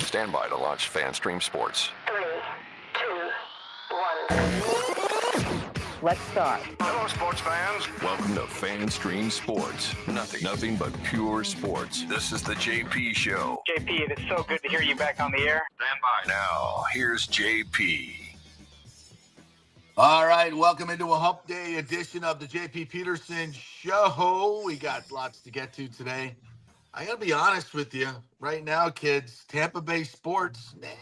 Stand by to launch FanStream Sports. 3, 2, 1. Let's start. Hello, sports fans. Welcome to FanStream Sports. Nothing but pure sports. This is the JP Show. JP, it's so good to hear you back on the air. Stand by. Now, here's JP. All right, welcome into a Hump Day edition of the JP Peterson Show. We got lots to get to today. I got to be honest with you right now, kids. Tampa Bay sports, man,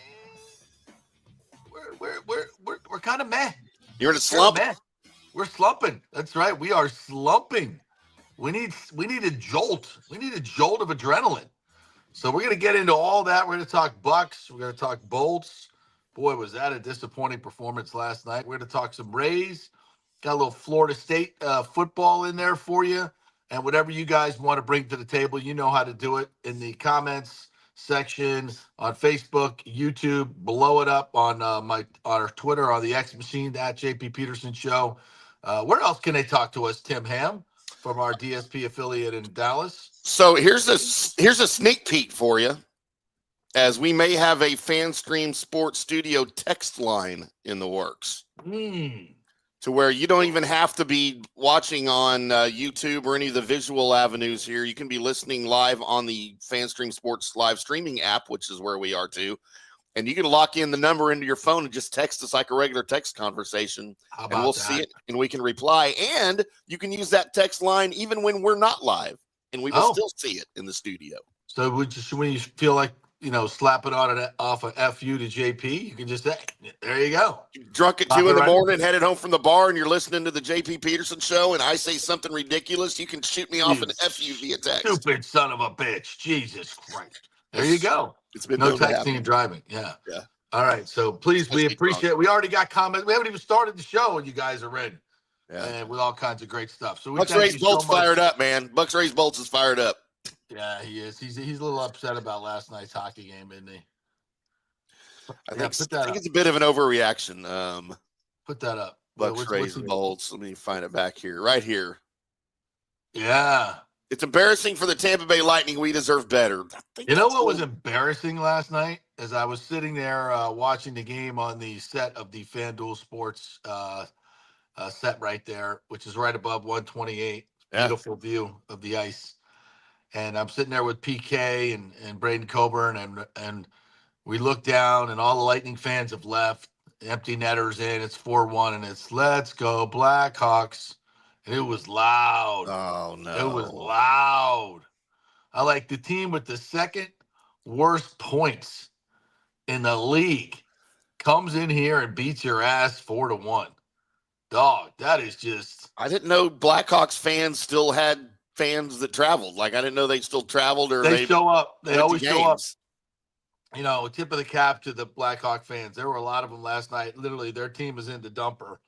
we're kind of meh. You're in a slump. We're slumping. That's right. We are slumping. We need a jolt. We need a jolt of adrenaline. So we're going to get into all that. We're going to talk Bucs. We're going to talk Bolts. Boy, was that a disappointing performance last night. We're going to talk some Rays. Got a little Florida State football in there for you. And whatever you guys want to bring to the table, you know how to do it in the comments section on Facebook, YouTube. Blow it up on our Twitter, on the X Machine, at JP Peterson Show. Where else can they talk to us, Tim Ham, from our DSP affiliate in Dallas? So here's a sneak peek for you, as we may have a FanStream Sports Studio text line in the works. To where you don't even have to be watching on YouTube or any of the visual avenues here. You can be listening live on the FanStream Sports live streaming app, which is where we are too. And you can lock in the number into your phone and just text us like a regular text conversation. And we'll see it and we can reply. And you can use that text line even when we're not live. And we will still see it in the studio. So when you feel like, slap it off of FU to JP, you can just say, there you go. You're drunk at 2 in the morning, headed home from the bar, and you're listening to the JP Peterson Show, and I say something ridiculous, you can shoot me off an FU via text. Stupid son of a bitch. Jesus Christ. There you go. It's been no texting and driving. Yeah. All right. So please, we appreciate it. We already got comments. We haven't even started the show, and you guys are ready. Yeah. And with all kinds of great stuff. So Bucs Rays Bolts fired up, man. Bucs Rays Bolts is fired up. Yeah, he is. He's a little upset about last night's hockey game, isn't he? I think it's a bit of an overreaction. Put that up. Bucs Rays Bolts. Let me find it back here. Right here. Yeah. It's embarrassing for the Tampa Bay Lightning. We deserve better. You know what was embarrassing last night? As I was sitting there watching the game on the set of the FanDuel Sports set right there, which is right above 128. Beautiful view of the ice. And I'm sitting there with PK and Braden Coburn, and we look down, and all the Lightning fans have left. Empty netters in. It's 4-1, and it's let's go Blackhawks. And it was loud. Oh, no. It was loud. I like the team with the second worst points in the league comes in here and beats your ass 4-1. Dog, that is just. I didn't know Blackhawks fans still had fans that traveled. Like, I didn't know they still traveled, or they show up. They always show up. Tip of the cap to the Blackhawk fans. There were a lot of them last night. Literally, their team is in the dumper.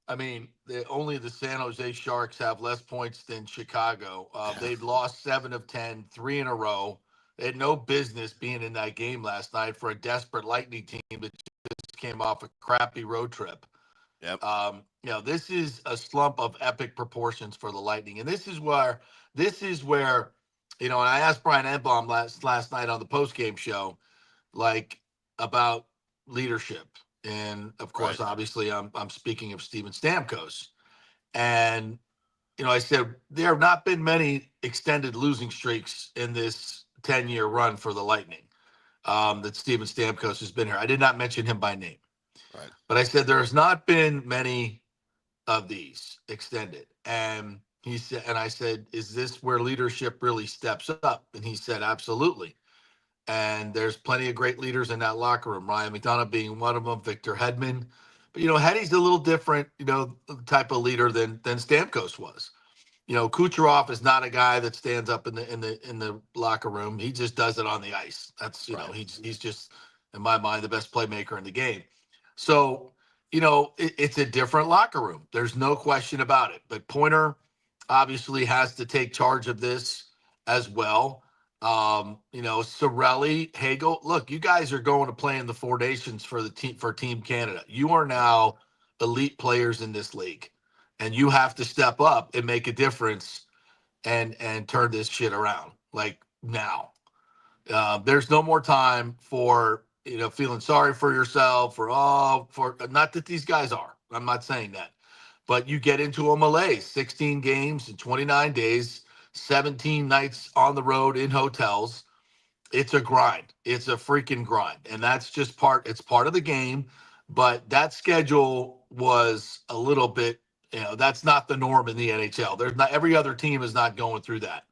I mean, only the San Jose Sharks have less points than Chicago. They'd lost 7 of 10, 3 in a row. They had no business being in that game last night for a desperate Lightning team that just came off a crappy road trip. Yep. This is a slump of epic proportions for the Lightning. And this is where, and I asked Brian Enbaum last night on the postgame show, about leadership. And of course, obviously I'm speaking of Steven Stamkos. And, I said, there have not been many extended losing streaks in this 10-year run for the Lightning that Steven Stamkos has been here. I did not mention him by name. Right. But I said there's not been many of these extended. And he said, and I said, is this where leadership really steps up? And he said, absolutely. And there's plenty of great leaders in that locker room, Ryan McDonough being one of them, Victor Hedman. But, Heddy's a little different, type of leader than Stamkos was. Kucherov is not a guy that stands up in the locker room. He just does it on the ice. That's, he's just, in my mind, the best playmaker in the game. So, it's a different locker room. There's no question about it. But Pointer obviously has to take charge of this as well. Cirelli, Hagel, look, you guys are going to play in the 4 nations for Team Canada. You are now elite players in this league, and you have to step up and make a difference and turn this shit around now. There's no more time for feeling sorry for yourself for not that these guys are. I'm not saying that, but you get into a malaise. 16 games in 29 days, 17 nights on the road in hotels. It's a grind. It's a freaking grind, and that's just part. It's part of the game, but that schedule was a little bit. That's not the norm in the NHL. There's not every other team is not going through that.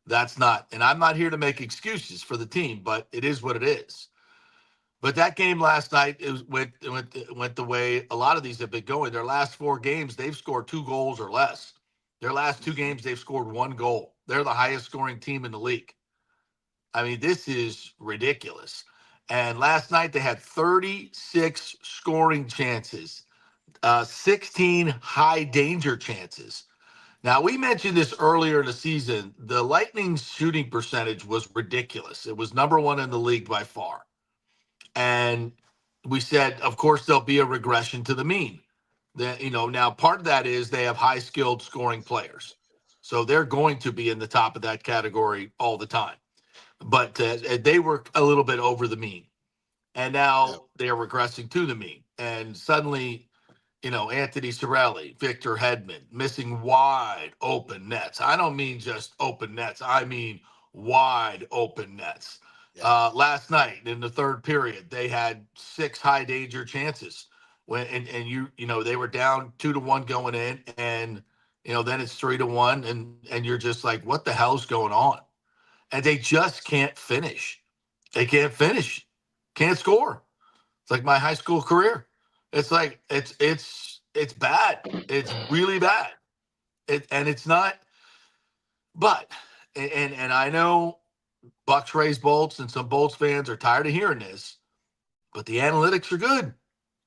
That's not, and I'm not here to make excuses for the team, but it is what it is. But that game last night went the way a lot of these have been going. Their last 4 games, they've scored 2 goals or less. Their last 2 games, they've scored 1 goal. They're the highest scoring team in the league. I mean, this is ridiculous. And last night they had 36 scoring chances, 16 high danger chances. Now, we mentioned this earlier in the season. The Lightning's shooting percentage was ridiculous. It was number 1 in the league by far. And we said, of course, there'll be a regression to the mean. Now part of that is they have high skilled scoring players. So they're going to be in the top of that category all the time. But they were a little bit over the mean. And now they're regressing to the mean. And suddenly, Anthony Cirelli, Victor Hedman, missing wide open nets. I don't mean just open nets. I mean wide open nets. Yeah. Last night in the third period, they had 6 high danger chances and they were down 2-1 going in, and then it's 3-1, and you're just like, what the hell's going on? And they just can't finish. They can't finish. Can't score. It's like my high school career. It's like it's bad. It's really bad. And it's not. But and I know Bucs raise bolts, and some Bolts fans are tired of hearing this. But the analytics are good.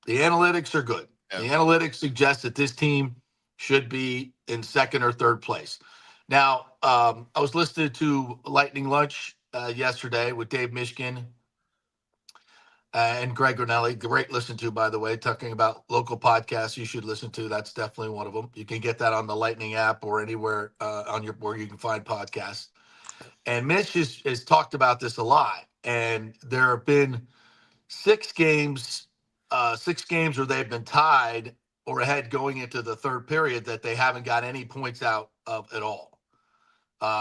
The analytics are good. Yeah. The analytics suggest that this team should be in second or third place. Now, I was listening to Lightning Lunch yesterday with Dave Mishkin and Greg Granelli. Great listen to, by the way, talking about local podcasts you should listen to. That's definitely one of them. You can get that on the Lightning app or anywhere where you can find podcasts. And Mitch has talked about this a lot. And there have been 6 games where they've been tied or ahead going into the third period that they haven't got any points out of at all.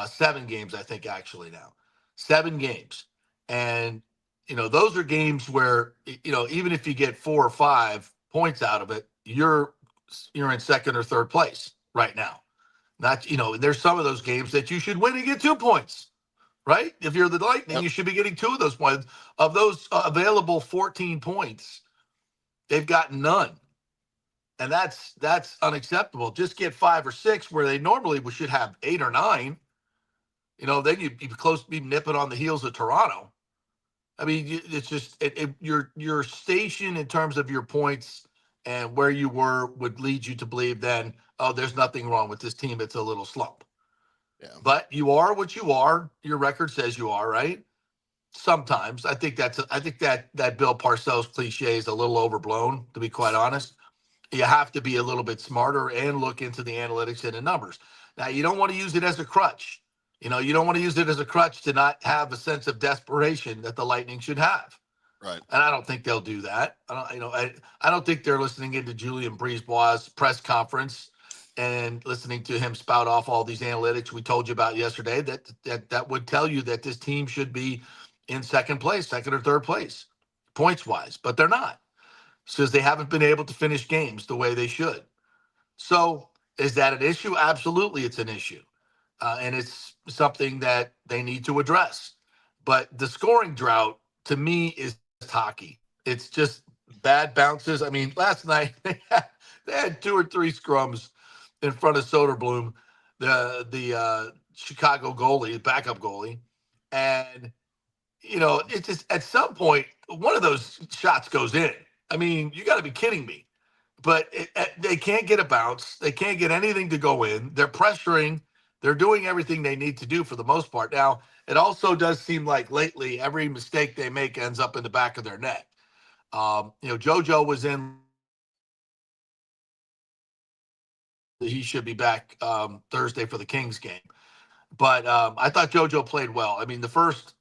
7 games, I think, actually now. 7 games. And, those are games where, even if you get 4 or 5 points out of it, you're in second or third place right now. Not, there's some of those games that you should win and get 2 points, right? If you're the Lightning, You should be getting 2 of those points. Of those available 14 points, they've gotten none. And that's unacceptable. Just get 5 or 6 where they normally should have 8 or 9. Then you'd be close to be nipping on the heels of Toronto. I mean, it's just your station in terms of your points and where you were would lead you to believe then, oh, there's nothing wrong with this team. It's a little slump. Yeah. But you are what you are. Your record says you are, right? Sometimes I think that Bill Parcells cliche is a little overblown, to be quite honest. You have to be a little bit smarter and look into the analytics and the numbers. Now, you don't want to use it as a crutch. You don't want to use it as a crutch to not have a sense of desperation that the Lightning should have. Right. And I don't think they'll do that. I don't think they're listening into Julien Brisebois' press conference and listening to him spout off all these analytics we told you about yesterday that would tell you that this team should be in second or third place, points-wise. But they're not, because they haven't been able to finish games the way they should. So is that an issue? Absolutely, it's an issue. And it's something that they need to address. But the scoring drought, to me, is hockey. It's just bad bounces. I mean, last night they had 2 or 3 scrums in front of Soderblom, the Chicago goalie, backup goalie. And, it's just at some point, one of those shots goes in. I mean, you got to be kidding me. But they can't get a bounce. They can't get anything to go in. They're pressuring. They're doing everything they need to do for the most part. Now, it also does seem like lately every mistake they make ends up in the back of their net. JoJo was in. He should be back Thursday for the Kings game. But I thought JoJo played well. I mean, the first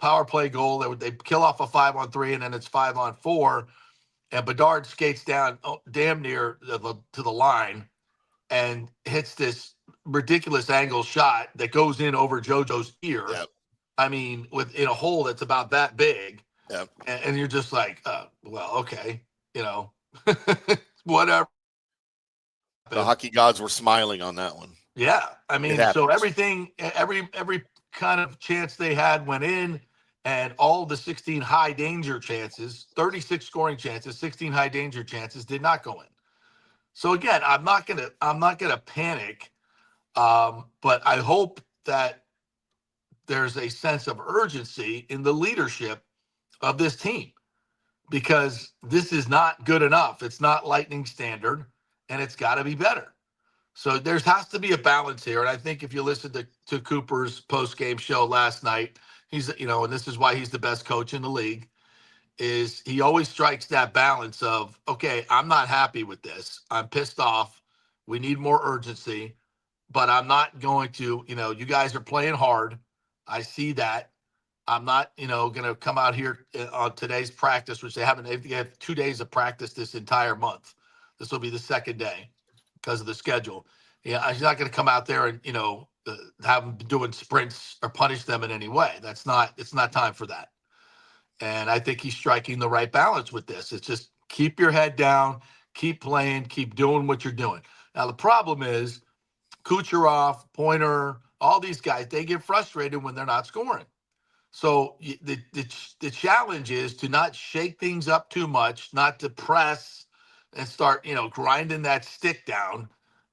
power play goal. They kill off a 5-on-3, and then it's 5-on-4. And Bedard skates down damn near to the line and hits this ridiculous angle shot that goes in over JoJo's ear. Yep. I mean, in a hole that's about that big. Yep. And you're just like, well, okay, whatever. The hockey gods were smiling on that one. Yeah, I mean, so everything, every kind of chance they had went in, and all the 16 high danger chances, 36 scoring chances, 16 high danger chances did not go in. So again, I'm not gonna panic, but I hope that there's a sense of urgency in the leadership of this team, because this is not good enough. It's not Lightning standard, and it's got to be better. So there has to be a balance here. And I think if you listen to Cooper's post-game show last night, he's, and this is why he's the best coach in the league, is he always strikes that balance of, okay, I'm not happy with this. I'm pissed off. We need more urgency, but I'm not going to, you guys are playing hard. I see that. I'm not, going to come out here on today's practice, which they have 2 days of practice this entire month. This will be the second day because of the schedule. Yeah, he's not going to come out there and, have them doing sprints or punish them in any way. It's not time for that. And I think he's striking the right balance with this. It's just keep your head down, keep playing, keep doing what you're doing. Now, the problem is Kucherov, Pointer, all these guys, they get frustrated when they're not scoring. So the challenge is to not shake things up too much, not to press and start, grinding that stick down.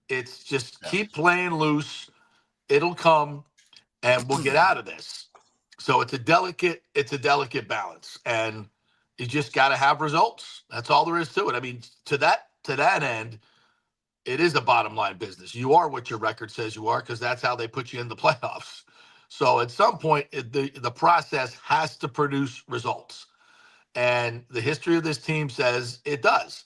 It's just keep playing loose. It'll come, and we'll get out of this. So it's a delicate balance, and you just got to have results. That's all there is to it. I mean, to that end, it is a bottom line business. You are what your record says you are, because that's how they put you in the playoffs. So at some point, the process has to produce results. And the history of this team says it does.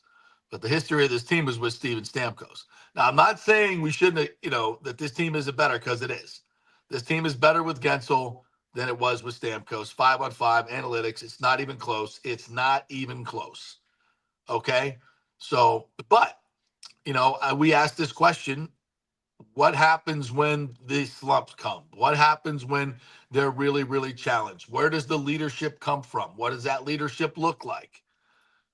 But the history of this team is with Steven Stamkos. Now, I'm not saying we shouldn't, that this team isn't better, because it is. This team is better with Gensel than it was with Stamkos. 5-on-5 analytics. It's not even close. It's not even close. Okay? So, but, we asked this question. What happens when the slumps come? What happens when they're really, really challenged? Where does the leadership come from? What does that leadership look like?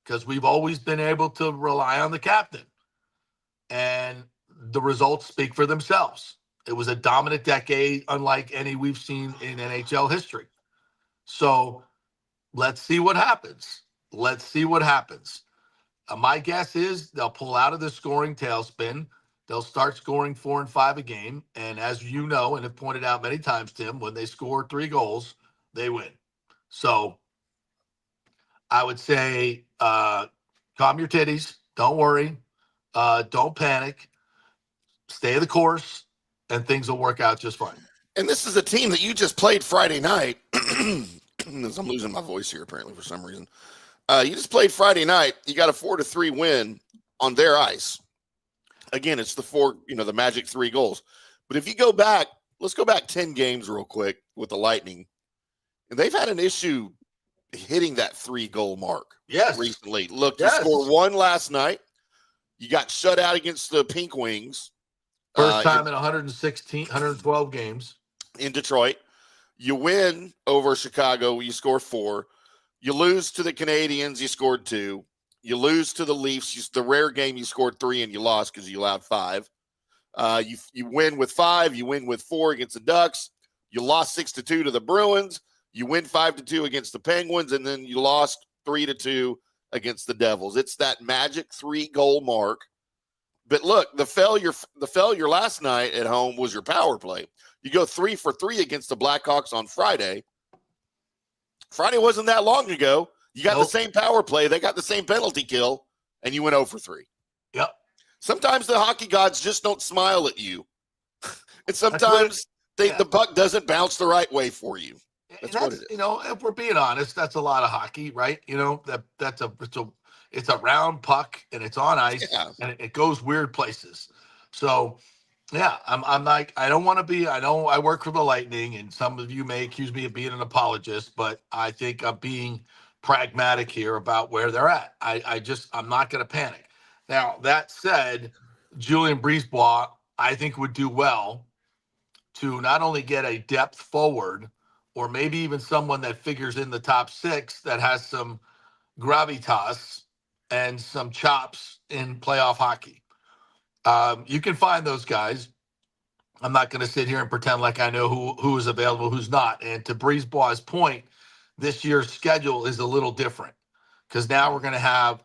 Because we've always been able to rely on the captain. And the results speak for themselves. It was a dominant decade, unlike any we've seen in NHL history. So let's see what happens. My guess is they'll pull out of the scoring tailspin. They'll start scoring 4 and 5 a game. And as you know, and have pointed out many times, Tim, when they score 3 goals, they win. So I would say calm your titties. Don't worry. Don't panic. Stay the course, and things will work out just fine. And this is a team that you just played Friday night. I'm losing my voice here, apparently, for some reason. You just played Friday night. You got a 4-3 win on their ice. Again, it's the magic 3 goals. But if you go back, let's go back 10 games real quick with the Lightning. And they've had an issue hitting that 3-goal mark recently. Look, you scored 1 last night. You got shut out against the Pink Wings. First time in 112 games. In Detroit. You win over Chicago. You score 4. You lose to the Canadiens. You scored 2. You lose to the Leafs. The rare game you scored 3 and you lost because you allowed 5. You win with 5. You win with 4 against the Ducks. You lost 6-2 to the Bruins. You win 5-2 against the Penguins, and then you lost 3-2 against the Devils. It's that magic 3-goal mark. But look, the failure last night at home was your power play. You go 3 for 3 against the Blackhawks on Friday. Friday wasn't that long ago. You got the same power play. They got the same penalty kill, and you went 0 for 3. Yep. Sometimes the hockey gods just don't smile at you. And sometimes the puck doesn't bounce the right way for you. That's what it is. If we're being honest, that's a lot of hockey, right? It's a round puck, and it's on ice, and it goes weird places. So Yeah, I'm like, I don't want to be, I know I work for the Lightning, and some of you may accuse me of being an apologist, but I think I'm being pragmatic here about where they're at. I'm not going to panic. Now, that said, Julian Brisebois, I think, would do well to not only get a depth forward, or maybe even someone that figures in the top six that has some gravitas and some chops in playoff hockey. You can find those guys. I'm not going to sit here and pretend like I know who is available, who's not. And to Brisebois' point, this year's schedule is a little different because now we're going to have,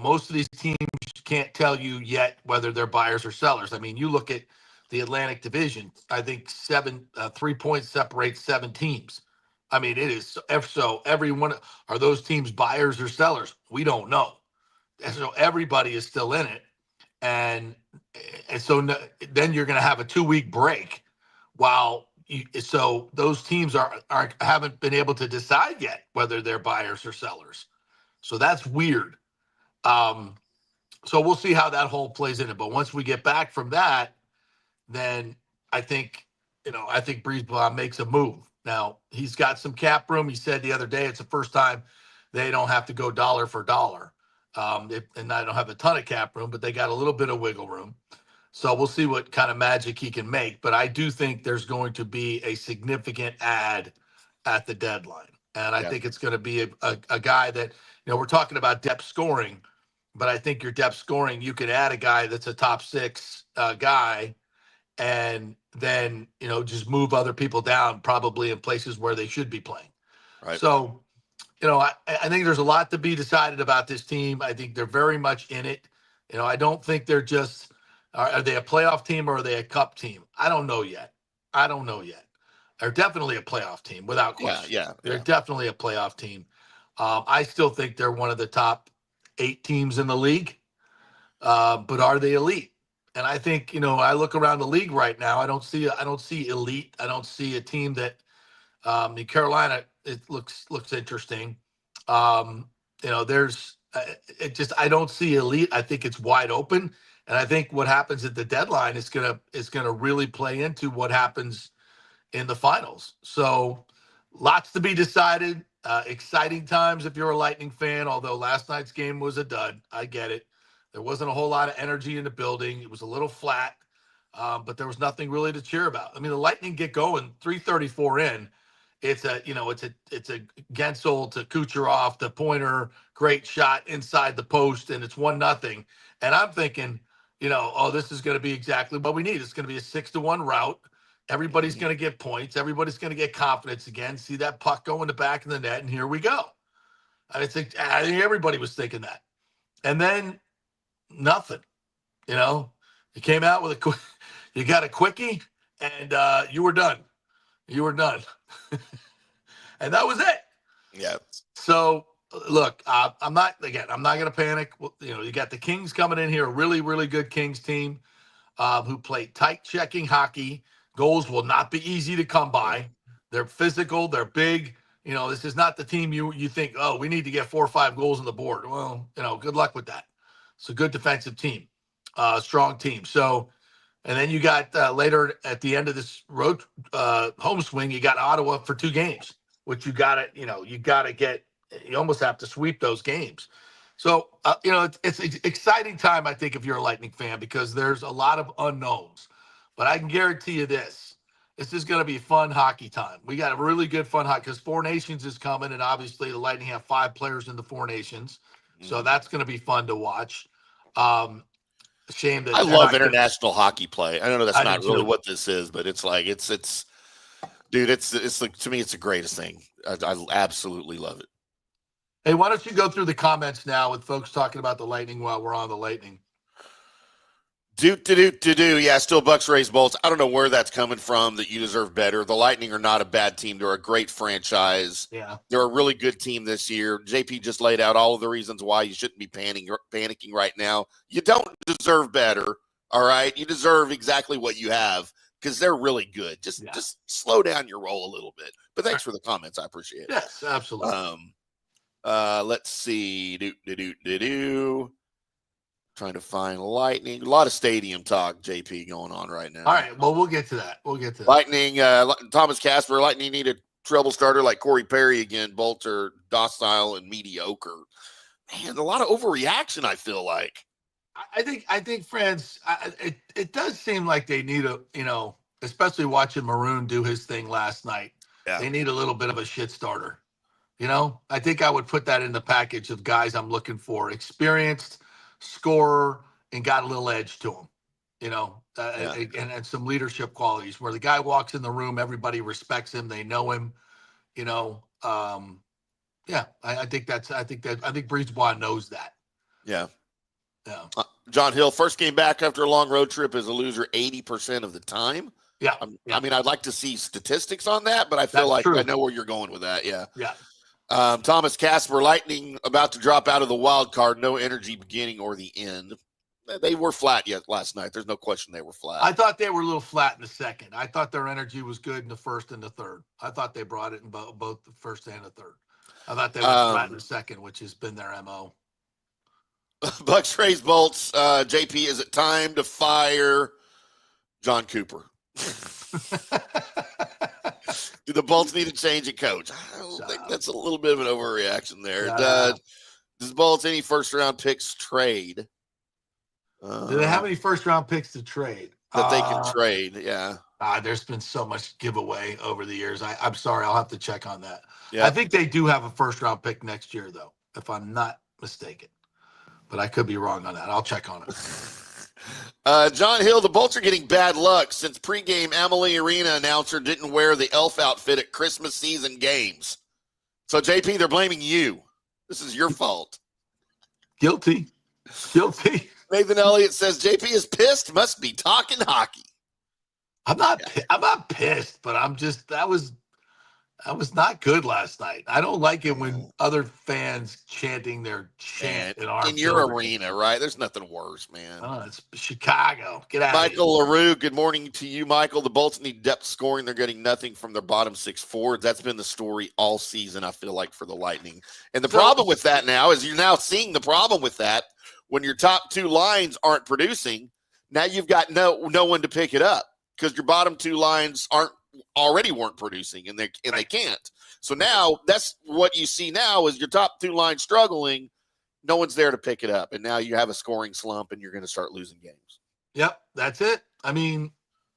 most of these teams can't tell you yet whether they're buyers or sellers. I mean, you look at the Atlantic Division. I think 3 points separates 7 teams. I mean, it is so every one. Are those teams buyers or sellers? We don't know. And so everybody is still in it, and then you're going to have a 2-week break while so those teams haven't been able to decide yet whether they're buyers or sellers. So that's weird. So we'll see how that whole plays in it. But once we get back from that, then I think Brisebois makes a move. Now he's got some cap room. He said the other day it's the first time they don't have to go dollar for dollar. And I don't have a ton of cap room, but they got a little bit of wiggle room. So we'll see what kind of magic he can make. But I do think there's going to be a significant ad at the deadline. And I think it's going to be a guy that, we're talking about depth scoring, but I think your depth scoring, you could add a guy that's a top 6 guy and then, just move other people down probably in places where they should be playing. Right. So, I think there's a lot to be decided about this team. I think they're very much in it. I don't think they're just, are they a playoff team or are they a cup team? I don't know yet. They're definitely a playoff team without question. Yeah. They're definitely a playoff team. I still think they're one of the top 8 teams in the league. But are they elite? And I think, I look around the league right now. I don't see elite. I don't see a team that, in Carolina, it looks interesting. There's I don't see elite. I think it's wide open, and I think what happens at the deadline is gonna really play into what happens in the finals. So, lots to be decided. Exciting times if you're a Lightning fan. Although last night's game was a dud, I get it. There wasn't a whole lot of energy in the building. It was a little flat, but there was nothing really to cheer about. I mean, the Lightning get going 3:34 in. It's a Gensel to Kucherov to Pointer, great shot inside the post, and it's 1-0. And I'm thinking, this is going to be exactly what we need. It's going to be a 6-1 rout. Everybody's going to get points. Everybody's going to get confidence again. See that puck go in the back of the net, and here we go. I think everybody was thinking that. And then nothing. You came out with you got a quickie, and you were done. And that was it. Yeah. So look, I'm not going to panic. You got the Kings coming in here, a really, really good Kings team who play tight checking hockey. Goals will not be easy to come by. They're physical. They're big. This is not the team you think, oh, we need to get 4 or 5 goals on the board. Well, good luck with that. It's a good defensive team, strong team. So, and then you got later at the end of this road home swing, you got Ottawa for 2 games, which you almost have to sweep those games. So, it's an exciting time, I think, if you're a Lightning fan, because there's a lot of unknowns. But I can guarantee you this is going to be fun hockey time. We got a really good fun hockey because 4 Nations is coming, and obviously the Lightning have 5 players in the 4 Nations. So that's going to be fun to watch. Shame that I love international hockey play. I don't know that's not really what this is, but it's like dude, it's like, to me, it's the greatest thing. I absolutely love it. Hey, why don't you go through the comments now with folks talking about the Lightning while we're on the Lightning? Yeah, still Bucs raise bolts. I don't know where that's coming from, that you deserve better. The Lightning are not a bad team. They're a great franchise. Yeah. They're a really good team this year. JP just laid out all of the reasons why you shouldn't be panicking right now. You don't deserve better, all right? You deserve exactly what you have because they're really good. Just slow down your roll a little bit. But thanks for the comments. I appreciate it. Yes, absolutely. Let's see. Trying to find Lightning. A lot of stadium talk, JP, going on right now. All right. Well, we'll get to that. Lightning, Thomas Casper, Lightning need a trouble starter like Corey Perry again. Bolts are docile and mediocre. Man, a lot of overreaction, I feel like. I think, friends, it does seem like they need especially watching Maroon do his thing last night. Yeah. They need a little bit of a shit starter. I think I would put that in the package of guys I'm looking for. Experienced, scorer, and got a little edge to him, and some leadership qualities where the guy walks in the room, everybody respects him. They know him, I think Brisebois knows that. Yeah. Yeah. John Hill, first game back after a long road trip is a loser 80% of the time. Yeah. I mean, I'd like to see statistics on that, but I feel like true. I know where you're going with that. Yeah. Yeah. Thomas Casper, Lightning about to drop out of the wild card. No energy beginning or the end. They were flat last night. There's no question they were flat. I thought they were a little flat in the second. I thought their energy was good in the first and the third. I thought they brought it in both the first and the third. I thought they were flat in the second, which has been their MO. Bucs Rays Bolts. JP, is it time to fire John Cooper? Do the Bolts need to change a coach? I don't think that's a little bit of an overreaction there. Does Bolts any first-round picks trade? Do they have any first-round picks to trade? That they can trade, yeah. There's been so much giveaway over the years. I'm sorry. I'll have to check on that. Yeah. I think they do have a first-round pick next year, though, if I'm not mistaken. But I could be wrong on that. I'll check on it. John Hill, the Bolts are getting bad luck since pregame Amalie Arena announcer didn't wear the elf outfit at Christmas season games. So, JP, they're blaming you. This is your fault. Guilty. Nathan Elliott says JP is pissed. Must be talking hockey. I'm not pissed, but I'm just that was not good last night. I don't like it when other fans chanting their chant in your arena, right? There's nothing worse, man. Oh, it's Chicago. Get out Michael LaRue, good morning to you, Michael. The Bolts need depth scoring. They're getting nothing from their bottom six forwards. That's been the story all season, I feel like, for the Lightning. And the problem with that now is you're now seeing the problem with that when your top two lines aren't producing. Now you've got no one to pick it up because your bottom two lines weren't producing and they can't. So now that's what you see now is your top two lines struggling. No one's there to pick it up. And now you have a scoring slump and you're going to start losing games. Yep. That's it. I mean,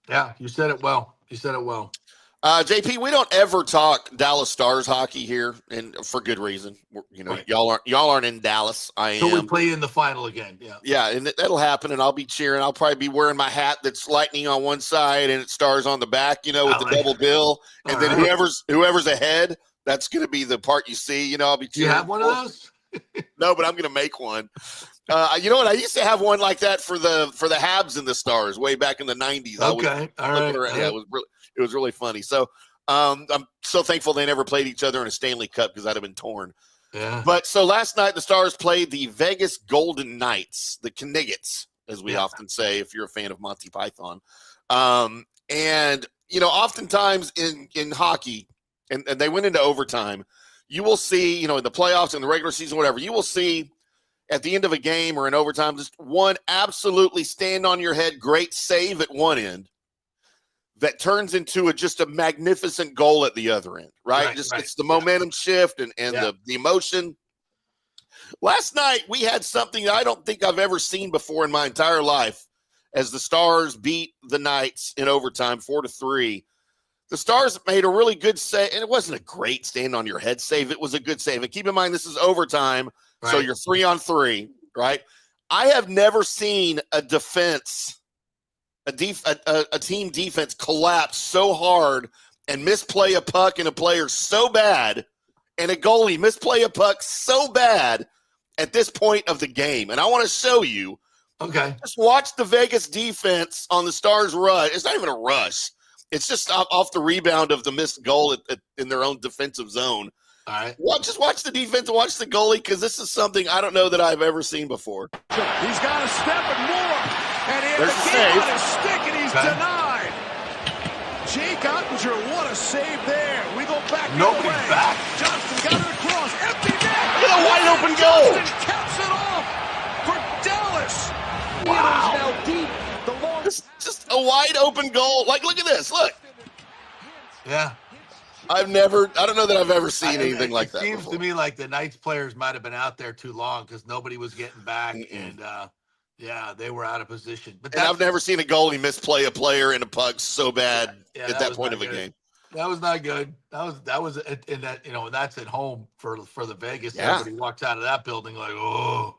yeah, you said it well. JP, we don't ever talk Dallas Stars hockey here, and for good reason. Right. y'all aren't in Dallas. I am. So we play in the final again. Yeah, and that'll happen, and I'll be cheering. I'll probably be wearing my hat that's Lightning on one side and it Stars on the back, with the double bill. And then whoever's ahead, that's going to be the part you see. I'll be cheering. You have one of those? No, but I'm going to make one. You know what? I used to have one like that for the Habs and the Stars way back in the 90s. Okay, all right. Yeah, it was really funny. So I'm so thankful they never played each other in a Stanley Cup because I'd have been torn. Yeah. But so last night the Stars played the Vegas Golden Knights, the Kniggets, as we often say if you're a fan of Monty Python. And oftentimes in hockey, and they went into overtime, you will see, in the playoffs and the regular season, whatever, you will see at the end of a game or in overtime, just one absolutely stand on your head, great save at one end that turns into just a magnificent goal at the other end, right? It's the momentum shift and the emotion. Last night, we had something that I don't think I've ever seen before in my entire life as the Stars beat the Knights in overtime 4-3. The Stars made a really good save, and it wasn't a great stand on your head save. It was a good save. And keep in mind, this is overtime, so you're 3-on-3, right? I have never seen a team defense collapse so hard and misplay a puck and a player so bad, and a goalie misplay a puck so bad at this point of the game. And I want to show you. Okay. Just watch the Vegas defense on the Stars rush. It's not even a rush. It's just off the rebound of the missed goal in their own defensive zone. All right. Just watch the defense, watch the goalie, because this is something I don't know that I've ever seen before. He's got a step and more. And he There's has the a game save. on his stick, and he's denied. Jake Ottinger, what a save there. We go back. Nobody's back. Johnston got it across. Empty net. Look at a wide open goal. Johnston caps it off for Dallas. wide open goal. Like, look at this. Look. Yeah. I don't know that I've ever seen anything like that. It seems before. to me like the Knights players might have been out there too long because nobody was getting back. And they were out of position. But I've never seen a goalie misplay a player in a puck so bad at that point of a game. That was not good. That was in that, and that's at home for the Vegas. Yeah. Everybody walks out of that building like, oh,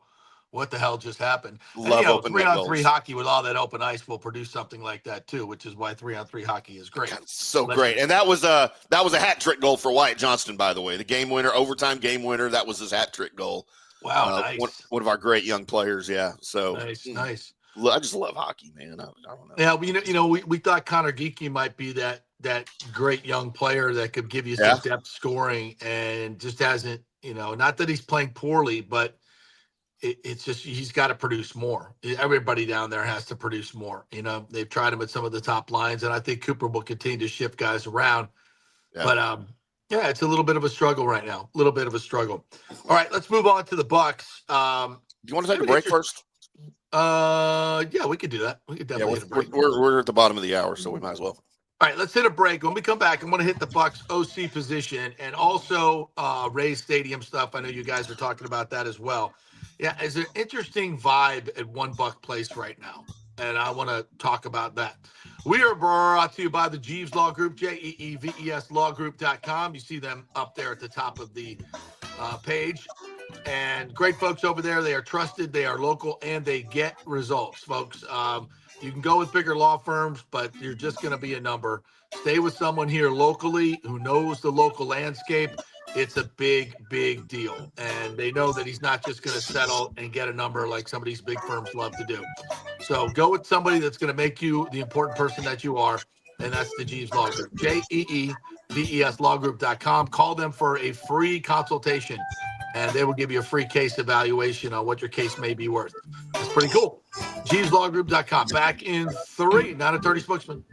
what the hell just happened? Love open 3-on-3 hockey with all that open ice will produce something like that too, which is why 3-on-3 hockey is great. God, so great. And that was a hat trick goal for Wyatt Johnston, by the way. The game winner, overtime game winner. That was his hat trick goal. Wow, nice. One of our great young players. Yeah. So nice. I just love hockey, man. I don't know. Yeah, we thought Connor Geekie might be that great young player that could give you some depth scoring, and just hasn't. Not that he's playing poorly, but it's just he's got to produce more. Everybody down there has to produce more. They've tried him at some of the top lines, and I think Cooper will continue to shift guys around. Yeah. But it's a little bit of a struggle right now. A little bit of a struggle. All right, let's move on to the Bucs. Do you want to take a break first? Yeah, we could do that. We could definitely hit a break. We're at the bottom of the hour, so we might as well. All right, let's hit a break. When we come back, I'm going to hit the Bucs OC position and also Rays Stadium stuff. I know you guys are talking about that as well. Yeah, it's an interesting vibe at One Buck Place right now, and I want to talk about that. We are brought to you by the Jeeves Law Group, JEEVES lawgroup.com. You see them up there at the top of the page. And great folks over there. They are trusted, they are local, and they get results, folks. You can go with bigger law firms, but you're just going to be a number. Stay with someone here locally who knows the local landscape. It's a big, big deal. And they know that he's not just going to settle and get a number like some of these big firms love to do. So go with somebody that's going to make you the important person that you are, and that's the Jeeves Law Group, JEEVES lawgroup.com. Call them for a free consultation, and they will give you a free case evaluation on what your case may be worth. That's pretty cool. JeevesLawGroup.com. Back in 3, not a 30 spokesman.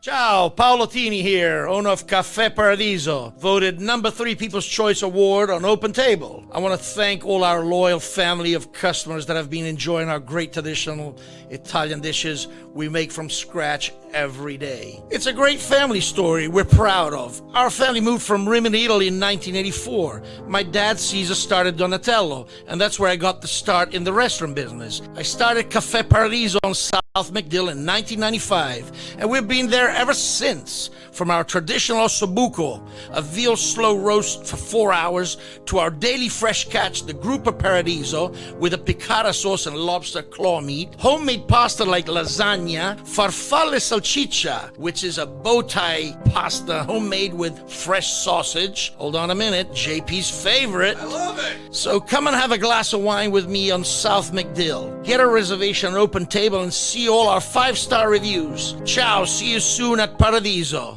Ciao, Paolo Tini here, owner of Caffè Paradiso, voted number 3 People's Choice Award on Open Table. I want to thank all our loyal family of customers that have been enjoying our great traditional Italian dishes we make from scratch every day. It's a great family story we're proud of. Our family moved from Rimini, Italy in 1984. My dad, Caesar, started Donatello, and that's where I got the start in the restaurant business. I started Caffè Paradiso on South McDill in 1995, and we've been there ever since. From our traditional ossobuco, a veal slow roast for 4 hours, to our daily fresh catch, the Gruppo Paradiso, with a piccata sauce and lobster claw meat, homemade pasta like lasagna, farfalle salchicha, which is a bow tie pasta homemade with fresh sausage. Hold on a minute, JP's favorite. I love it. So come and have a glass of wine with me on South McDill. Get a reservation on Open Table and see all our 5-star reviews. Ciao, see you soon at Paradiso.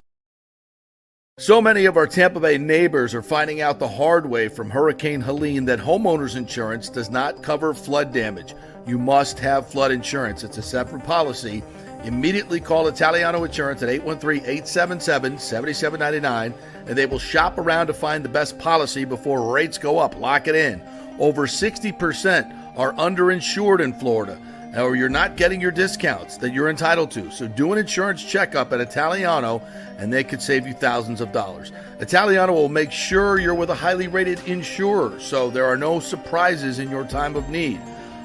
So many of our Tampa Bay neighbors are finding out the hard way from Hurricane Helene that homeowners insurance does not cover flood damage. You must have flood insurance. It's a separate policy. Immediately call Italiano Insurance at 813-877-7799, and they will shop around to find the best policy before rates go up. Lock it in. Over 60% are underinsured in Florida, or you're not getting your discounts that you're entitled to. So do an insurance checkup at Italiano, and they could save you thousands of dollars. Italiano will make sure you're with a highly rated insurer, so there are no surprises in your time of need.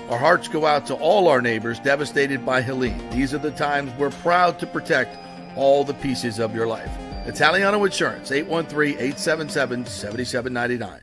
Our hearts go out to all our neighbors devastated by Helene. These are the times we're proud to protect all the pieces of your life. Italiano Insurance, 813-877-7799.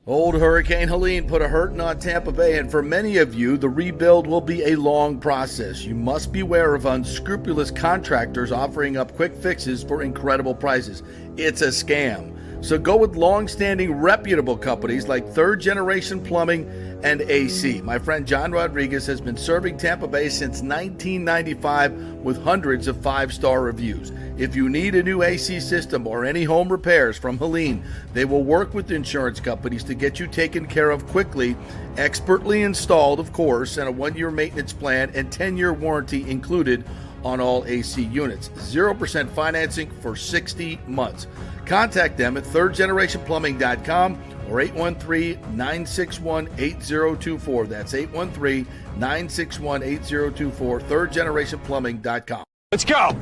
Old Hurricane Helene put a hurting on Tampa Bay, and for many of you, the rebuild will be a long process. You must beware of unscrupulous contractors offering up quick fixes for incredible prices. It's a scam. So go with long-standing reputable companies like Third Generation Plumbing and AC. My friend John Rodriguez has been serving Tampa Bay since 1995 with hundreds of 5-star reviews. If you need a new AC system or any home repairs from Helene, they will work with insurance companies to get you taken care of quickly, expertly installed, of course, and a 1-year maintenance plan and 10-year warranty included on all AC units. 0% financing for 60 months. Contact them at thirdgenerationplumbing.com or 813-961-8024. That's 813-961-8024, thirdgenerationplumbing.com. Let's go.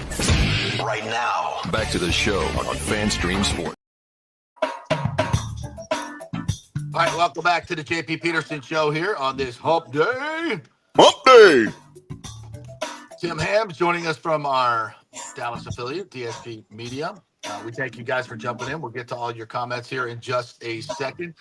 Right now, back to the show on FanStream Sports. All right, welcome back to the JP Peterson Show here on this Hump Day. Hump Day. Tim Hams joining us from our Dallas affiliate, DSG Media. We thank you guys for jumping in. We'll get to all your comments here in just a second.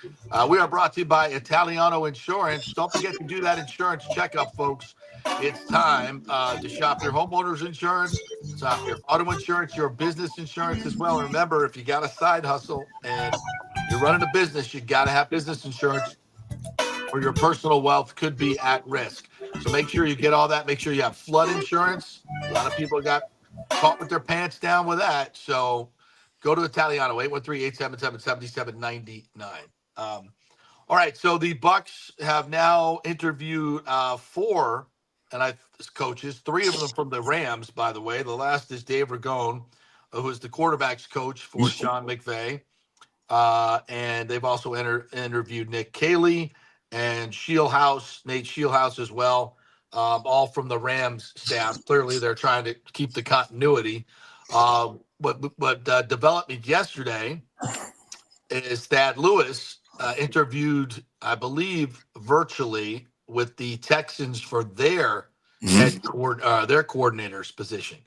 We are brought to you by Italiano Insurance. Don't forget to do that insurance checkup, folks. It's time to shop your homeowner's insurance, shop your auto insurance, your business insurance as well. And remember, if you got a side hustle and you're running a business, you got to have business insurance or your personal wealth could be at risk. So make sure you get all that. Make sure you have flood insurance. A lot of people got caught with their pants down with that. So go to Italiano, 813-877-7799. All right, so the Bucs have now interviewed four coaches, three of them from the Rams, by the way. The last is Dave Ragone, who is the quarterback's coach for Sean McVay. And they've also interviewed Nick Caley and Nate Shieldhouse as well, all from the Rams staff. Clearly, they're trying to keep the continuity. What developed me yesterday is that Lewis interviewed, I believe, virtually with the Texans for their their coordinator's position.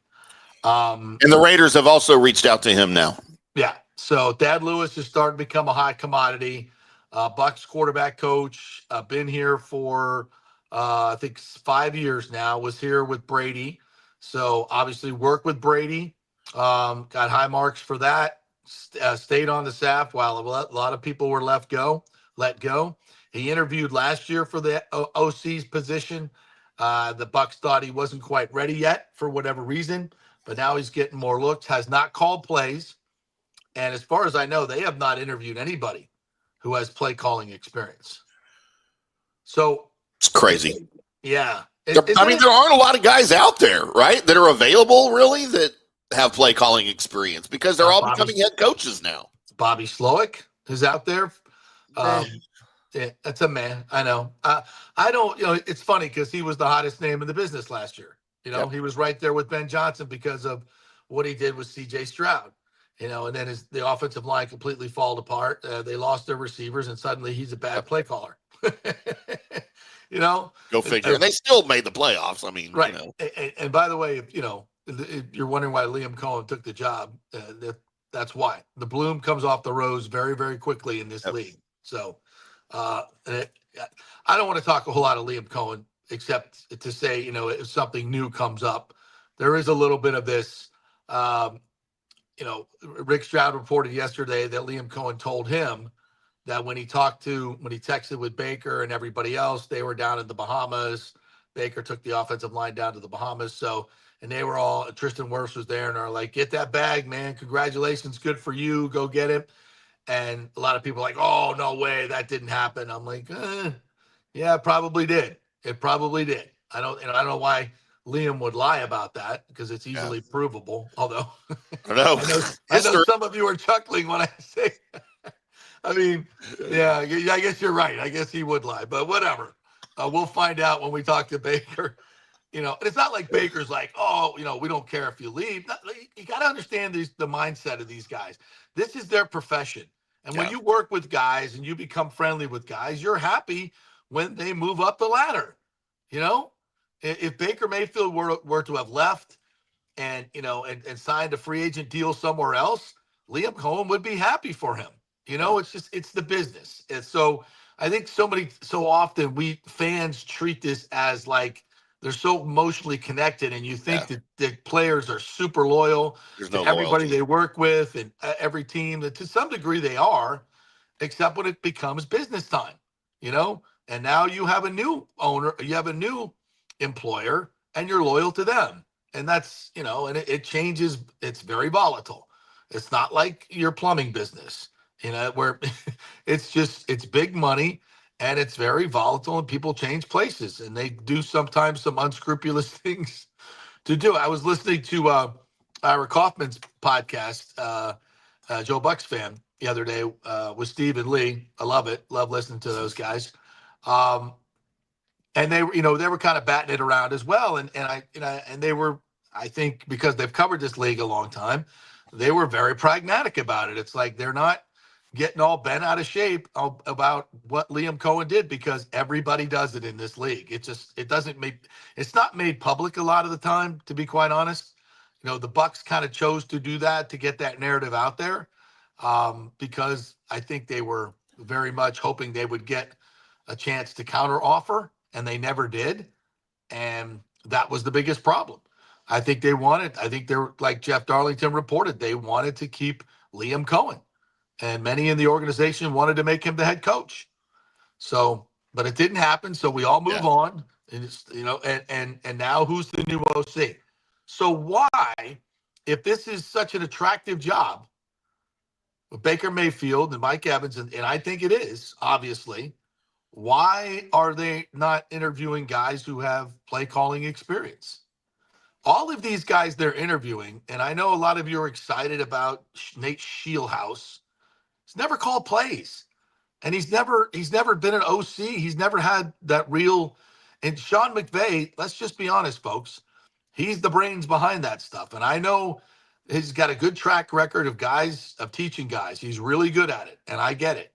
And the Raiders have also reached out to him now. Yeah. So Thad Lewis is starting to become a hot commodity. Bucs quarterback coach, been here for I think 5 years now. Was here with Brady, so obviously worked with Brady. Got high marks for that. Stayed on the staff while a lot of people were let go. He interviewed last year for the OC's position. The Bucs thought he wasn't quite ready yet for whatever reason, but now he's getting more looks. Has not called plays, and as far as I know, they have not interviewed anybody who has play calling experience. So it's crazy. Yeah. There aren't a lot of guys out there, right, that are available really that have play calling experience because they're all becoming head coaches now. Bobby Slowick is out there. Yeah, that's a man. I know. I don't, it's funny because he was the hottest name in the business last year. He was right there with Ben Johnson because of what he did with CJ Stroud. And then the offensive line completely fall apart. They lost their receivers, and suddenly he's a bad play caller. Go figure. And they still made the playoffs. I mean, right. And by the way, if you're wondering why Liam Cohen took the job, that's why. The bloom comes off the rose very, very quickly in this league. So I don't want to talk a whole lot of Liam Cohen, except to say, if something new comes up, there is a little bit of this. Rick Stroud reported yesterday that Liam Cohen told him that when he texted with Baker and everybody else, they were down in the Bahamas. Baker took the offensive line down to the Bahamas. And they were all, Tristan Wirfs was there and are like, get that bag, man. Congratulations. Good for you. Go get it. And a lot of people are like, oh, no way. That didn't happen. I'm like, yeah, it probably did. It probably did. I don't know why Liam would lie about that because it's easily provable. Although I know some of you are chuckling when I say, I mean, yeah, I guess you're right. I guess he would lie, but whatever. We'll find out when we talk to Baker. And it's not like Baker's like, oh, we don't care if you leave. You got to understand the mindset of these guys. This is their profession. And when you work with guys and you become friendly with guys, you're happy when they move up the ladder. If Baker Mayfield were to have left and signed a free agent deal somewhere else, Liam Cohen would be happy for him. It's the business. And so I think so often we fans treat this as like they're so emotionally connected, and you think that the players are super loyal to everybody they work with and every team. That to some degree they are, except when it becomes business time, And now you have a new owner, you have a new employer, and you're loyal to them. And that's, and it changes. It's very volatile. It's not like your plumbing business, where it's big money. And it's very volatile, and people change places, and they do sometimes some unscrupulous things to do. I was listening to Ira Kaufman's podcast, Joe Bucs fan, the other day with Steve and Lee. I love it. Love listening to those guys. And they were, they were kind of batting it around as well. And they were, I think, because they've covered this league a long time, they were very pragmatic about it. It's like they're not getting all bent out of shape about what Liam Cohen did, because everybody does it in this league. It's not made public a lot of the time, to be quite honest. The Bucs kind of chose to do that to get that narrative out there, because I think they were very much hoping they would get a chance to counter offer, and they never did. And that was the biggest problem. I think they're like Jeff Darlington reported, they wanted to keep Liam Cohen, and many in the organization wanted to make him the head coach. So, but it didn't happen. So we all move on, and it's, and now who's the new OC? So why, if this is such an attractive job with Baker Mayfield and Mike Evans, and I think it is, obviously, why are they not interviewing guys who have play calling experience? All of these guys they're interviewing, and I know a lot of you are excited about Nate Scheelhaus. He's never called plays, and he's never been an OC. He's never had that real. And Sean McVay, let's just be honest, folks, he's the brains behind that stuff. And I know he's got a good track record of teaching guys. He's really good at it, and I get it.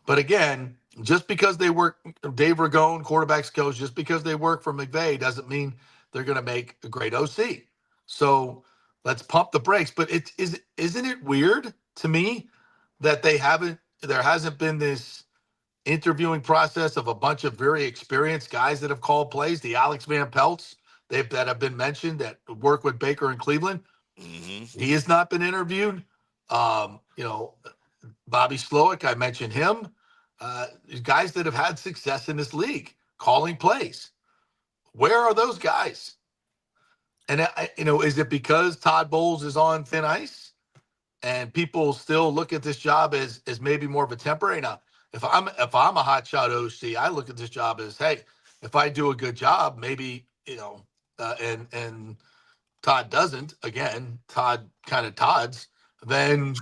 But again, just because they work, Dave Ragone, quarterbacks coach, just because they work for McVay doesn't mean they're going to make a great OC. So let's pump the brakes. But isn't it weird to me that there hasn't been this interviewing process of a bunch of very experienced guys that have called plays, the Alex Van Pelts that have been mentioned that work with Baker in Cleveland. Mm-hmm. He has not been interviewed. Bobby Slowick, I mentioned him. Guys that have had success in this league calling plays. Where are those guys? And is it because Todd Bowles is on thin ice, and people still look at this job as maybe more of a temporary? Now, if I'm a hotshot OC, I look at this job as, hey, if I do a good job, maybe and Todd doesn't. Again, Todd kind of Todd's. Then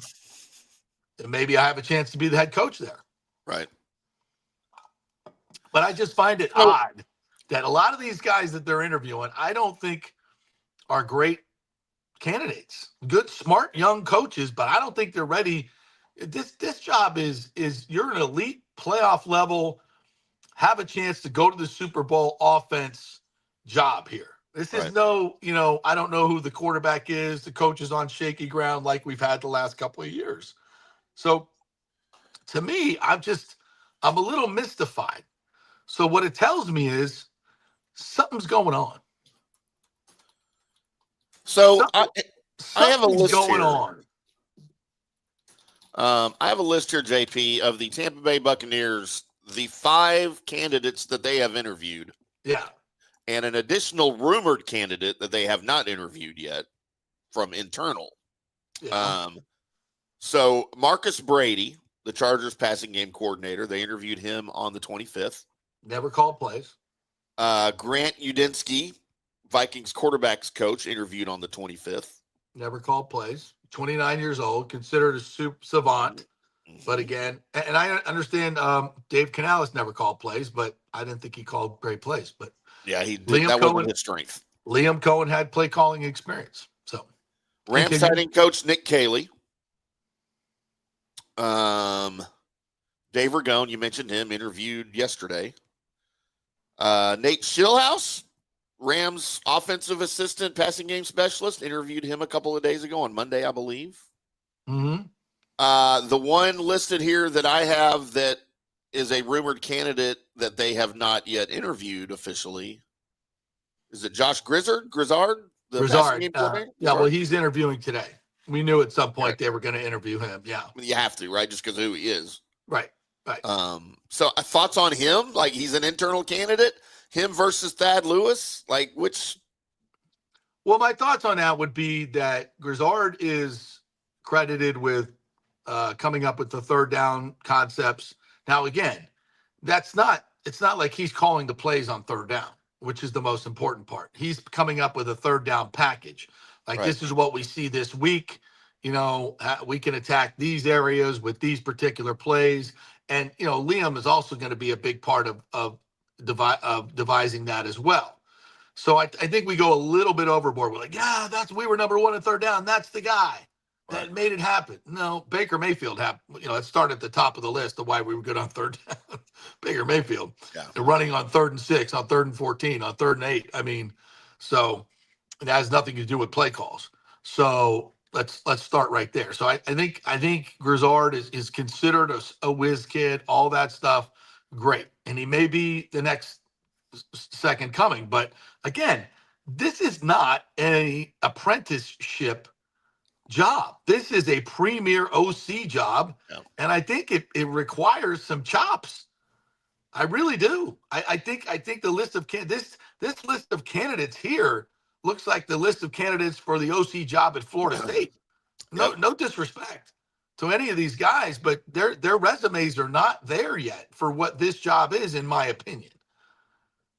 maybe I have a chance to be the head coach there. Right. But I just find it odd that a lot of these guys that they're interviewing, I don't think are great candidates. Good, smart, young coaches, but I don't think they're ready. This job is you're an elite playoff level, have a chance to go to the Super Bowl offense job here. This is I don't know who the quarterback is. The coach is on shaky ground like we've had the last couple of years. So to me, I'm a little mystified. So what it tells me is something's going on. So I have a list going here. on. I have a list here, JP, of the Tampa Bay Buccaneers, the 5 candidates that they have interviewed. Yeah. And an additional rumored candidate that they have not interviewed yet from internal. Yeah. So Marcus Brady, the Chargers passing game coordinator, they interviewed him on the 25th. Never called plays. Grant Udinski, Vikings quarterbacks coach, interviewed on the 25th. Never called plays. 29 years old, considered a savant. Mm-hmm. But again, and I understand Dave Canales never called plays, but I didn't think he called great plays. But yeah, he did. That wasn't his strength. Liam Cohen had play calling experience. So Rams heading coach Nick Caley. Dave Ragone, you mentioned him, interviewed yesterday. Nate Scheelhaus, Rams offensive assistant, passing game specialist, interviewed him a couple of days ago on Monday, I believe. Mm-hmm. The one listed here that I have that is a rumored candidate that they have not yet interviewed officially. Is it Josh Grizzard? Grizzard. Well, he's interviewing today. We knew at some point they were going to interview him. Yeah. You have to, right? Just because of who he is. Right. So thoughts on him? Like, he's an internal candidate? Him versus Thad Lewis? Like, which? Well, my thoughts on that would be that Grizzard is credited with coming up with the third down concepts. Now, again, it's not like he's calling the plays on third down, which is the most important part. He's coming up with a third down package. Like, This is what we see this week. we can attack these areas with these particular plays. And, Liam is also going to be a big part of devising that as well. So I think we go a little bit overboard. We're like, yeah, we were number one in third down. That's the guy that made it happen. No, Baker Mayfield happened. It started at the top of the list of why we were good on third down. Baker Mayfield, running on 3rd and 6, on 3rd and 14, on 3rd and 8. I mean, so it has nothing to do with play calls. So let's start right there. So I think Grizzard is considered a whiz kid, all that stuff. Great, and he may be the next second coming. But again, this is not a apprenticeship job. This is a premier OC job, and I think it requires some chops. I really do. I think the list of this list of candidates here looks like the list of candidates for the OC job at Florida State. No disrespect to any of these guys, but their resumes are not there yet for what this job is, in my opinion.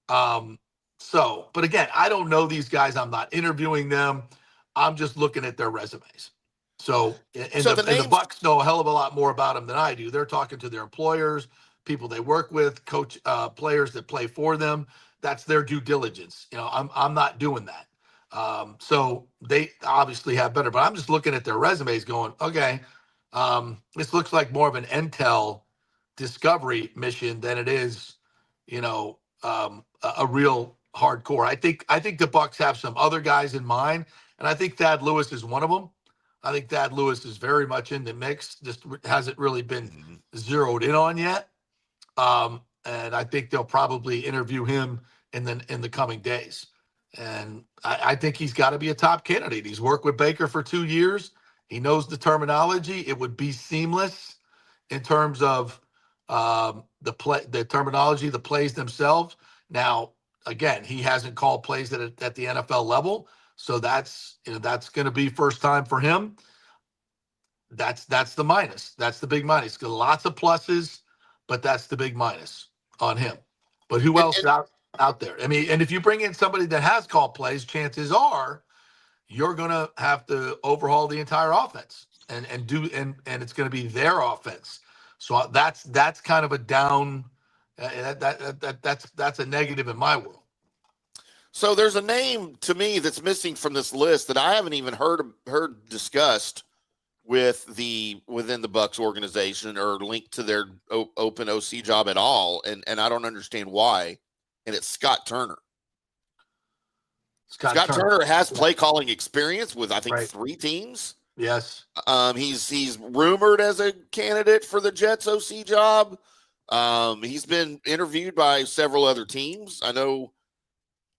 But again, I don't know these guys. I'm not interviewing them. I'm just looking at their resumes. So the Bucs know a hell of a lot more about them than I do. They're talking to their employers, people they work with, coach, players that play for them. That's their due diligence. I'm not doing that. So they obviously have better, but I'm just looking at their resumes going, okay, this looks like more of an intel discovery mission than it is, a real hardcore. I think the Bucs have some other guys in mind, and I think Thad Lewis is one of them. I think Thad Lewis is very much in the mix, just hasn't really been zeroed in on yet. And I think they'll probably interview him in the coming days. And I think he's got to be a top candidate. He's worked with Baker for 2 years. He knows the terminology. It would be seamless in terms of the terminology, the plays themselves. Now, again, he hasn't called plays at the NFL level, so that's going to be first time for him. That's the minus. That's the big minus. Got lots of pluses, but that's the big minus on him. But who else out there? I mean, and if you bring in somebody that has called plays, chances are you're going to have to overhaul the entire offense and it's going to be their offense. So that's kind of a down. That's a negative in my world. So there's a name to me that's missing from this list that I haven't even heard discussed within the Bucs organization or linked to their open OC job at all, and I don't understand why. And it's Scott Turner. Scott Turner has play calling experience with, I think, 3 teams. Yes. He's rumored as a candidate for the Jets OC job. He's been interviewed by several other teams. I know,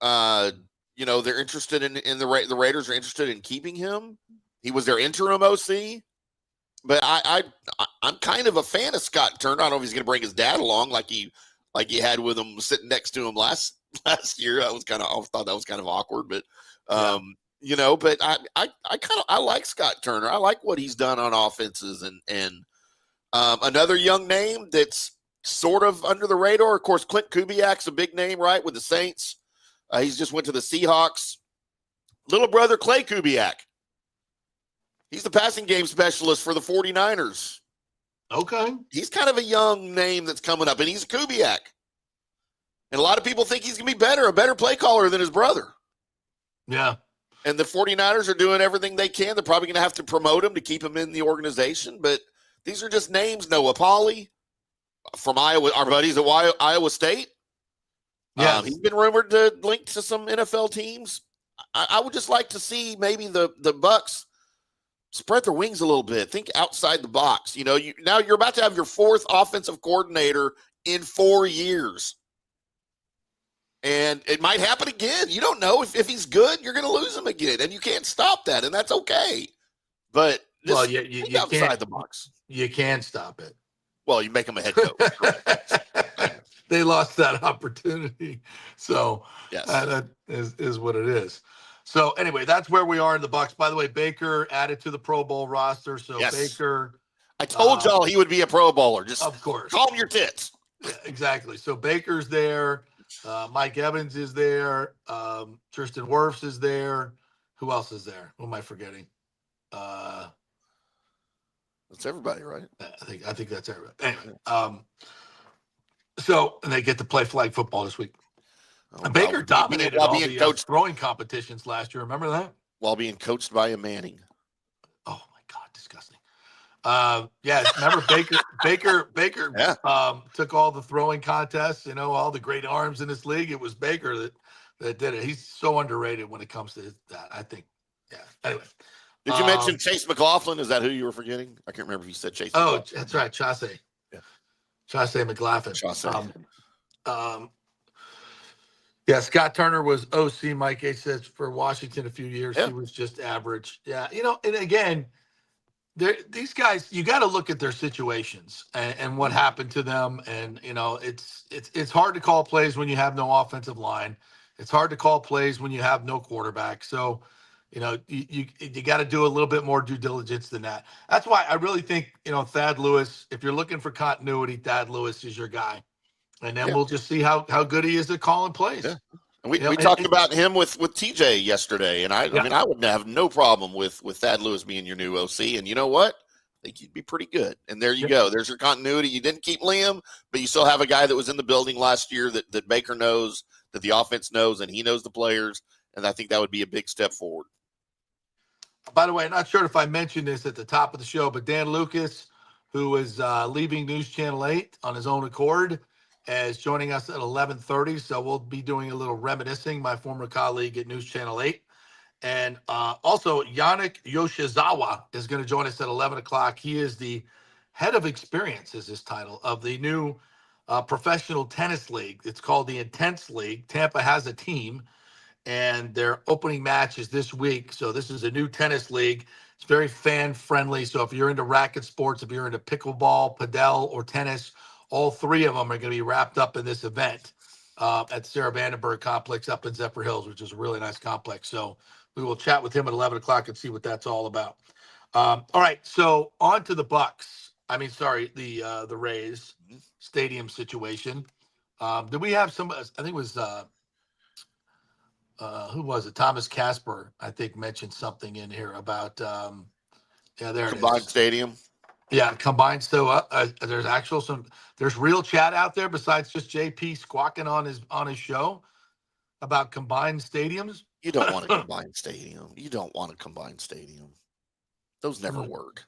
they're interested in the Raiders are interested in keeping him. He was their interim OC, but I'm kind of a fan of Scott Turner. I don't know if he's going to bring his dad along like he had with him sitting next to him last year. I thought that was kind of awkward, but but I like Scott Turner. I like what he's done on offenses, and another young name that's sort of under the radar. Of course, Clint Kubiak's a big name, right, with the Saints. He's just went to the Seahawks. Little brother Clay Kubiak. He's the passing game specialist for the 49ers. Okay. He's kind of a young name that's coming up, and he's a Kubiak. And a lot of people think he's going to be a better play caller than his brother. Yeah. And the 49ers are doing everything they can. They're probably going to have to promote him to keep him in the organization. But these are just names. Noah Pauley from Iowa, our buddies at Iowa State. Yeah. He's been rumored to link to some NFL teams. I would just like to see maybe the Bucs spread their wings a little bit. Think outside the box. Now you're about to have your 4th offensive coordinator in 4 years. And it might happen again. You don't know. If he's good, you're going to lose him again. And you can't stop that, and that's okay. But you outside the box. You can stop it. Well, you make him a head coach. They lost that opportunity. So yes. That is what it is. So anyway, that's where we are in the Bucs. By the way, Baker added to the Pro Bowl roster. So yes. Baker. I told y'all he would be a Pro Bowler. Just of course. Calm your tits. Yeah, exactly. So Baker's there. Mike Evans is there. Tristan Wirfs is there. Who else is there? Who am I forgetting? That's everybody, right? I think that's everybody. Anyway, so and they get to play flag football this week. Oh, And Baker dominated while all being the coached, throwing competitions last year. Remember that? while being coached by a Manning. Oh my God, disgusting. Yeah, remember Baker Yeah. took all the throwing contests, all the great arms in this league. It was Baker that did it. He's so underrated when it comes to that, I think. Yeah. Anyway. Did you mention Chase McLaughlin? Is that who you were forgetting? I can't remember if you said Chase. Oh, McLaughlin. that's right. Chase. Yeah. Chase McLaughlin. Chase. Yeah, Scott Turner was OC, Mike H says, for Washington a few years. Yeah. He was just average. Yeah. And again, these guys, you got to look at their situations and what happened to them. And, it's hard to call plays when you have no offensive line. It's hard to call plays when you have no quarterback. So, you got to do a little bit more due diligence than that. That's why I really think, Thad Lewis, if you're looking for continuity, Thad Lewis is your guy. And then we'll just see how good he is at calling plays. Yeah. And we talked about him with TJ yesterday, and I mean, I would have no problem with Thad Lewis being your new OC. And you know what? I think you'd be pretty good. And there you go. There's your continuity. You didn't keep Liam, but you still have a guy that was in the building last year that Baker knows, that the offense knows, and he knows the players. And I think that would be a big step forward. By the way, I'm not sure if I mentioned this at the top of the show, but Dan Lucas, who is leaving News Channel 8 on his own accord, is joining us at 11:30. So we'll be doing a little reminiscing, my former colleague at News Channel 8. And also, Yannick Yoshizawa is going to join us at 11 o'clock. He is the head of experience, is his title, of the new professional tennis league. It's called the Intennse League. Tampa has a team, and their opening match is this week. So this is a new tennis league. It's very fan-friendly. So if you're into racket sports, if you're into pickleball, padel, or tennis, all three of them are going to be wrapped up in this event at Sarah Vandenberg Complex up in Zephyr Hills, which is a really nice complex. So we will chat with him at 11 o'clock and see what that's all about. All right, so on to the Bucs. The Rays stadium situation. Did we have some? I think it was who was it? Thomas Casper, I think, mentioned something in here about there it Combined is. Stadium. Yeah, combined. So there's real chat out there besides just JP squawking on his show about combined stadiums. You don't want a combined stadium. You don't want a combined stadium. Those never work.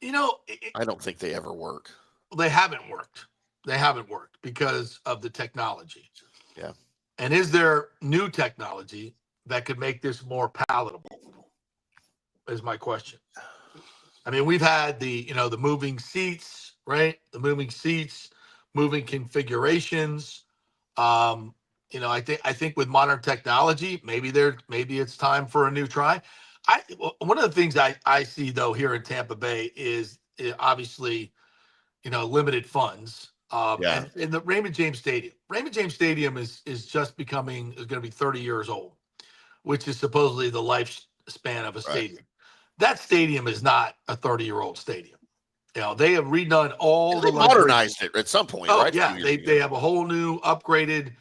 I don't think they ever work. They haven't worked. They haven't worked because of the technology. Yeah. And is there new technology that could make this more palatable? Is my question. I mean, we've had the moving seats, right? The moving seats, moving configurations. I think with modern technology, maybe it's time for a new try. One of the things I see though here in Tampa Bay is obviously, limited funds. And in the Raymond James Stadium is going to be 30 years old, which is supposedly the lifespan of a stadium. Right. That stadium is not a 30-year-old stadium. They have redone all they modernized it at some point, right? Yeah, they have a whole new upgraded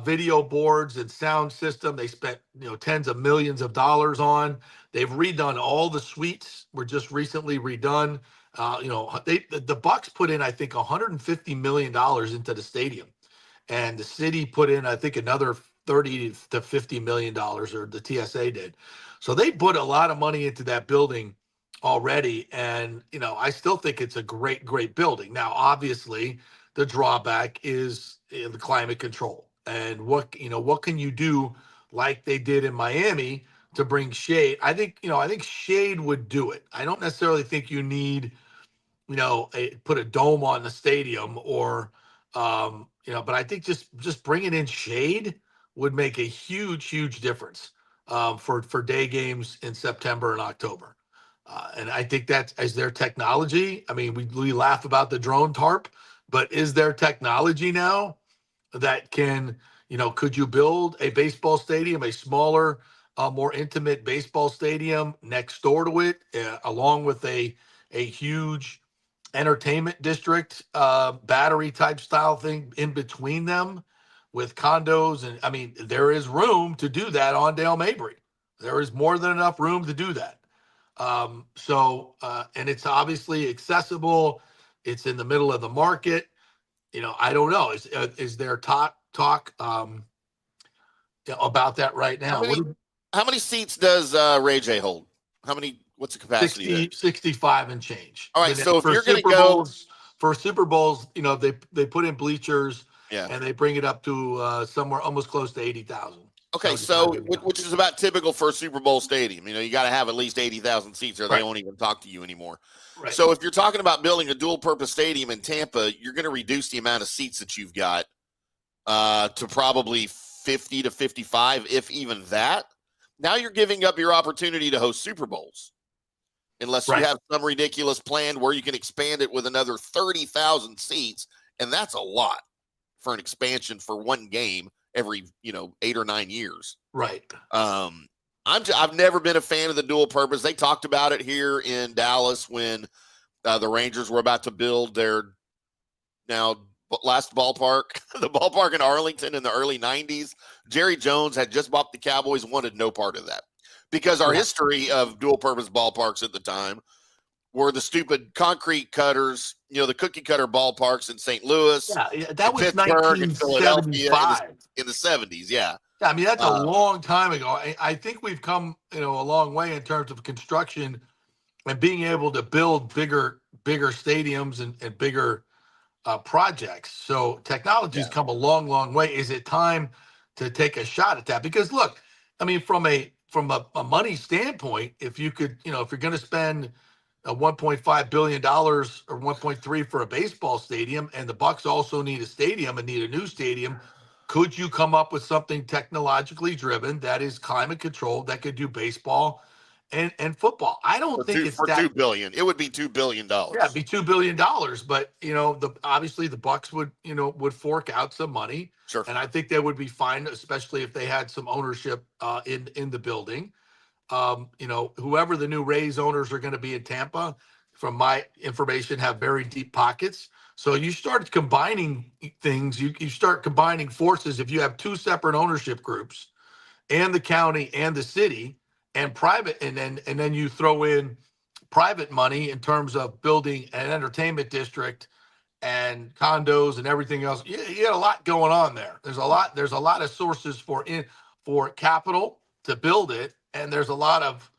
video boards and sound system. They spent tens of millions of dollars on. They've redone all the suites. Were just recently redone. The Bucs put in, I think, $150 million into the stadium, and the city put in, I think, another $30 to $50 million, or the TSA did. So they put a lot of money into that building already, and I still think it's a great, great building. Now, obviously, the drawback is the climate control, and what can you do like they did in Miami to bring shade? I think shade would do it. I don't necessarily think you need put a dome on the stadium or but I think just bringing in shade would make a huge, huge difference for day games in September and October. And I think that's as their technology. I mean, we laugh about the drone tarp, but is there technology now that can, could you build a baseball stadium, a smaller, more intimate baseball stadium next door to it, along with a huge entertainment district, battery type style thing in between them with condos? And I mean, there is room to do that on Dale Mabry. There is more than enough room to do that. And it's obviously accessible. It's in the middle of the market. I don't know. Is there talk about that right How now? many seats does Ray J hold? What's the capacity there? 65 and change. All right, so if for you're going to Super go Bowls, for Super Bowls, they put in bleachers, yeah. and they bring it up to somewhere almost close to 80,000. Okay, so which is about typical for a Super Bowl stadium. You got to have at least 80,000 seats, or they won't even talk to you anymore. Right. So if you're talking about building a dual-purpose stadium in Tampa, you're going to reduce the amount of seats that you've got to probably 50 to 55, if even that. Now you're giving up your opportunity to host Super Bowls, unless you have some ridiculous plan where you can expand it with another 30,000 seats, and that's a lot for an expansion for one game every 8 or 9 years. Right. I've never been a fan of the dual purpose. They talked about it here in Dallas when the Rangers were about to build their now last ballpark, the ballpark in Arlington in the early 90s. Jerry Jones had just bought the Cowboys, wanted no part of that, because our history of dual purpose ballparks at the time were the stupid concrete cutters, the cookie cutter ballparks in St. Louis, that was Pittsburgh, and Philadelphia in the 70s. Yeah. I mean, that's a long time ago. I think we've come, a long way in terms of construction and being able to build bigger stadiums and bigger projects. So technology's come a long, long way. Is it time to take a shot at that? Because look, I mean, from a money standpoint, if you could, if you're going to spend $1.5 billion or 1.3 for a baseball stadium, and the Bucs also need a stadium and need a new stadium, could you come up with something technologically driven that is climate controlled that could do baseball and football? I don't think it's that $2 billion. It would be $2 billion. Yeah, it'd be $2 billion. But obviously the Bucs would fork out some money. Sure. And I think they would be fine, especially if they had some ownership in the building. Whoever the new Rays owners are going to be in Tampa, from my information, have very deep pockets. So you start combining things, you start combining forces. If you have two separate ownership groups, and the county and the city and private, and then you throw in private money in terms of building an entertainment district and condos and everything else, you got a lot going on there. There's a lot of sources for capital to build it. And there's a lot of,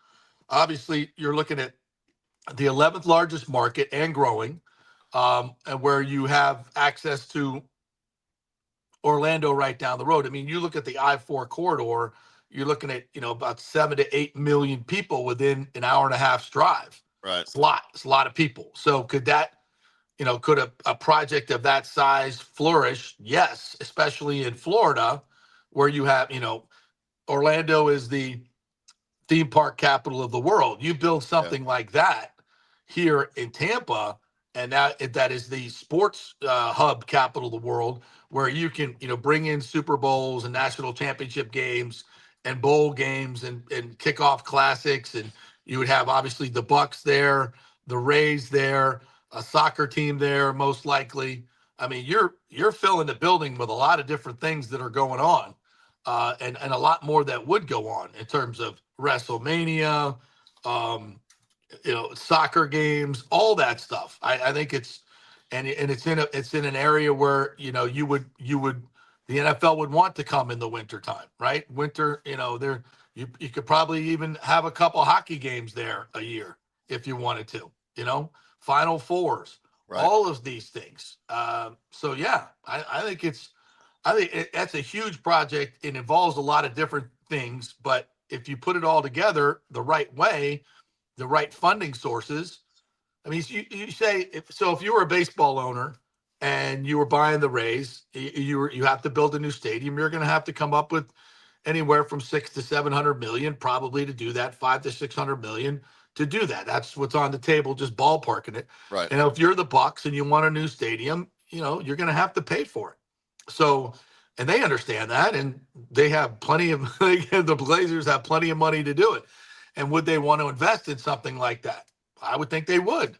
obviously you're looking at the 11th largest market and growing, and where you have access to Orlando right down the road. I mean, you look at the I-4 corridor, you're looking at, about 7 to 8 million people within an hour and a half's drive. Right. It's a lot of people. So could that, could a project of that size flourish? Yes, especially in Florida, where you have, Orlando is the theme park capital of the world. You build something like that here in Tampa, and that is the sports hub capital of the world, where you can, bring in Super Bowls and national championship games and bowl games and kickoff classics. And you would have obviously the Bucs there, the Rays there, a soccer team there, most likely. I mean, you're filling the building with a lot of different things that are going on, and a lot more that would go on in terms of WrestleMania, soccer games, all that stuff. I think it's in an area where you would the NFL would want to come in the winter time, right? Winter, there you could probably even have a couple hockey games there a year if you wanted to, Final Fours, all of these things. So yeah, I think that's a huge project. It involves a lot of different things, but if you put it all together the right way, the right funding sources. I mean, you say, if you were a baseball owner and you were buying the Rays, you have to build a new stadium. You're going to have to come up with anywhere from $600 to $700 million, probably, to do that. $500 to $600 million to do that. That's what's on the table, just ballparking it. Right. And if you're the Bucs and you want a new stadium, you're going to have to pay for it. So, and they understand that, and they have plenty of the Blazers have plenty of money to do it. And would they want to invest in something like that? I would think they would.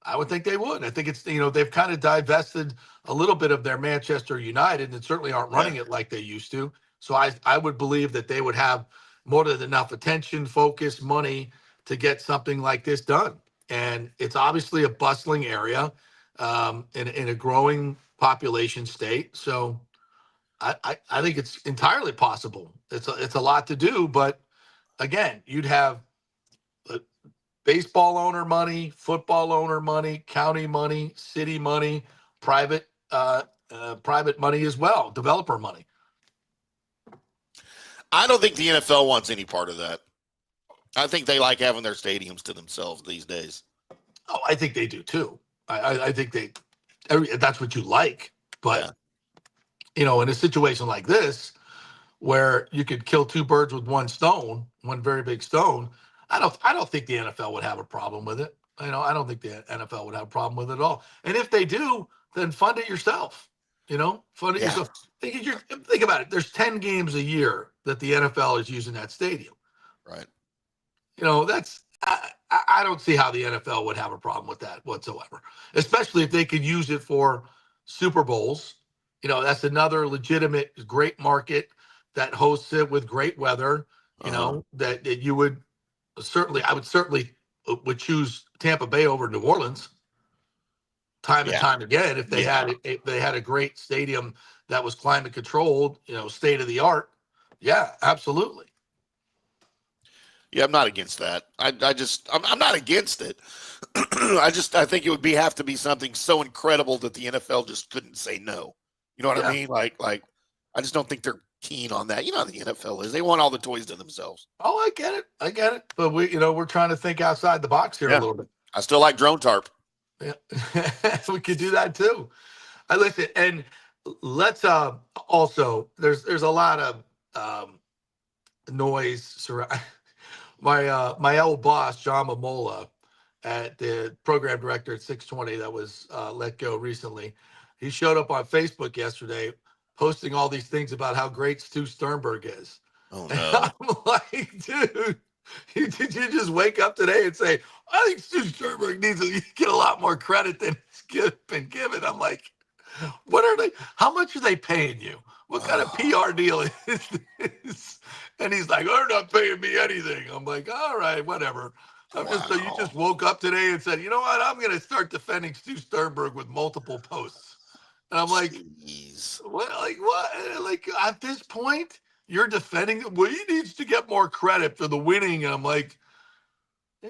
I think it's, they've kind of divested a little bit of their Manchester United and certainly aren't running it like they used to. So I would believe that they would have more than enough attention, focus, money to get something like this done. And it's obviously a bustling area in a growing population state. So I think it's entirely possible. It's a lot to do, but again, you'd have baseball owner money, football owner money, county money, city money, private money as well, developer money. I don't think the NFL wants any part of that. I think they like having their stadiums to themselves these days. Oh, I think they do too. I think that's what you like. But, in a situation like this, where you could kill two birds with one stone, one very big stone, I don't think the NFL would have a problem with it. I don't think the NFL would have a problem with it at all. And if they do, then fund it yourself. Fund it yourself. Think about it. There's 10 games a year that the NFL is using that stadium. Right. I don't see how the NFL would have a problem with that whatsoever, especially if they could use it for Super Bowls. That's another legitimate, great market that hosts it with great weather. That you would I would certainly choose Tampa Bay over New Orleans time and time again if they had a great stadium that was climate controlled, state of the art. Yeah, absolutely. Yeah, I'm not against that. I'm not against it. I think it would have to be something so incredible that the NFL just couldn't say no. You know what I mean? Like I just don't think they're keen on that. You know how the NFL is. They want all the toys to themselves. Oh, I get it. But we're trying to think outside the box here a little bit. I still like drone tarp. Yeah. We could do that too. Listen, and let's also there's a lot of noise surround my old boss, John Mamola, at the program director at 620 that was let go recently. He showed up on Facebook yesterday posting all these things about how great Stu Sternberg is. Oh, no. And I'm like, dude, did you just wake up today and say, I think Stu Sternberg needs to get a lot more credit than he's been given? I'm like, how much are they paying you? What kind of PR deal is this? And he's like, they're not paying me anything. I'm like, all right, whatever. So you just woke up today and said, you know what? I'm going to start defending Stu Sternberg with multiple posts. And I'm like, what? Like at this point, you're defending him? Well, he needs to get more credit for the winning. And I'm like,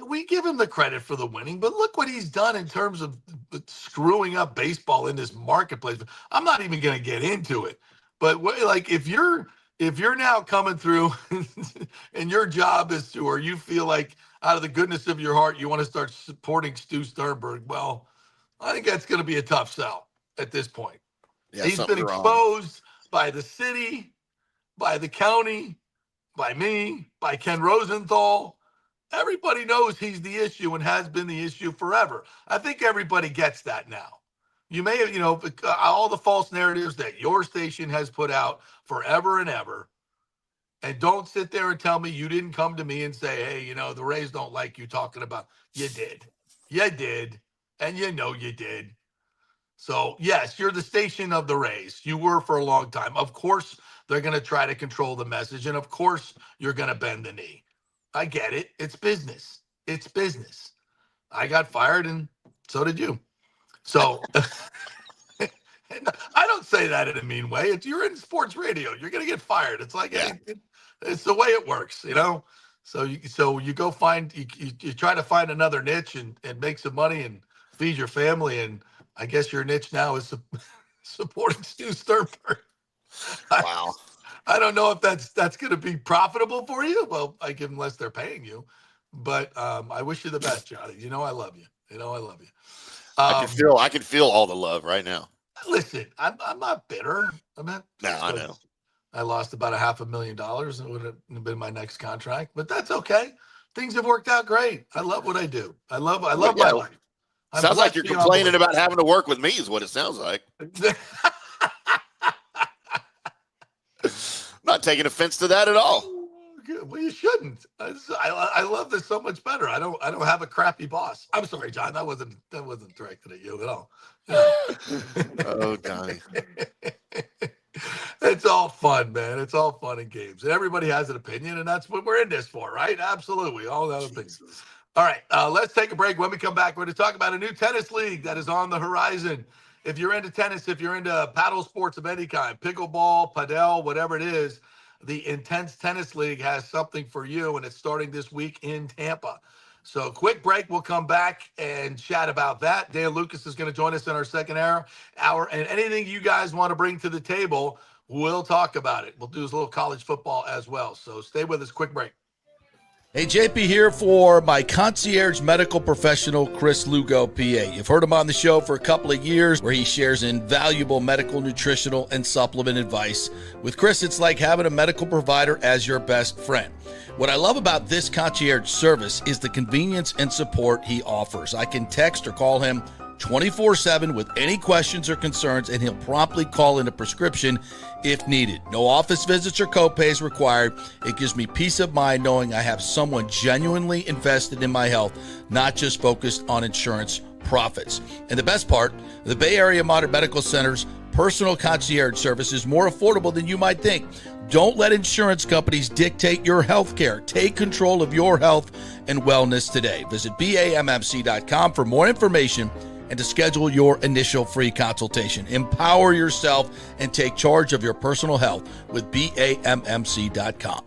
we give him the credit for the winning, but look what he's done in terms of screwing up baseball in this marketplace. I'm not even going to get into it. But if you're now coming through and your job is to, or you feel like out of the goodness of your heart, you want to start supporting Stu Sternberg, well, I think that's going to be a tough sell at this point. Yeah, he's been exposed by the city, by the county, by me, by Ken Rosenthal. Everybody knows he's the issue and has been the issue forever. I think everybody gets that now. You may have, all the false narratives that your station has put out forever and ever. And don't sit there and tell me you didn't come to me and say, hey, the Rays don't like you talking about. You did. You did. And you did. So, yes, you're the station of the Rays. You were for a long time. Of course, they're going to try to control the message. And, of course, you're going to bend the knee. I get it. It's business. It's business. I got fired, and so did you. So I don't say that in a mean way. You're in sports radio. You're going to get fired. It's like it's the way it works, So you go find you try to find another niche and make some money and feed your family. And I guess your niche now is supporting Stu Sternberg. Wow. I don't know if that's going to be profitable for you. Well, unless they're paying you. But I wish you the best, Johnny. I love you. I love you. I can feel all the love right now. Listen, I'm not bitter. I know. I lost about $500,000 and it would have been my next contract, but that's okay. Things have worked out great. I love what I do. I love my life. Sounds like you're complaining about having to work with me is what it sounds like. Not taking offense to that at all. Well, you shouldn't. I love this so much better. I don't have a crappy boss. I'm sorry, John. That wasn't directed at you at all. Oh, Johnny. It's all fun, man. It's all fun and games. And everybody has an opinion, and that's what we're in this for, right? Absolutely. All that opinions. All right, let's take a break. When we come back, we're going to talk about a new tennis league that is on the horizon. If you're into tennis, if you're into paddle sports of any kind, pickleball, padel, whatever it is, the Intennse Tennis League has something for you, and it's starting this week in Tampa. So quick break. We'll come back and chat about that. Dan Lucas is going to join us in our second hour, and anything you guys want to bring to the table, we'll talk about it. We'll do a little college football as well. So stay with us. Quick break. Hey, JP here for my concierge medical professional, Chris Lugo, PA. You've heard him on the show for a couple of years where he shares invaluable medical, nutritional, and supplement advice. With Chris, it's like having a medical provider as your best friend. What I love about this concierge service is the convenience and support he offers. I can text or call him 24/7 with any questions or concerns, and he'll promptly call in a prescription if needed. No office visits or copays required. It gives me peace of mind knowing I have someone genuinely invested in my health, not just focused on insurance profits. And the best part, the Bay Area Modern Medical Center's personal concierge service is more affordable than you might think. Don't let insurance companies dictate your health care. Take control of your health and wellness today. Visit BAMMC.com for more information and to schedule your initial free consultation. Empower yourself and take charge of your personal health with BAMMC.com.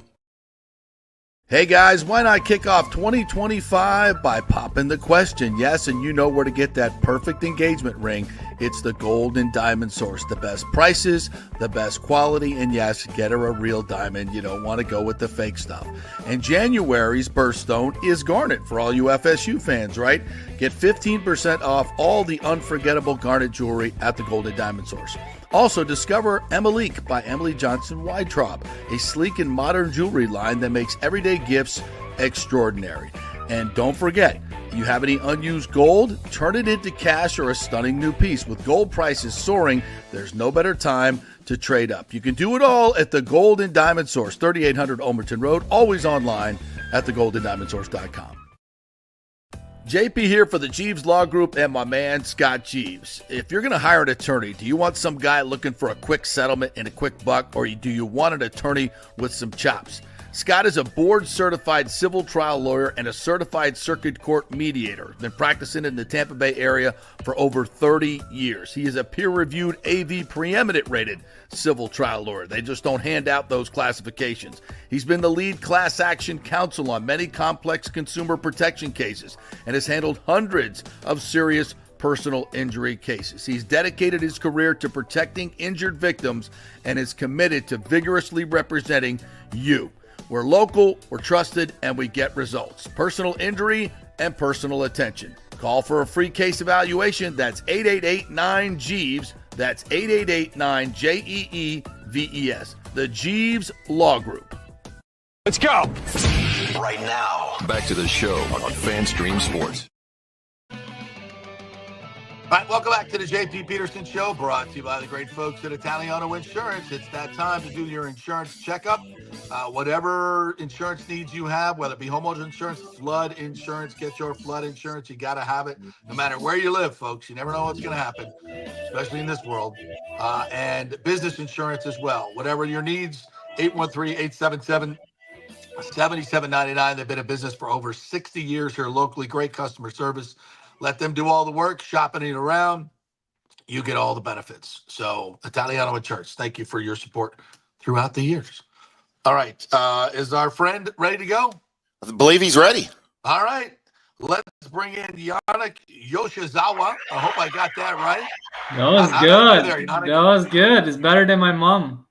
Hey guys, why not kick off 2025 by popping the question? Yes, and you know where to get that perfect engagement ring. It's the Gold and Diamond Source. The best prices, the best quality, and yes, get her a real diamond. You don't want to go with the fake stuff. And January's birthstone is garnet for all you FSU fans, right? Get 15% off all the unforgettable garnet jewelry at the Gold and Diamond Source. Also, discover Emilique by Emily Johnson Weintraub, a sleek and modern jewelry line that makes everyday gifts extraordinary. And don't forget, you have any unused gold? Turn it into cash or a stunning new piece. With gold prices soaring, there's no better time to trade up. You can do it all at the Gold and Diamond Source, 3800 Omerton Road, always online at thegoldendiamondsource.com. JP here for the Jeeves Law Group and my man Scott Jeeves. If you're going to hire an attorney, do you want some guy looking for a quick settlement and a quick buck, or do you want an attorney with some chops? Scott is a board-certified civil trial lawyer and a certified circuit court mediator. Been practicing in the Tampa Bay area for over 30 years. He is a peer-reviewed AV preeminent-rated civil trial lawyer. They just don't hand out those classifications. He's been the lead class action counsel on many complex consumer protection cases and has handled hundreds of serious personal injury cases. He's dedicated his career to protecting injured victims and is committed to vigorously representing you. We're local, we're trusted, and we get results. Personal injury and personal attention. Call for a free case evaluation. That's 888-9-JEEVES. That's 888-9-JEEVES. The Jeeves Law Group. Let's go. Right now, back to the show on FanStream Sports. All right, welcome back to the JP Peterson Show, brought to you by the great folks at Italiano Insurance. It's that time to do your insurance checkup. Whatever insurance needs you have, whether it be homeowners insurance, flood insurance, get your flood insurance. You got to have it no matter where you live, folks. You never know what's going to happen, especially in this world. And business insurance as well. Whatever your needs, 813-877-7799. They've been in business for over 60 years here locally. Great customer service. Let them do all the work, shopping it around. You get all the benefits. So Italiano Insurance, thank you for your support throughout the years. All right. Is our friend ready to go? I believe he's ready. All right. Let's bring in Yannick Yoshizawa. I hope I got that right. That was good. That was good. It's better than my mom.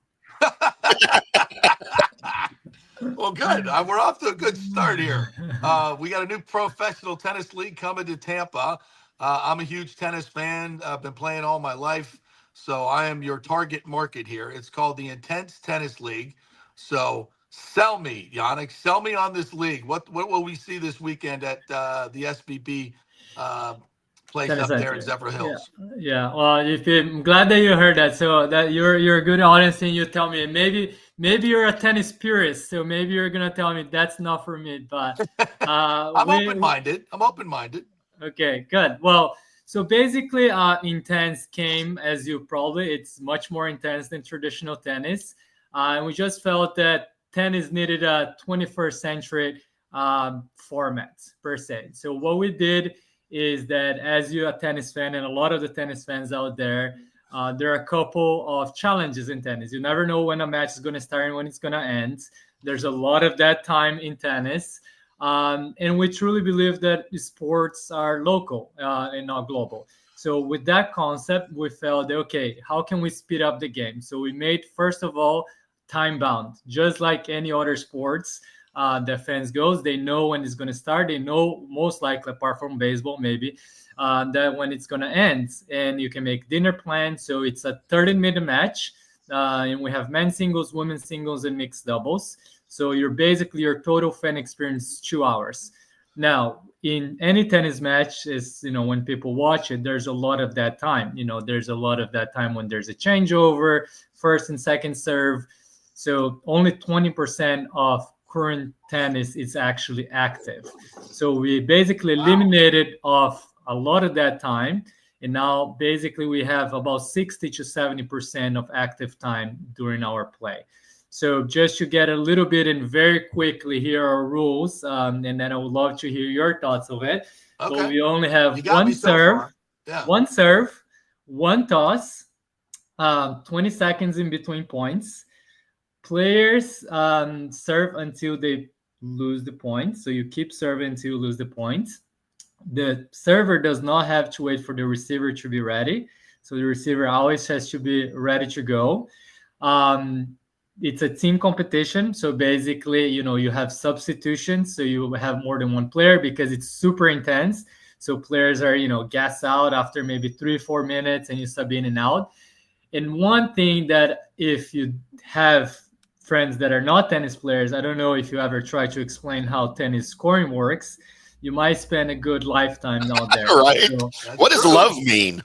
Well, good. We're off to a good start here. We got a new professional tennis league coming to Tampa. I'm a huge tennis fan. I've been playing all my life, so I am your target market here. It's called the Intennse Tennis League. So sell me, Yannick. Sell me on this league. What will we see this weekend at the SBB place up there in Zephyr Hills? Yeah. Well, I'm glad that you heard that. So that you're a good audience, and you tell me maybe you're a tennis purist, so maybe you're gonna tell me that's not for me. But I'm open-minded. I'm open-minded. Okay, good. Well, So basically, Intennse came, as you probably, it's much more intense than traditional tennis. And we just felt that tennis needed a 21st century format per se. So what we did is that, as you're a tennis fan and a lot of the tennis fans out there, there are a couple of challenges in tennis. You never know when a match is going to start and when it's going to end. There's a lot of that time in tennis. And we truly believe that sports are local and not global. So with that concept, we felt, okay, how can we speed up the game? So we made, first of all, time bound, just like any other sports that fans goes. They know when it's going to start. They know, most likely, apart from baseball, maybe, that when it's going to end. And you can make dinner plans. So it's a 30-minute match. And we have men's singles, women's singles, and mixed doubles. So you're basically, your total fan experience is 2 hours. Now, in any tennis match, is, when people watch it, there's a lot of that time. There's a lot of that time when there's a changeover, first and second serve. So only 20% of current tennis is actually active. So we basically eliminated off a lot of that time. And now basically we have about 60 to 70% of active time during our play. So just to get a little bit in very quickly, here are rules. And then I would love to hear your thoughts of it. Okay. So we only have one serve, one toss, 20 seconds in between points. Players serve until they lose the point. So you keep serving until you lose the point. The server does not have to wait for the receiver to be ready. So the receiver always has to be ready to go. It's a team competition. So basically, you have substitutions. So you have more than one player because it's super intense. So players are, gas out after maybe 3-4 minutes and you sub in and out. And one thing that, if you have friends that are not tennis players, I don't know if you ever try to explain how tennis scoring works, you might spend a good lifetime out there. Right. So, what does love mean?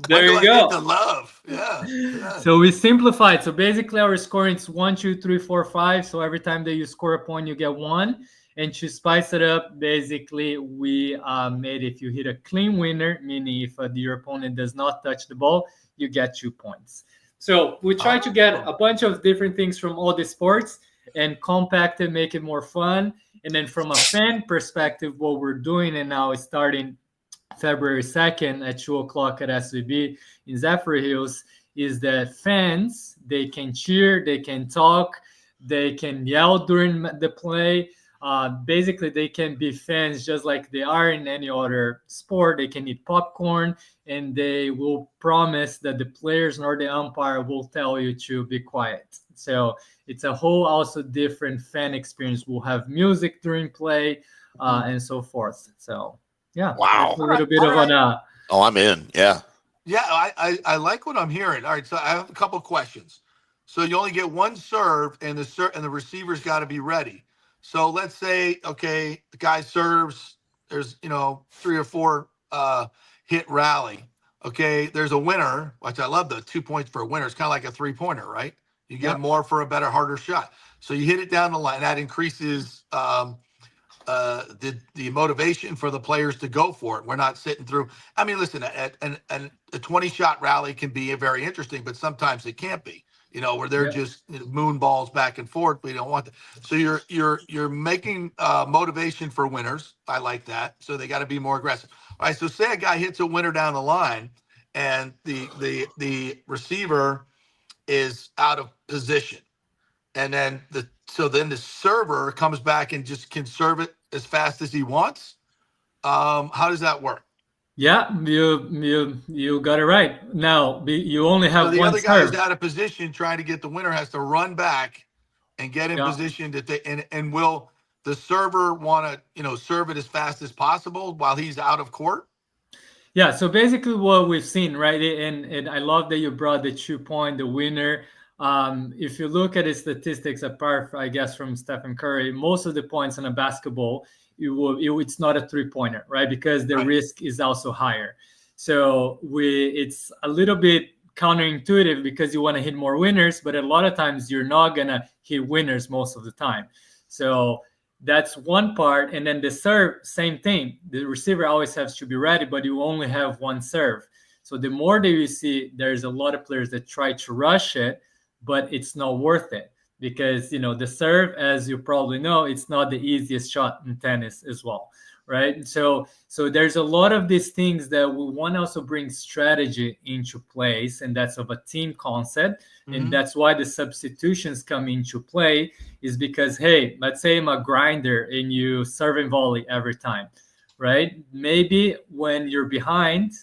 There you go. The love. Yeah. So we simplified. So basically our scoring is 1, 2, 3, 4, 5. So every time that you score a point, you get 1. And to spice it up, basically we made, if you hit a clean winner, meaning if your opponent does not touch the ball, you get 2 points. So we try to get a bunch of different things from all the sports and compact it, make it more fun. And then from a fan perspective, what we're doing, and now it's starting February 2nd at 2 o'clock at SVB in Zephyr Hills, is that fans, they can cheer, they can talk, they can yell during the play. Basically, they can be fans just like they are in any other sport. They can eat popcorn, and they will promise that the players nor the umpire will tell you to be quiet. So it's a whole also different fan experience. We'll have music during play and so forth. So yeah, wow, a little bit of an. Oh, I'm in. Yeah. Yeah, I like what I'm hearing. All right, so I have a couple questions. So you only get one serve, and the receiver's got to be ready. So let's say, okay, the guy serves. There's 3 or 4 hit rally. Okay, there's a winner, which I love. The 2 points for a winner. It's kind of like a 3-pointer, right? You get more for a better, harder shot. So you hit it down the line. That increases the motivation for the players to go for it. We're not sitting through. I mean, listen, a 20-shot rally can be very interesting, but sometimes it can't be. Where they're just moon balls back and forth. We don't want that. So you're making motivation for winners. I like that. So they got to be more aggressive. All right. So say a guy hits a winner down the line, and the receiver is out of position, and then the server comes back and just can serve it as fast as he wants. How does that work? Yeah, you got it right. Now you only have one serve. The other guy is out of position, trying to get the winner, has to run back and get in position and will the server want to serve it as fast as possible while he's out of court? Yeah. So basically, what we've seen, right, and I love that you brought the 2 point, the winner. If you look at the statistics, apart, I guess, from Stephen Curry, most of the points in a basketball, it's not a 3-pointer, right? Because the risk is also higher. So it's a little bit counterintuitive because you want to hit more winners, but a lot of times you're not going to hit winners most of the time. So that's one part. And then the serve, same thing. The receiver always has to be ready, but you only have one serve. So the more that you see, there's a lot of players that try to rush it, but it's not worth it because, the serve, as you probably know, it's not the easiest shot in tennis as well, right? So there's a lot of these things that we want to also bring strategy into place, and that's of a team concept. And that's why the substitutions come into play, is because, hey, let's say I'm a grinder and you serve and volley every time, right? Maybe when you're behind,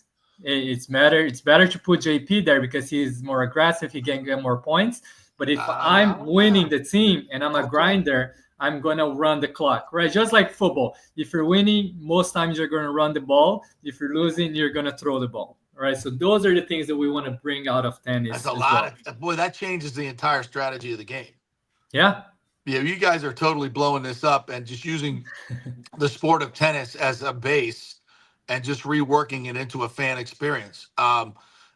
it's better to put JP there because he's more aggressive, he can get more points. But if I'm winning the team and I'm a grinder, I'm going to run the clock, right? Just like football. If you're winning, most times you're going to run the ball. If you're losing, you're going to throw the ball, right? So those are the things that we want to bring out of tennis. That's a lot. Boy, that changes the entire strategy of the game. Yeah. Yeah, you guys are totally blowing this up and just using the sport of tennis as a base and just reworking it into a fan experience. Am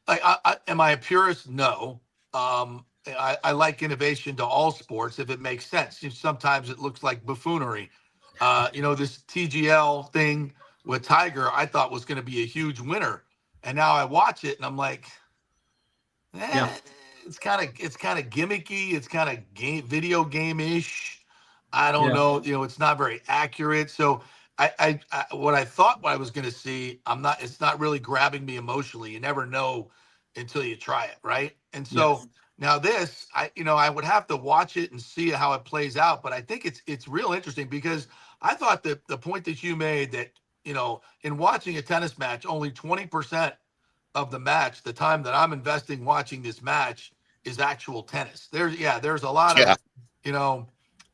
I a purist? No. I like innovation to all sports if it makes sense. Sometimes it looks like buffoonery. This TGL thing with Tiger, I thought was going to be a huge winner, and now I watch it and I'm like, it's kind of gimmicky. It's kind of video game-ish. I don't know. It's not very accurate. So what I thought I was going to see, it's not really grabbing me emotionally. You never know until you try it, right? And so now this, I would have to watch it and see how it plays out. But I think it's real interesting because I thought that the point that you made that, in watching a tennis match, only 20% of the match, the time that I'm investing watching this match, is actual tennis. There's a lot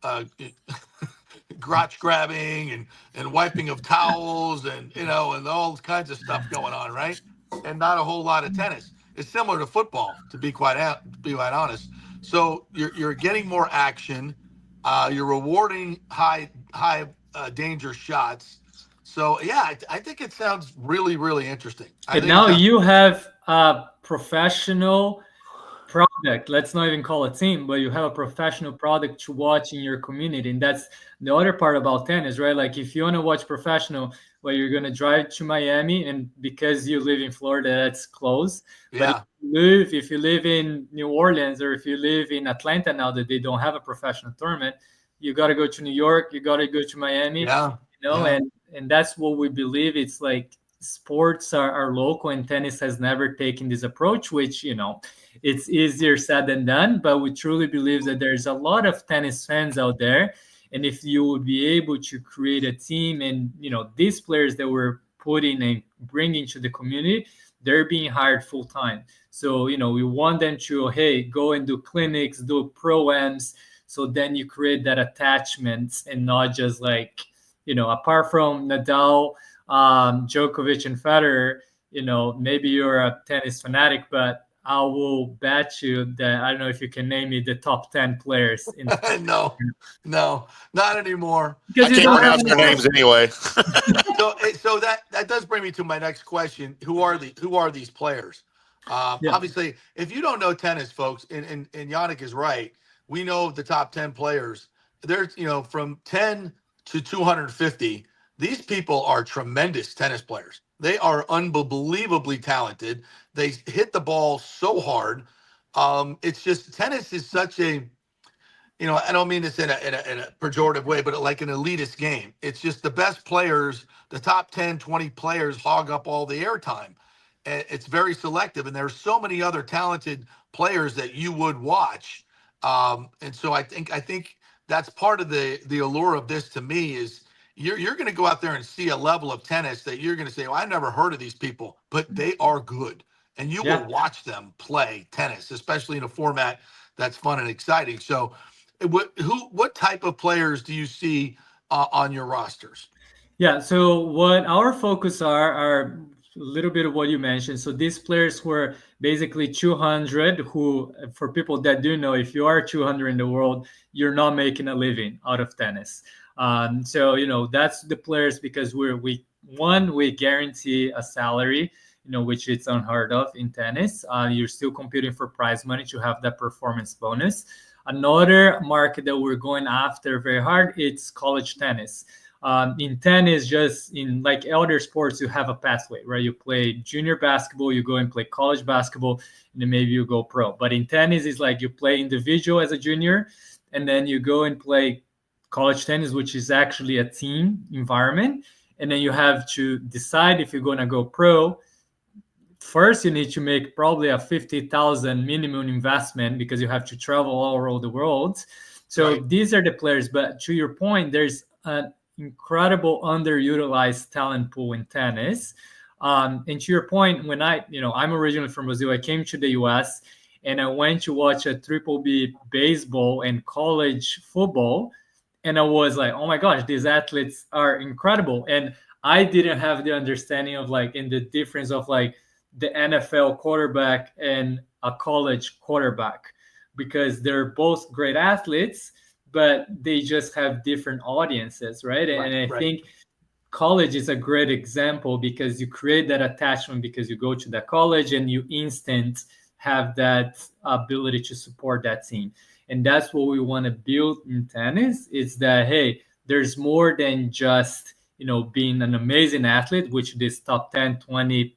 of, crotch grabbing and wiping of towels and all kinds of stuff going on, right? And not a whole lot of tennis. It's similar to football, to be quite honest. So you're getting more action. You're rewarding high danger shots. So I think it sounds really, really interesting. And now you have a professional product. Let's not even call it team, but you have a professional product to watch in your community. And that's the other part about tennis, right? Like if you want to watch professional, well, you're going to drive to Miami, and because you live in Florida, that's close. Yeah. But if you live in New Orleans, or if you live in Atlanta now that they don't have a professional tournament, you got to go to New York, you got to go to Miami, and that's what we believe. It's like sports are local, and tennis has never taken this approach, which, it's easier said than done, but we truly believe that there's a lot of tennis fans out there. And if you would be able to create a team and, these players that we're putting and bringing to the community, they're being hired full time. So, we want them to, hey, go and do clinics, do pro-ams. So then you create that attachment and not just like, apart from Nadal, Djokovic and Federer, maybe you're a tennis fanatic, but I will bet you that I don't know if you can name me the top 10 players. No, not anymore. I can't pronounce their names anyway. So that does bring me to my next question. Who are these players? Obviously, if you don't know tennis, folks, and Yannick is right, we know the top 10 players. There's, from 10 to 250. These people are tremendous tennis players. They are unbelievably talented. They hit the ball so hard. It's just tennis is such a, I don't mean this in a pejorative way, but like an elitist game. It's just the best players, the top 10, 20 players hog up all the airtime. And it's very selective. And there's so many other talented players that you would watch. And so I think that's part of the allure of this to me is, you're going to go out there and see a level of tennis that you're going to say, well, I never heard of these people, but they are good. And you will watch them play tennis, especially in a format that's fun and exciting. So what type of players do you see on your rosters? Yeah, so what our focus are a little bit of what you mentioned. So these players were basically 200 who, for people that do know, if you are 200 in the world, you're not making a living out of tennis. So, that's the players because we guarantee a salary, which it's unheard of in tennis. You're still competing for prize money to have that performance bonus. Another market that we're going after very hard, it's college tennis. In tennis, just in like other sports, you have a pathway, right? You play junior basketball, you go and play college basketball, and then maybe you go pro. But in tennis, it's like you play individual as a junior, and then you go and play college tennis, which is actually a team environment. And then you have to decide if you're going to go pro. First, you need to make probably a 50,000 minimum investment because you have to travel all over the world. So these are the players. But to your point, there's an incredible underutilized talent pool in tennis. And to your point, when I'm originally from Brazil, I came to the US and I went to watch a Triple B baseball and college football. And I was like, oh my gosh, these athletes are incredible. And I didn't have the understanding of in the difference of the NFL quarterback and a college quarterback, because they're both great athletes, but they just have different audiences, right? And I think college is a great example because you create that attachment because you go to that college and you instant have that ability to support that team. And that's what we want to build in tennis. Is that, hey, there's more than just, being an amazing athlete, which is top 10, 20,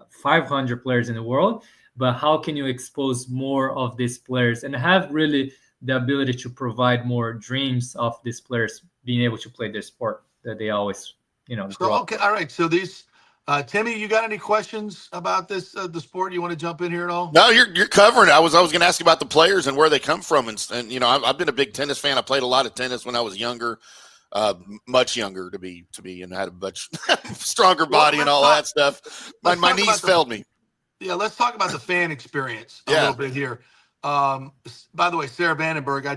500 players in the world, but how can you expose more of these players and have really the ability to provide more dreams of these players being able to play their sport that they always, grow up. Okay, all right. So these, Timmy, you got any questions about this the sport? You want to jump in here at all? No, you're covering it. I was going to ask you about the players and where they come from, and I've been a big tennis fan. I played a lot of tennis when I was younger. Much younger to be, and had a much stronger body and all that stuff. My knees failed me. Yeah, let's talk about the fan experience a little bit here. By the way, Sarah Vandenberg, I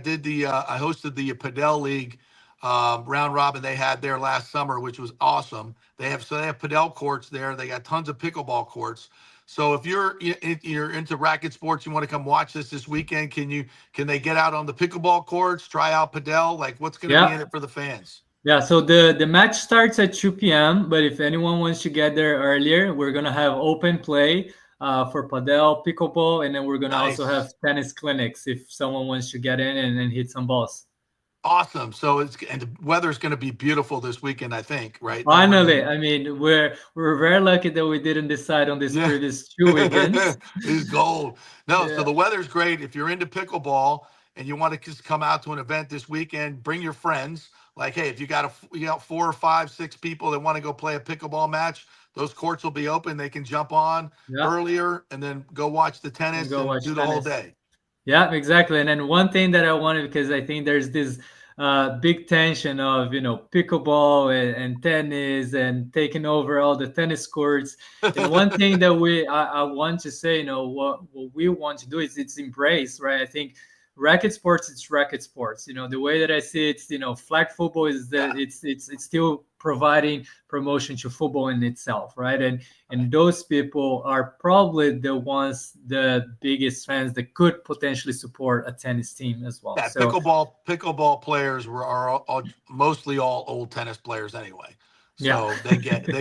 hosted the Padel League round robin they had there last summer, which was awesome. They have Padel courts there. They got tons of pickleball courts. So if you're into racket sports, you want to come watch this weekend, can they get out on the pickleball courts, try out Padel? What's going to be in it for the fans? Yeah, so the match starts at 2 p.m., but if anyone wants to get there earlier, we're going to have open play for Padel, pickleball, and then we're going to also have tennis clinics if someone wants to get in and hit some balls. Awesome. So and the weather's going to be beautiful this weekend, I think, right? Finally, I mean, we're very lucky that we didn't decide on this previous 2 weekends. It's gold. No, so the weather's great. If you're into pickleball and you want to just come out to an event this weekend, bring your friends. Hey, if you got 4 or 5, 6 people that want to go play a pickleball match, those courts will be open. They can jump on earlier and then go watch the tennis and do the whole day. Yeah, exactly. And then one thing that I wanted, because I think there's this big tension of, pickleball and tennis and taking over all the tennis courts. And one thing that I want to say, what we want to do is it's embrace, right? I think racket sports, it's racket sports. The way that I see it, flag football is that it's still providing promotion to football in itself, right? And those people are probably the biggest fans that could potentially support a tennis team as well. Yeah, so, pickleball players are mostly all old tennis players anyway. So they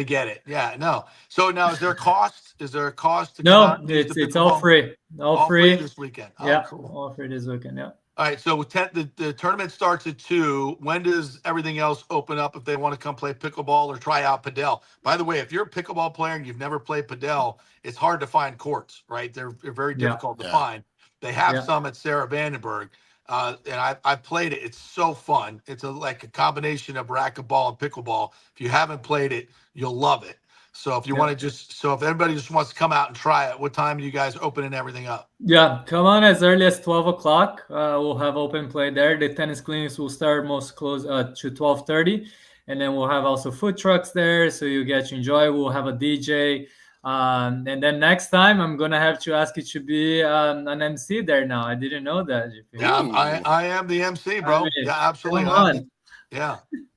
get it. Yeah, no. So now is there a cost? Is there a cost to No, it's all free. All free this weekend. Cool. All free this weekend, All right, so the tournament starts at 2. When does everything else open up if they want to come play pickleball or try out Padel? By the way, if you're a pickleball player and you've never played Padel, it's hard to find courts, right? They're very difficult to find. They have some at Sarah Vandenberg, and I played it. It's so fun. It's like a combination of racquetball and pickleball. If you haven't played it, you'll love it. So if you want to if everybody just wants to come out and try it, what time are you guys opening everything up? Yeah, come on as early as 12 o'clock. We'll have open play there. The tennis clinics will start most close to 12:30. And then we'll have also food trucks there. So you get to enjoy. We'll have a DJ. And then next time I'm going to have to ask you to be an MC there now. I didn't know that. Yeah, I am the MC, bro. I mean, yeah, absolutely.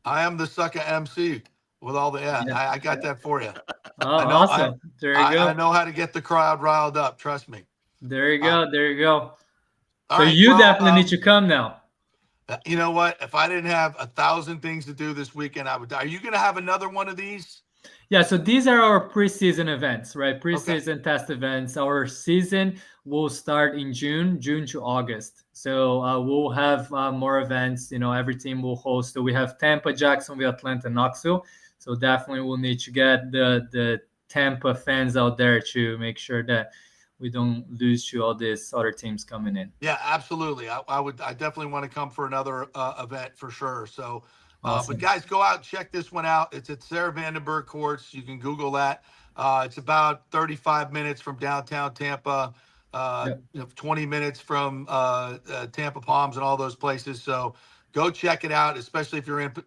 I am the sucker MC. With all the I got that for you. Oh, awesome! There you go. I know how to get the crowd riled up. Trust me. There you go. There you go. So you definitely need to come now. You know what? If I didn't have 1,000 things to do this weekend, I would. Are you going to have another one of these? Yeah, so these are our preseason events, right? Preseason test events. Our season will start in June to August. So we'll have more events. Every team will host. So we have Tampa, Jacksonville, Atlanta, Knoxville. So definitely we'll need to get the Tampa fans out there to make sure that we don't lose to all these other teams coming in. Yeah, absolutely. I definitely want to come for another event for sure. So, Awesome. but guys, go out and check this one out. It's at Sarah Vandenberg Courts. You can Google that. It's about 35 minutes from downtown Tampa. 20 minutes from Tampa Palms and all those places. So go check it out, especially if you're into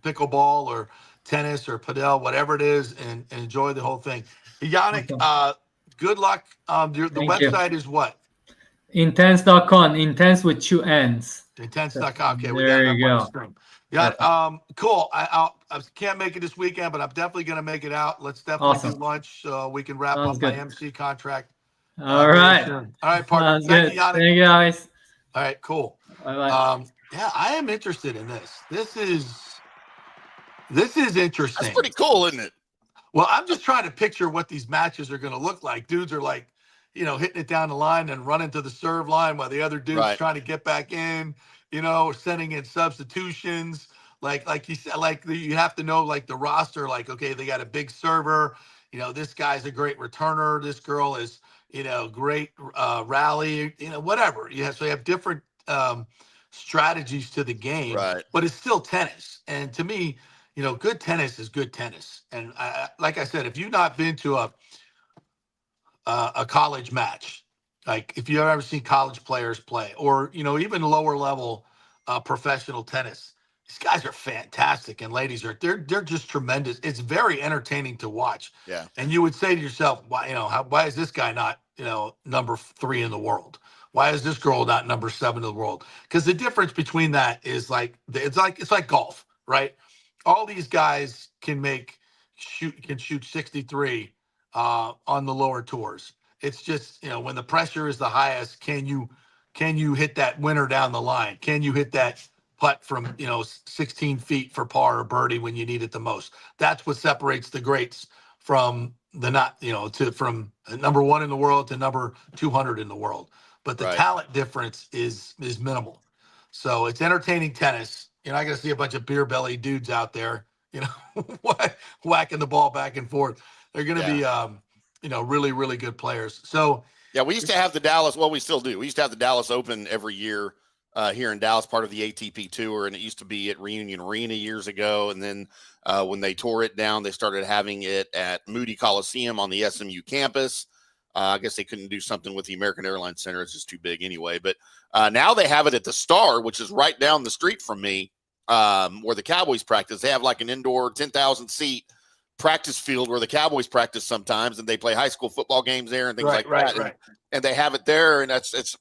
pickleball or tennis or padel, whatever it is, and enjoy the whole thing. Yannick, good luck. The website is what? Intennse.com. Intennse with 2 N's. Intennse.com. Okay, we there got you it up on go. the screen. Yeah, cool. I can't make it this weekend, but I'm definitely going to make it out. Let's definitely do lunch so we can wrap up my MC contract. All right. All right, partner. Thank you, Yannick. Thank you, guys. All right, cool. Bye-bye. Yeah, I am interested in this. This is interesting. That's pretty cool, isn't it? Well, I'm just trying to picture what these matches are going to look like. Dudes are like, hitting it down the line and running to the serve line while the other dude's trying to get back in, sending in substitutions. Like you said, you have to know like the roster, like, okay, they got a big server. This guy's a great returner. This girl is, great rally, whatever. So you have different strategies to the game, but it's still tennis. And to me, good tennis is good tennis. And like I said, if you've not been to a college match, like if you've ever seen college players play, or even lower level professional tennis, these guys are fantastic, and ladies they're just tremendous. It's very entertaining to watch. Yeah. And you would say to yourself, why is this guy not number 3 in the world? Why is this girl not number 7 in the world? Because the difference between that is it's like golf, right? All these guys can shoot 63 on the lower tours. It's just, when the pressure is the highest, can you hit that winner down the line? Can you hit that putt from 16 feet for par or birdie when you need it the most? That's what separates the greats from from number 1 in the world to number 200 in the world. But the talent difference is minimal. So it's entertaining tennis. You're not going to see a bunch of beer belly dudes out there, whacking the ball back and forth. They're going to be, really, really good players. So, yeah, we used to have the Dallas. Well, we still do. We used to have the Dallas Open every year here in Dallas, part of the ATP Tour, and it used to be at Reunion Arena years ago. And then when they tore it down, they started having it at Moody Coliseum on the SMU campus. I guess they couldn't do something with the American Airlines Center. It's just too big anyway. But now they have it at the Star, which is right down the street from me, where the Cowboys practice. They have like an indoor 10,000 seat practice field where the Cowboys practice sometimes, and they play high school football games there and things like that. And they have it there, and it's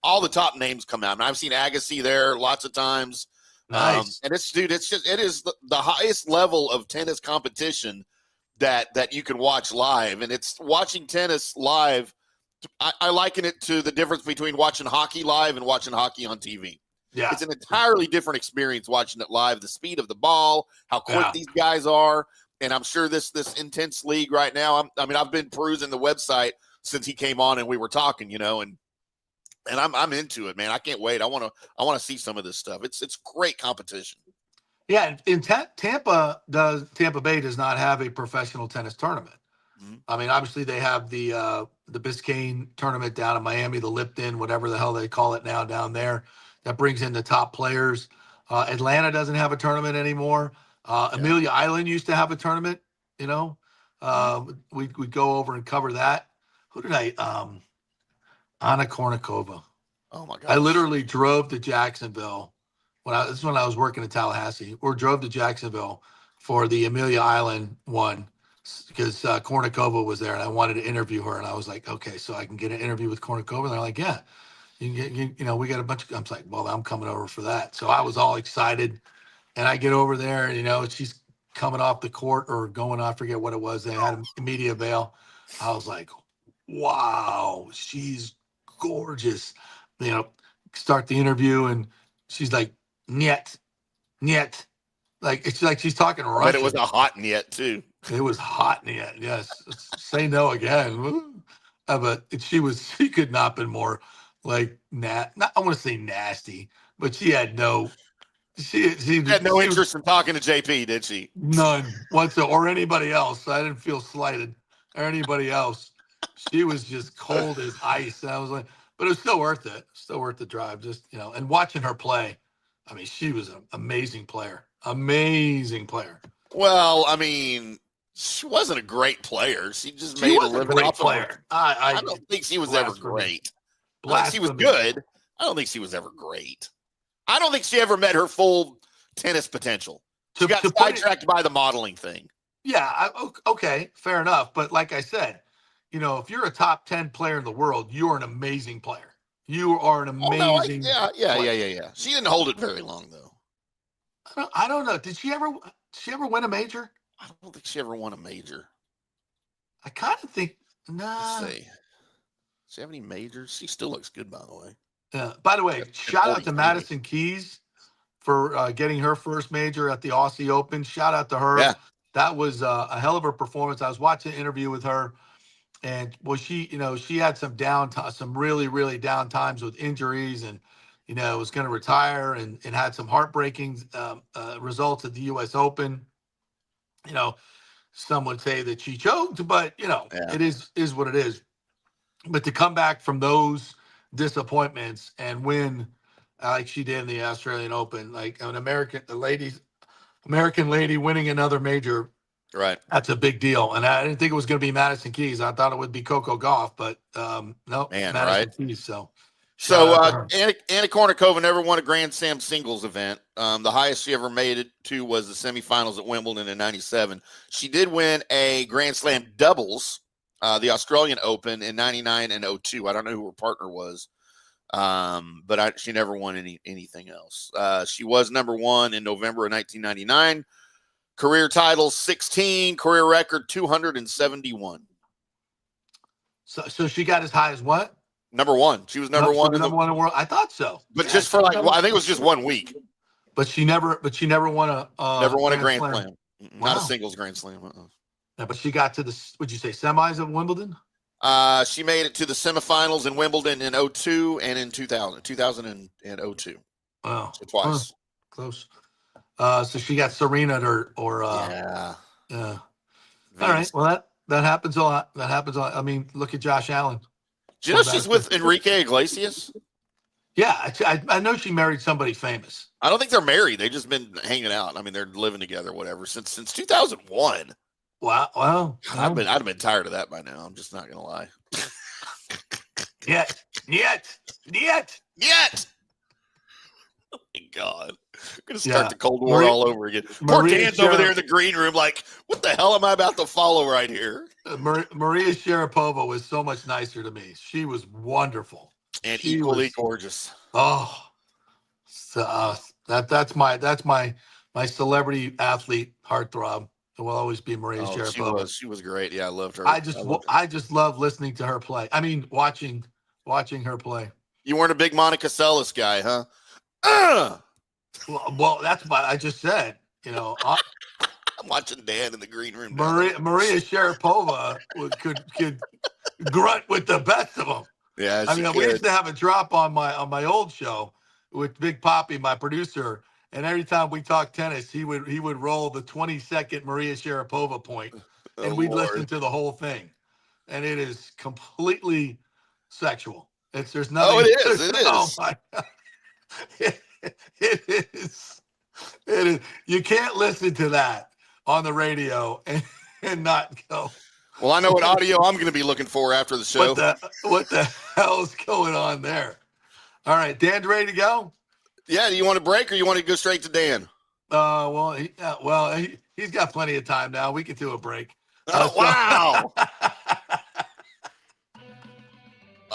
all the top names come out. And I've seen Agassi there lots of times. Nice. And it is the highest level of tennis competition that you can watch live. And it's watching tennis live. I liken it to the difference between watching hockey live and watching hockey on TV. Yeah. It's an entirely different experience watching it live. The speed of the ball, how quick these guys are. And I'm sure this intense league right now, I've been perusing the website since he came on and we were talking, and I'm into it, man. I can't wait. I want to see some of this stuff. It's great competition. Yeah, and Tampa Bay does not have a professional tennis tournament. Mm-hmm. Obviously they have the Biscayne tournament down in Miami, the Lipton, whatever the hell they call it now down there, that brings in the top players. Atlanta doesn't have a tournament anymore. Amelia Island used to have a tournament. We'd go over and cover that. Who did Anna Kournikova. Oh my God! I literally drove to Jacksonville this is when I was working in Tallahassee, or drove to Jacksonville for the Amelia Island one because Kournikova was there and I wanted to interview her. And I was like, okay, so I can get an interview with Kournikova. And they're like, yeah, you can get, we got a bunch of, I'm like, well, I'm coming over for that. So I was all excited and I get over there and, she's coming off the court or going on, I forget what it was. They had a media veil. I was like, wow, she's gorgeous. Start the interview and she's like, niet. Like, it's like she's talking Russian. But it was a hot niet too. It was hot in the end. Yes. Say no again. But she could not have been more like not I want to say nasty, but she had no she Had no she was interest in talking to JP, did she? none whatsoever or anybody else. I didn't feel slighted or anybody else. She was just cold as ice. And I was like, but it was still worth it. Still worth the drive. Just, and watching her play. I mean, she was an amazing player. Amazing player. Well, I mean, she wasn't a great player. She just She made a was a living great off of her. player. I don't think she was ever blasphemy. great. I think she was Blasphemy. good. I don't think she was ever great. I don't think she ever met her full tennis potential. She got sidetracked by the modeling thing. Yeah, okay, fair enough. But like I said, if you're a top 10 player in the world, you're an amazing player. You are an amazing. Yeah. She didn't hold it very long though. I don't know. Did she ever win a major? I don't think she ever won a major. I kind of think. Nah. Let's see. Does she have any majors? She still looks good, by the way. Yeah. By the way, shout out to Madison Keys for getting her first major at the Aussie Open. Shout out to her. Yeah. That was a hell of a performance. I was watching an interview with her, and she had some some really, really down times with injuries, and was going to retire, and had some heartbreaking results at the U.S. Open. Some would say that she choked, but it is what it is. But to come back from those disappointments and win like she did in the Australian Open, like an American lady winning another major, right? That's a big deal. And I didn't think it was going to be Madison Keys. I thought it would be Coco Gauff, but no, Man, Madison right? Keys. So Anna Kournikova never won a Grand Slam singles event. The highest she ever made it to was the semifinals at Wimbledon in '97. She did win a Grand Slam doubles, the Australian Open in '99 and '02. I don't know who her partner was, but she never won anything else. She was number one in November of 1999. Career titles 16, career record 271. So she got as high as what? Number one. She was number one in the world. I thought so. But just for I think it was just 1 week. But she never won a Grand Slam. Not a singles Grand Slam. Yeah, but she got to would you say semis of Wimbledon? She made it to the semifinals in Wimbledon in 2002 and in 2000 and 2002. Wow. So twice. Close. So she got Serena or yeah. All right. Well, that happens a lot. I mean, look at Josh Allen. Do you know she's with Enrique Iglesias? Yeah, I know she married somebody famous. I don't think they're married. They've just been hanging out. I mean, they're living together, whatever, since 2001. Wow. Well, I'd have been tired of that by now. I'm just not gonna lie. Yet. Oh my God. I'm gonna start the Cold War all over again. Poor Maria Dan's over there in the green room, like, what the hell am I about to follow right here? Maria Sharapova was so much nicer to me. She was wonderful and equally gorgeous. Oh, so that's my celebrity athlete heartthrob. It will always be Maria Sharapova. She was great. Yeah, I loved her. I just love listening to her play. I mean, watching her play. You weren't a big Monica Seles guy, huh? Well, that's what I just said. I'm watching Dan in the green room. Maria Sharapova could grunt with the best of them. Yeah, I mean, we used to have a drop on my old show with Big Poppy, my producer, and every time we talked tennis, he would roll the 20-second Maria Sharapova point, and we'd listen to the whole thing, and it is completely sexual. There's nothing. Oh, it is. It is. Oh my God. It is. You can't listen to that on the radio and not go. Well, I know what audio I'm going to be looking for after the show. What the hell's going on there? All right, Dan's ready to go? Yeah, do you want a break or you want to go straight to Dan? He's got plenty of time now. We can do a break. Wow.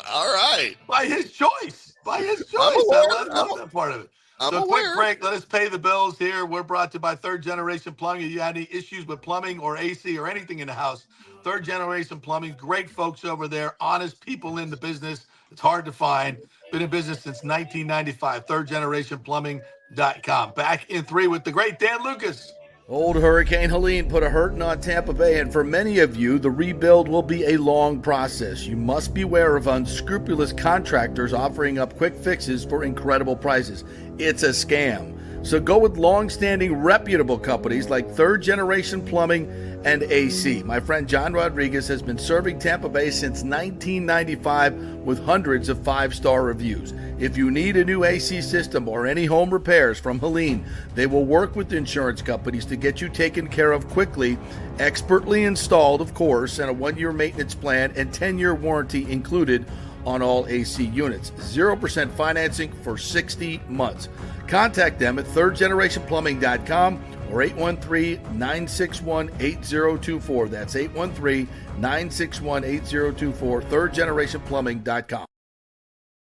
All right. By his choice. I love that part of it. Quick break. Let us pay the bills here. We're brought to you by Third Generation Plumbing. If you had any issues with plumbing or AC or anything in the house, Third Generation Plumbing, great folks over there, honest people in the business. It's hard to find. Been in business since 1995. ThirdGenerationPlumbing.com. Back in 3 with the great Dan Lucas. Old Hurricane Helene put a hurting on Tampa Bay, and for many of you, the rebuild will be a long process. You must beware of unscrupulous contractors offering up quick fixes for incredible prices. It's a scam. So go with long-standing, reputable companies like Third Generation Plumbing and AC. My friend John Rodriguez has been serving Tampa Bay since 1995 with hundreds of 5-star reviews. If you need a new AC system or any home repairs from Helene, they will work with insurance companies to get you taken care of quickly, expertly installed, of course, and a 1-year maintenance plan and 10-year warranty included on all AC units. 0% financing for 60 months. Contact them at thirdgenerationplumbing.com or 813-961-8024. That's 813-961-8024, thirdgenerationplumbing.com.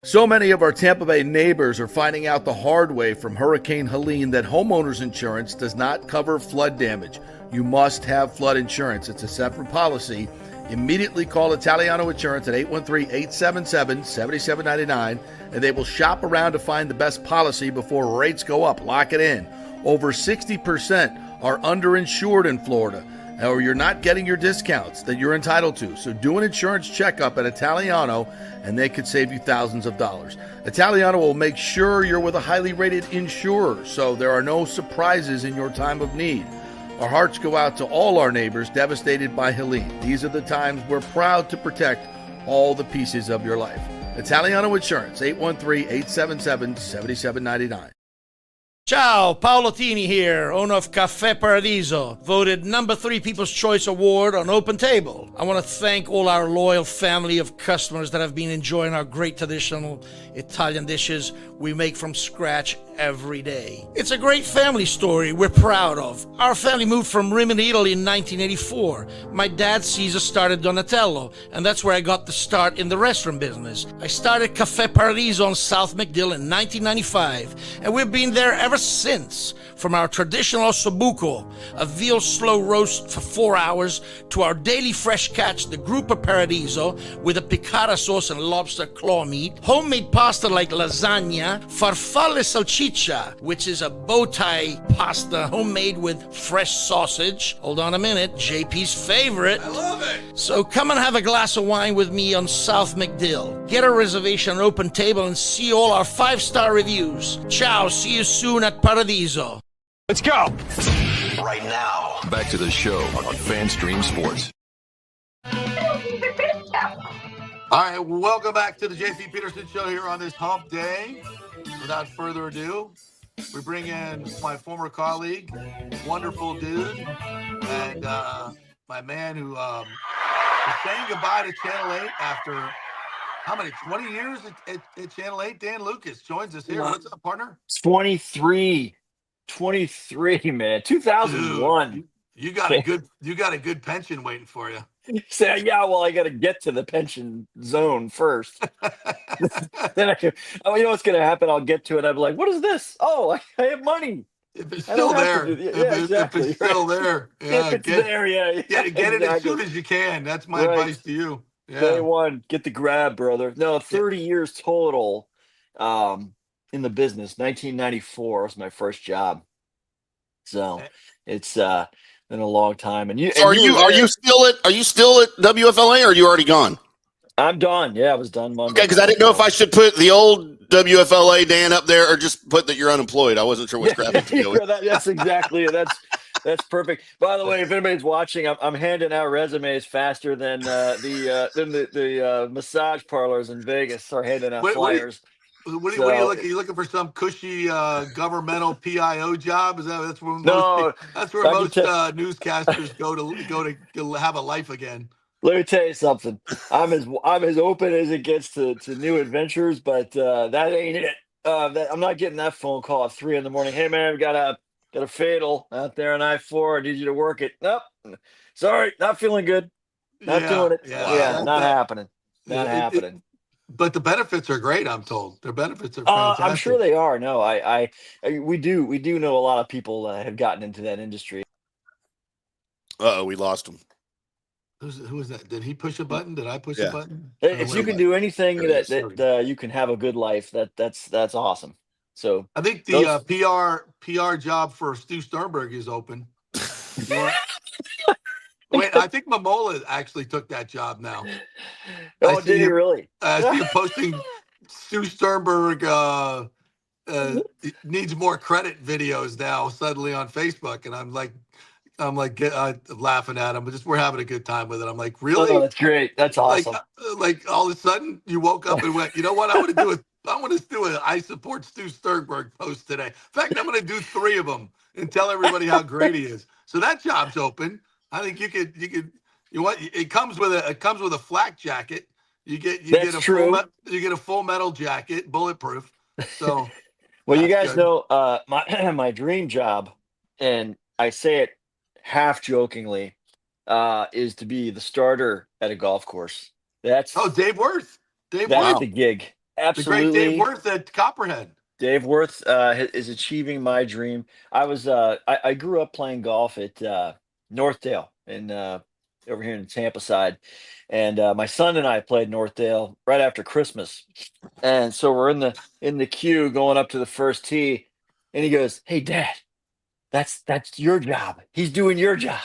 So many of our Tampa Bay neighbors are finding out the hard way from Hurricane Helene that homeowners insurance does not cover flood damage. You must have flood insurance. It's a separate policy. Immediately call Italiano Insurance at 813-877-7799, and they will shop around to find the best policy before rates go up. Lock it in. Over 60% are underinsured in Florida, or you're not getting your discounts that you're entitled to. So do an insurance checkup at Italiano, and they could save you thousands of dollars. Italiano will make sure you're with a highly rated insurer, so there are no surprises in your time of need. Our hearts go out to all our neighbors devastated by Helene. These are the times we're proud to protect all the pieces of your life. Italiano Insurance, 813-877-7799. Ciao, Paolo Tini here, owner of Caffè Paradiso, voted number 3 People's Choice Award on Open Table. I want to thank all our loyal family of customers that have been enjoying our great traditional Italian dishes we make from scratch every day. It's a great family story we're proud of. Our family moved from Rimini, Italy in 1984. My dad, Caesar, started Donatello, and that's where I got the start in the restaurant business. I started Caffè Paradiso on South McDill in 1995, and we've been there ever since. From our traditional ossobuco, a veal slow roast for 4 hours, to our daily fresh catch, the Gruppo Paradiso, with a piccata sauce and lobster claw meat, homemade pasta like lasagna, farfalle salchicha, which is a bow tie pasta homemade with fresh sausage. Hold on a minute, JP's favorite. I love it. So come and have a glass of wine with me on South McDill. Get a reservation on Open Table and see all our 5-star reviews. Ciao, see you soon at Paradiso. Let's go. Right now, back to the show on FanStream Sports. All right, welcome back to the JP Peterson Show here on this hump day. Without further ado, we bring in my former colleague, wonderful dude, and my man who is saying goodbye to Channel 8 after how many, 20 years at Channel 8? Dan Lucas joins us here. What's up, partner? 23, man. 2001. Dude, you got a good pension waiting for you. Say, yeah, well, I got to get to the pension zone first. Then you know what's going to happen? I'll get to it. I'll be like, what is this? Oh, I have money. If it's still there, exactly. if it's still there, yeah, if it's there, yeah, get it as soon as you can. That's my advice to you. Yeah. Day one, get the grab, brother. No, 30 years total in the business. 1994 was my first job. So it's been a long time. And are you still at WFLA, or are you already gone? I'm done. Yeah, I was done Monday. Okay, because I didn't know if I should put the old WFLA Dan up there or just put that you're unemployed. I wasn't sure which graphic to go with. That's exactly it. That's perfect. By the way, if anybody's watching, I'm handing out resumes faster than the massage parlors in Vegas are handing out flyers. What are you looking? Are you looking for some cushy governmental PIO job? That's where most newscasters go to have a life again. Let me tell you something. I'm as open as it gets to new adventures, but that ain't it. I'm not getting that phone call at 3 a.m. Hey man, we got a fatal out there on I-4. I need you to work it. Nope. Sorry, not feeling good. Not doing it. Yeah, not happening. Not happening. But the benefits are great, I'm told. Their benefits are fantastic. I'm sure they are. No, we do know a lot of people have gotten into that industry. We lost him. Who was that? Did he push a button? Did I push a button? If you can do anything that you can have a good life, that's awesome. So I think the PR job for Stu Sternberg is open. You want- Wait, I think Momola actually took that job now. Oh, did he really? I see him posting Stu Sternberg needs more credit videos now suddenly on Facebook, and I'm like laughing at him. We're having a good time with it. I'm like, Oh, really? that's great. That's awesome. Like all of a sudden you woke up and went, you know what? I want to do an I support Stu Sternberg post today. In fact, I'm going to do 3 of them and tell everybody how great he is. So that job's open. I think you could it comes with a flak jacket. You get a full metal jacket, bulletproof. So well, you guys good. know my dream job, and I say it half jokingly, is to be the starter at a golf course. That's Dave Worth. That's the gig. Absolutely. The great Dave Worth at Copperhead. Dave Worth is achieving my dream. I grew up playing golf at Northdale in over here in the Tampa side, and my son and I played Northdale right after Christmas, and so we're in the queue going up to the first tee, and he goes, "Hey, Dad, that's your job. He's doing your job."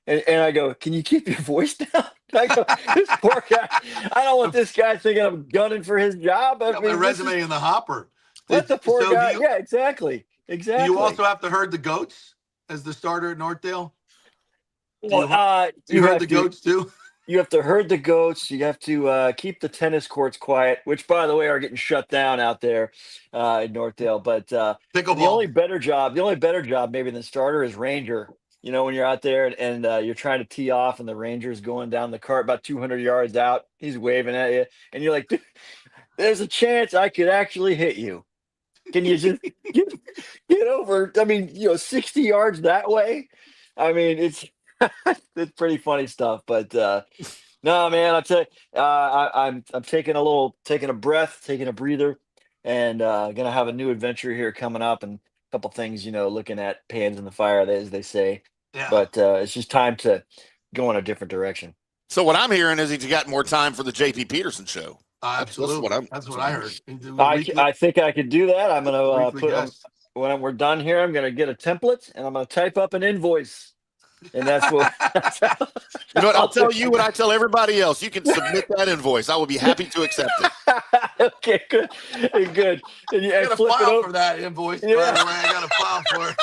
And I go, "Can you keep your voice down?" I go, "This poor guy. I don't want this guy thinking I'm gunning for his job." I Got my resume in the hopper. Let the poor guy. Yeah, exactly. Do you also have to herd the goats as the starter at Northdale? Well, you herd the goats too? You have to herd the goats. You have to keep the tennis courts quiet, which, by the way, are getting shut down out there in Northdale. But pickleball. The only better job maybe than starter is ranger. You know, when you're out there and you're trying to tee off and the ranger's going down the cart about 200 yards out, he's waving at you, and you're like, "There's a chance I could actually hit you. Can you just get over? I mean, 60 yards that way. I mean, it's pretty funny stuff. But no, man, I'll tell you, I'm taking a breath, taking a breather, and gonna have a new adventure here coming up, and a couple things, looking at pans in the fire, as they say. Yeah. But it's just time to go in a different direction. So what I'm hearing is he's got more time for the JP Peterson show. Absolutely. That's what I heard. I think I could do that. I'm going to when we're done here, I'm going to get a template and I'm going to type up an invoice. And that's what. You know what? I'll tell you what I tell everybody else. You can submit that invoice. I will be happy to accept it. Okay, good. Good. And you got to file for that invoice. Yeah. By the way, I got to file for it.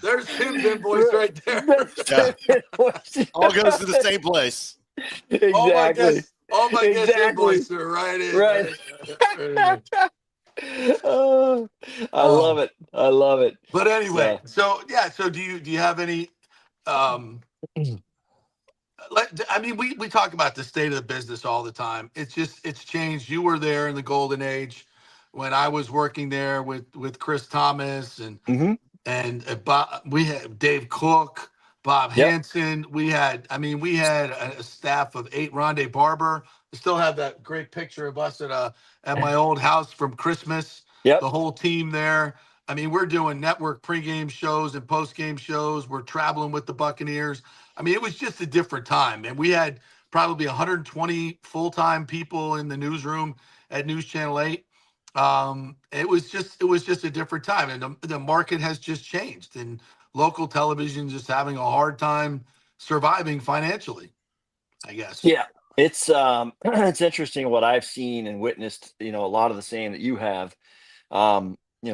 There's Tim's invoice right there. Yeah. All goes to the same place. Exactly. Oh my guest invoice are right in. Right. Oh, I love it. I love it. But anyway, so do you have any I mean, we talk about the state of the business all the time. It's changed. You were there in the golden age when I was working there with Chris Thomas and Bob, we had Dave Cook, Bob Hansen. We had a staff of 8. Rondé Barber. I still have that great picture of us at my old house from Christmas. Yep. The whole team there. I mean, we're doing network pregame shows and postgame shows. We're traveling with the Buccaneers. I mean, it was just a different time. And we had probably 120 full-time people in the newsroom at News Channel 8. It was just a different time. And the market has just changed. And local television just having a hard time surviving financially, I guess. Yeah. It's interesting what I've seen and witnessed, a lot of the same that you have.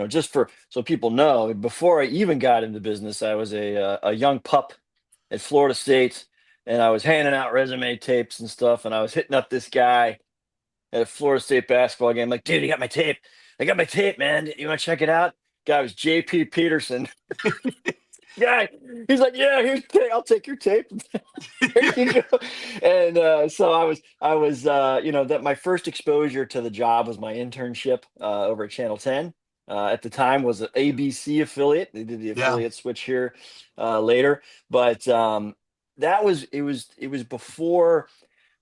Just so people know, before I even got into business, I was a young pup at Florida State, and I was handing out resume tapes and stuff, and I was hitting up this guy at a Florida State basketball game, like, "Dude, you got my tape? I got my tape, man. You want to check it out?" Guy was JP Peterson. Guy, he's like, "Yeah, here's tape. I'll take your tape." There you go. And so I was that my first exposure to the job was my internship over at Channel 10. At the time was an ABC affiliate. They did the affiliate switch here later, but it was before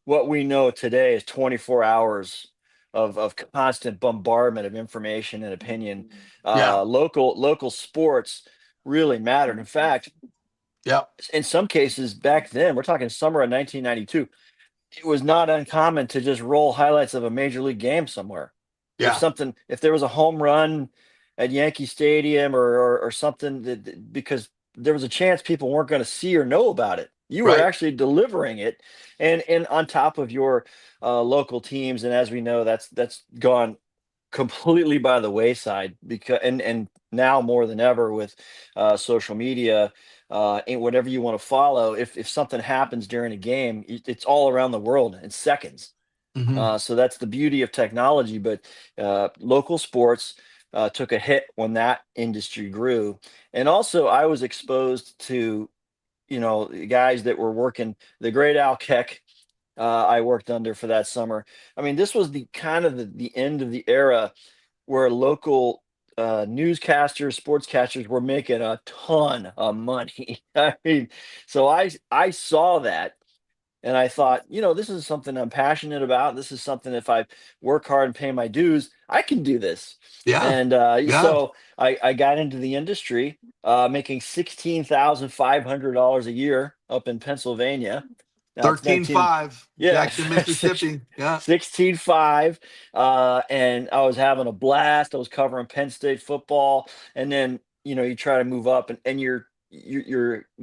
what we know today is 24 hours of constant bombardment of information and opinion. Local sports really mattered. In fact, in some cases back then, we're talking summer of 1992, it was not uncommon to just roll highlights of a major league game somewhere. If there was a home run at Yankee Stadium or something, because there was a chance people weren't going to see or know about it. You were Right. actually delivering it, and on top of your local teams. And as we know, that's gone completely by the wayside, because and now more than ever with social media, and whatever you want to follow, if something happens during a game, it's all around the world in seconds. Mhm. So that's the beauty of technology. But local sports took a hit when that industry grew. And also, I was exposed to, guys that were working, the great Al Keck. I worked under for that summer. I mean, this was the kind of the end of the era where local newscasters, sportscasters were making a ton of money. I mean, so I saw that, and I thought, this is something I'm passionate about. This is something, if I work hard and pay my dues, I can do this. Yeah. And Yeah. so I got into the industry, making $16,500 a year up in Pennsylvania. Now it's 13-5, yeah, Jackson, Mississippi. Yeah. 16.5, and I was having a blast. I was covering Penn State football, and then you try to move up, and you're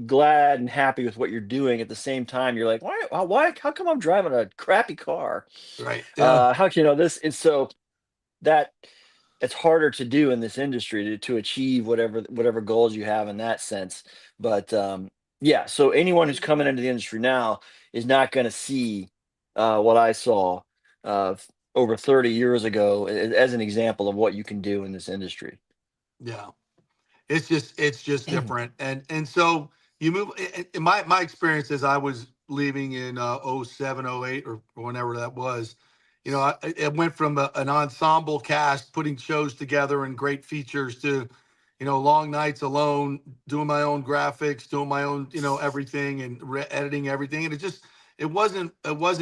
glad and happy with what you're doing. At the same time, you're like, why, how come I'm driving a crappy car? Right. Yeah. How can this? And so that it's harder to do in this industry to achieve whatever goals you have in that sense. But yeah, so anyone who's coming into the industry now is not going to see what I saw uh, over 30 years ago as an example of what you can do in this industry. Yeah. It's just different. And so you move in my experience as I was leaving in 07, 08, or whenever that was, I went from an ensemble cast putting shows together and great features to, long nights alone, doing my own graphics, doing my own, everything, and editing everything. And it wasn't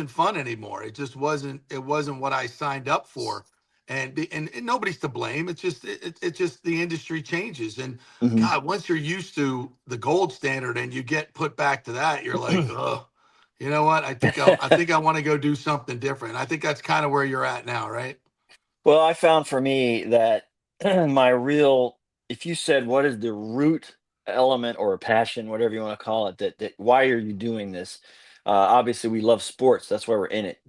fun anymore. It wasn't what I signed up for. And nobody's to blame. It's just the industry changes. And Mhm. God, once you're used to the gold standard and you get put back to that, you're like, oh, you know what? I think I want to go do something different. I think that's kind of where you're at now, right? Well, I found for me that if you said, what is the root element or passion, whatever you want to call it, that why are you doing this? Obviously, we love sports. That's why we're in it.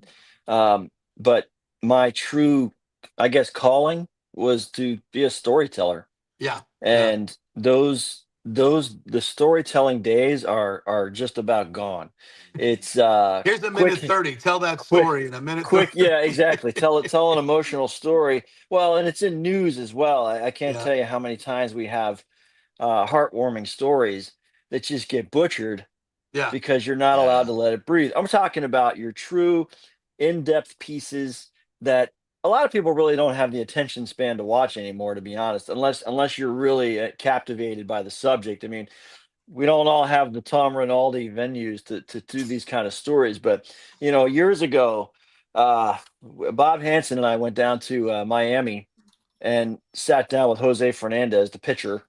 But my true, I guess, calling was to be a storyteller. Yeah. Yeah. And the storytelling days are just about gone. It's Here's a minute quick 30. Tell that quick story in a minute quick 30. yeah, exactly, tell an emotional story. Well, and it's in news as well. I can't Yeah. tell you how many times we have heartwarming stories that just get butchered Yeah. because you're not allowed Yeah. to let it breathe. I'm talking about your true in-depth pieces that a lot of people really don't have the attention span to watch anymore, to be honest, unless you're really captivated by the subject. I mean, we don't all have the Tom Rinaldi venues to do these kind of stories. But years ago, Bob Hansen and I went down to Miami and sat down with Jose Fernandez, the pitcher,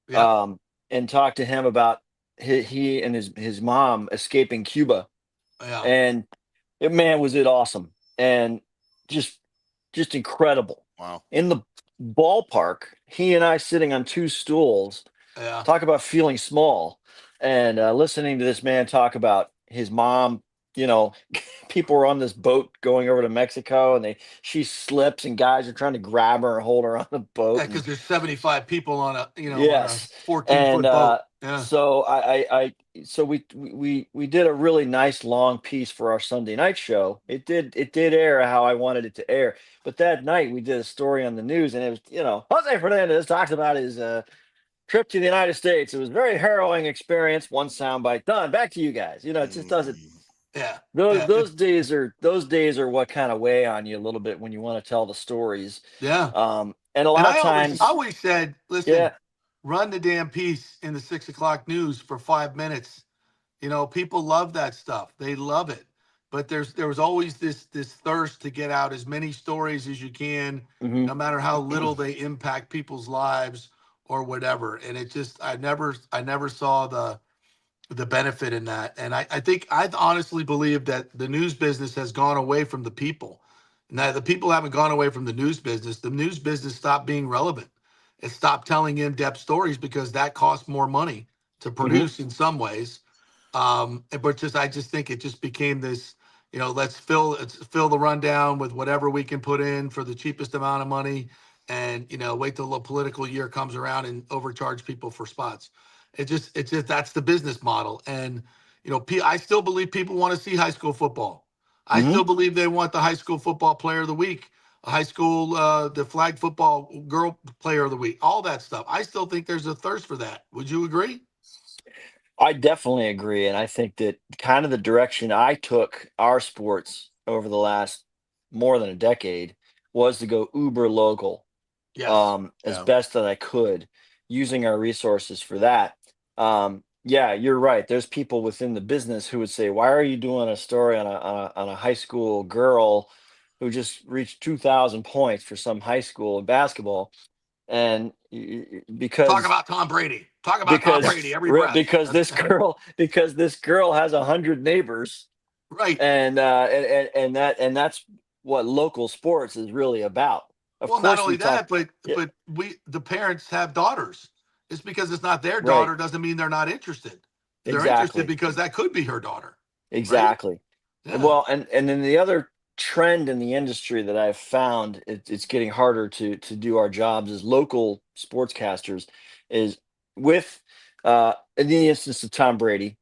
Yeah. um, and talked to him about he and his mom escaping Cuba. Yeah. And man, was it awesome, and just incredible. Wow. In the ballpark, he and I sitting on two stools, Yeah. talk about feeling small, and listening to this man talk about his mom. People were on this boat going over to Mexico, and she slips, and guys are trying to grab her and hold her on the boat. Yeah, And because there's 75 people on a yes, 14-foot and boat. Yeah. so so we did a really nice long piece for our Sunday night show. It did air how I wanted it to air, but that night we did a story on the news, and it was Jose Fernandez talks about his trip to the United States. It was a very harrowing experience. One soundbite done. Back to you guys. It just doesn't. Yeah. Those Yeah. those days are what kind of weigh on you a little bit when you want to tell the stories. Yeah. And a lot And of I times, always said, listen, yeah. run the damn piece in the 6 o'clock news for 5 minutes. People love that stuff. They love it. But there was always this thirst to get out as many stories as you can, Mhm. no matter how little they impact people's lives or whatever. And it just I never saw the benefit in that. And I honestly believe that the news business has gone away from the people. Now the people haven't gone away from the news business. The news business stopped being relevant. It stopped telling in-depth stories because that costs more money to produce in some ways. But I just think it just became this, let's fill the rundown with whatever we can put in for the cheapest amount of money, and wait till the political year comes around and overcharge people for spots. It's just that's the business model. And I still believe people want to see high school football. I still believe they want the high school football player of the week, a high school the flag football girl player of the week, all that stuff. I still think there's a thirst for that. Would you agree? I definitely agree, and I think that kind of the direction I took our sports over the last more than a decade was to go uber local, Yes. as best that I could, using our resources for that. Yeah, you're right. There's people within the business who would say, "Why are you doing a story on a high school girl who just reached 2,000 points for some high school in basketball?" And Talk because about Tom Brady. Talk about Tom Brady every breath. because this girl has 100 neighbors, Right. and that's what local sports is really about. Of Well, course, not only we talk. that, but the parents have daughters. Just because it's not their daughter doesn't mean they're not interested. They're interested Exactly. because that could be her daughter. Exactly. Yeah. Well, and then the other trend in the industry that I've found it's getting harder to do our jobs as local sportscasters is with in the instance of Tom Brady,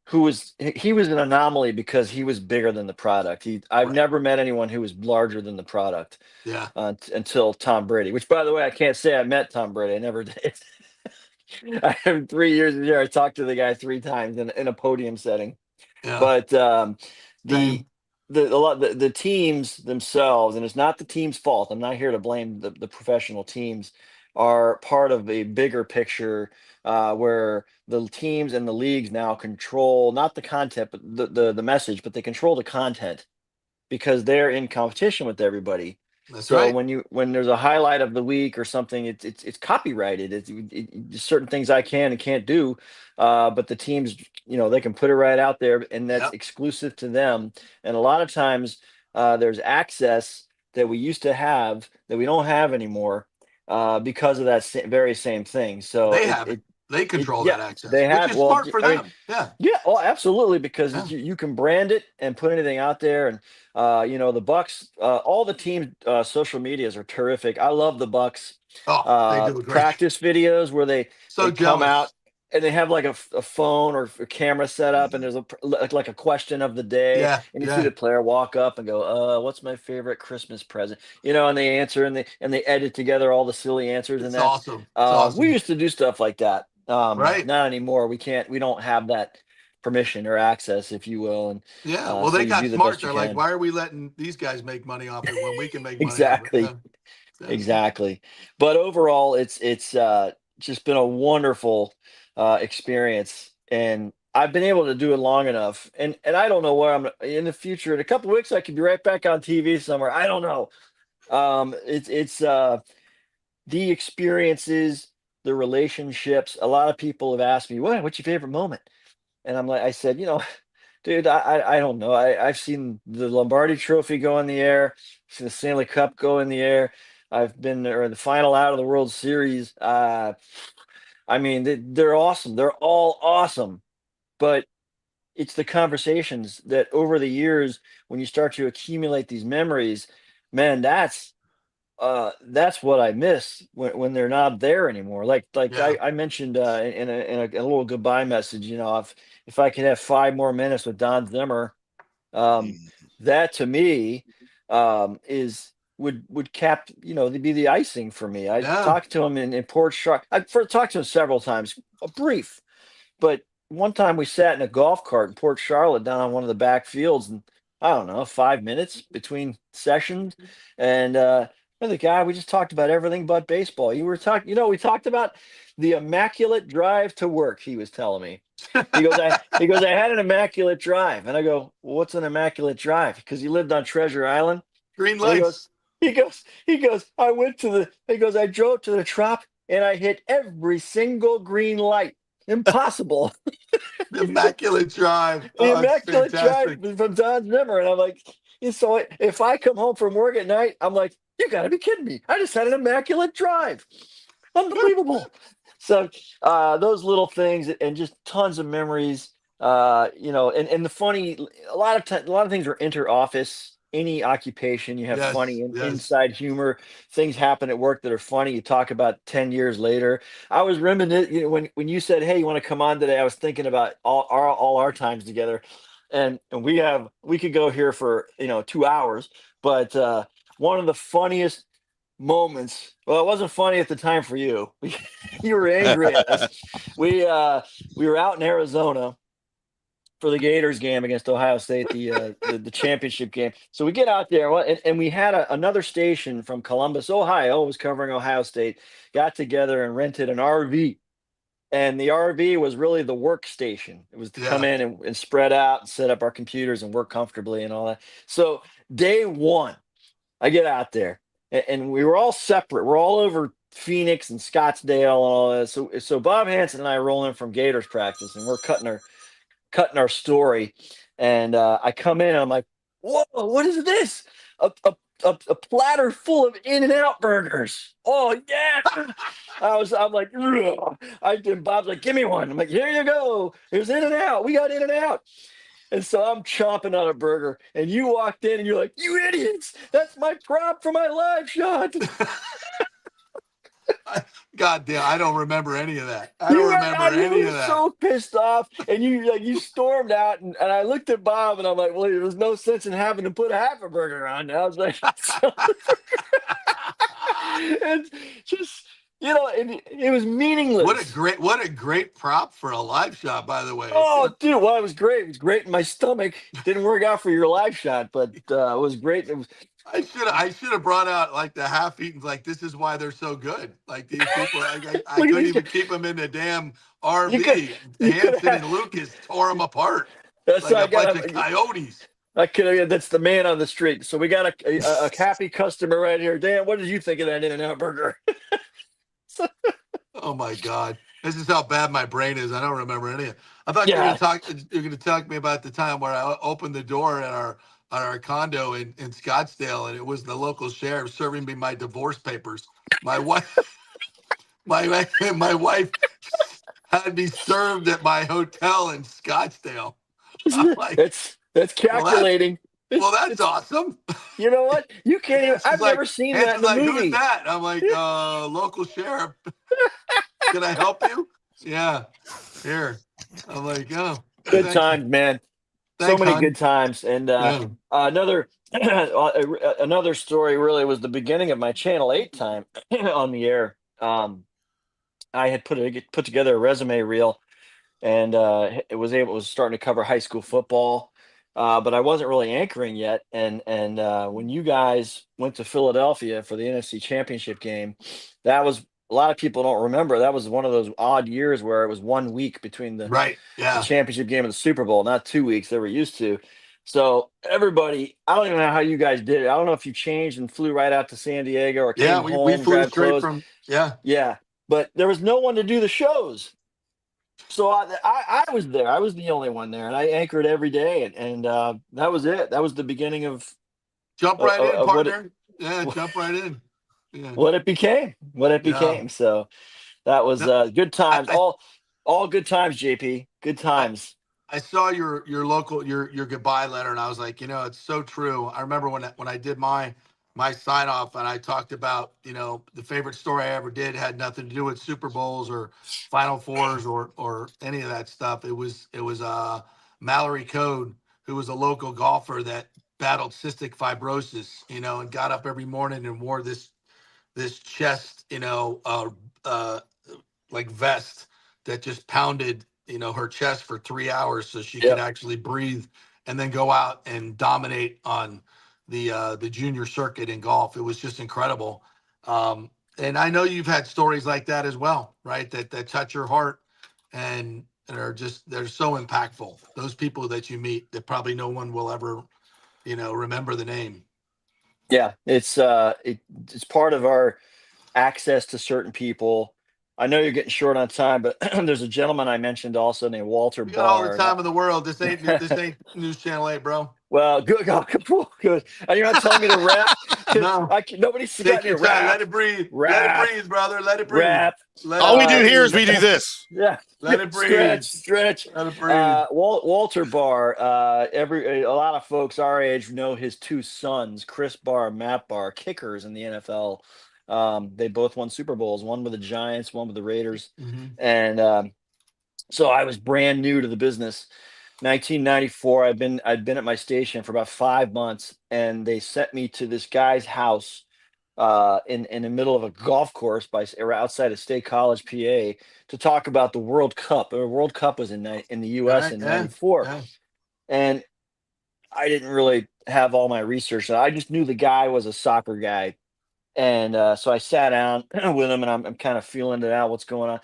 he was an anomaly because he was bigger than the product. I've never met anyone who was larger than the product. Yeah. Until Tom Brady, which, by the way, I can't say I met Tom Brady. I never did. I have 3 years here. I talked to the guy 3 times in a podium setting. Yeah. But Same. the teams themselves, and it's not the team's fault. I'm not here to blame the professional teams, are part of a bigger picture where the teams and the leagues now control not the content, but the message, but they control the content because they're in competition with everybody. That's So right. when there's a highlight of the week or something, it's copyrighted. There's certain things I can and can't do, but the teams, they can put it right out there, and that's Yep. exclusive to them. And a lot of times, there's access that we used to have that we don't have anymore because of that very same thing. So They have it. They control that access, they which have. is Well, smart for I mean, them. Yeah. yeah, oh, absolutely, because Yeah. you can brand it and put anything out there, and the Bucs, all the team social medias are terrific. I love the Bucs Oh, they do a great. practice videos where they So come out jealous. and they have like a phone or a camera set up, and there's like a question of the day, Yeah. and you see Yeah. the player walk up and go, "What's my favorite Christmas present?" And they answer, and they edit together all the silly answers, and It's that awesome. It's awesome. we used to do stuff like that. Right. Not anymore. We don't have that permission or access, if you will, and Yeah. Well, so they you got do the smart. best you They're like, can. why are we letting these guys make money off it when we can make money off it? Exactly. Yeah. Yeah. Exactly. But overall, it's just been a wonderful experience, and I've been able to do it long enough. And I don't know where I'm in the future. In a couple of weeks, I could be right back on TV somewhere. I don't know. It's the experiences, the relationships. A lot of people have asked me, "What's your favorite moment?" And I said, dude, I don't know. I've seen the Lombardi Trophy go in the air, seen the Stanley Cup go in the air. I've been there in the final out of the World Series. I mean, they're awesome. They're all awesome. But it's the conversations that over the years, when you start to accumulate these memories, man, that's what I miss when they're not there anymore. Like Yeah. I mentioned in a little goodbye message, if I could have 5 more minutes with Don Zimmer, that to me is would cap, they'd be the icing for me. I Yeah. talked to him in Port Charlotte. I've talked to him several times, a brief, but one time we sat in a golf cart in Port Charlotte down on one of the back fields, and I don't know, 5 minutes between sessions, and the guy, we just talked about everything but baseball. We talked about the immaculate drive to work. He was telling me. He goes, I had an immaculate drive, and I go, well, what's an immaculate drive? Because he lived on Treasure Island. Green And lights. he goes, I drove to the Trop and I hit every single green light. Impossible. The immaculate drive. The Oh, it's immaculate fantastic. drive from Don Zimmer. And I'm like, so if I come home from work at night, I'm like, you got to be kidding me. I just had an immaculate drive. Unbelievable. So those little things and just tons of memories. And the funny, a lot of things are inter-office. Any occupation, you have funny Yes, yes. inside humor. Things happen at work that are funny. You talk about 10 years later. I was reminiscing, when you said, "Hey, you want to come on today?" I was thinking about all our times together, and we could go here for 2 hours, but one of the funniest moments. Well, it wasn't funny at the time for you. You were angry at us. We were out in Arizona for the Gators game against Ohio State, the championship game. So we get out there, and we had another station from Columbus, Ohio, was covering Ohio State. Got together and rented an RV, and the RV was really the workstation. It was to come Yeah. in and spread out and set up our computers and work comfortably and all that. So day one, I get out there, and we were all separate. We're all over Phoenix and Scottsdale and all that. So Bob Hansen and I roll in from Gators practice, and we're cutting our story. And I come in and I'm like, "Whoa, what is this? A platter full of In-N-Out burgers. Oh yeah." I'm like, "Ugh." Bob's like, "Give me one." I'm like, "Here you go. Here's In-N-Out. We got In-N-Out." And so I'm chomping on a burger, and you walked in and you're like, "You idiots! That's my prop for my live shot." God damn, I don't remember any of that. I don't remember You any were of that. so pissed off, and you stormed out, and I looked at Bob, and I'm like, "Well, there's no sense in having to put half a burger on." I was like, and just and it was meaningless. What a great prop for a live shot, by the way. Oh, dude, well, it was great. It was great in my stomach. Didn't work out for your live shot, but it was great. It was. I should have brought out like the half-eaten. Like, this is why they're so good. Like, these people, I Look at couldn't these even guys. keep them in the damn You RV. could Hanson have. and Lucas tore them apart That's like I a bunch got. of coyotes. I could. That's the man on the street. So we got a happy customer right here. Dan, what did you think of that In-N-Out burger? Oh my God, this is how bad my brain is. I don't remember any of it. I thought you were Yeah. going to talk. You're going to talk to me about the time where I opened the door at our condo in Scottsdale, and it was the local sheriff serving me my divorce papers. My wife, my wife had me served at my hotel in Scottsdale. I'm like, That's calculating. that's awesome. You know what? You can't even. Hanson's I've never seen that in Hanson's the like, movie. "Who's that?" I'm like, local sheriff. Can I help you? Yeah, here. I'm like, "Oh, Good thanks, times, man. So thanks, many hon." good times. And Yeah. another story really was the beginning of my Channel 8 time on the air. I had put together a resume reel, and it was starting to cover high school football, but I wasn't really anchoring yet. And when you guys went to Philadelphia for the NFC Championship game, that was a lot of people don't remember. That was one of those odd years where it was 1 week between the Right. Yeah. championship game and the Super Bowl, not 2 weeks they were used to. So everybody, I don't even know how you guys did it. I don't know if you changed and flew right out to San Diego or Yeah. came We home, flew grabbed straight clothes. from. Yeah. Yeah, but there was no one to do the shows. So I was there. I was the only one there, and I anchored every day, and that was it. That was the beginning of Jump right in, what partner. Yeah. Jump right in. Yeah. what it became. What it Yeah. became. So that was No, good times. I, All good times, JP. Good I, times. I saw your goodbye letter, and I was like, it's so true. I remember when I did my sign off, and I talked about the favorite story I ever did had nothing to do with Super Bowls or Final Fours or any of that stuff. It was Mallory Code, who was a local golfer that battled cystic fibrosis, and got up every morning and wore this chest, like vest that just pounded her chest for 3 hours so she could Yep. actually breathe, and then go out and dominate on the junior circuit in golf. It was just incredible. And I know you've had stories like that as well, right? That touch your heart and they're so impactful. Those people that you meet that probably no one will ever, remember the name. Yeah, it's part of our access to certain people. I know you're getting short on time, but there's a gentleman I mentioned also named Walter We got all the Barr. time in the world. This ain't News Channel 8, bro. Well, good. Good. And you're not telling me to rap? No. Nobody's Take got your any time. rap. Let it breathe. Let it Rap. breathe, brother. Let it breathe. Rap. Let All we do it here is breathe. we do this. Yeah. Let it breathe. Stretch. Let it breathe. Walter Barr. A lot of folks our age know his two sons, Chris Barr, Matt Barr, kickers in the NFL. They both won Super Bowls. One with the Giants, one with the Raiders. And so I was brand new to the business. 1994. I'd been at my station for about 5 months, and they sent me to this guy's house in the middle of a golf course or outside of State College, PA, to talk about the World Cup. The World Cup was in the U.S. in '94, and I didn't really have all my research. I just knew the guy was a soccer guy, and so I sat down with him, and I'm kind of feeling it out, what's going on,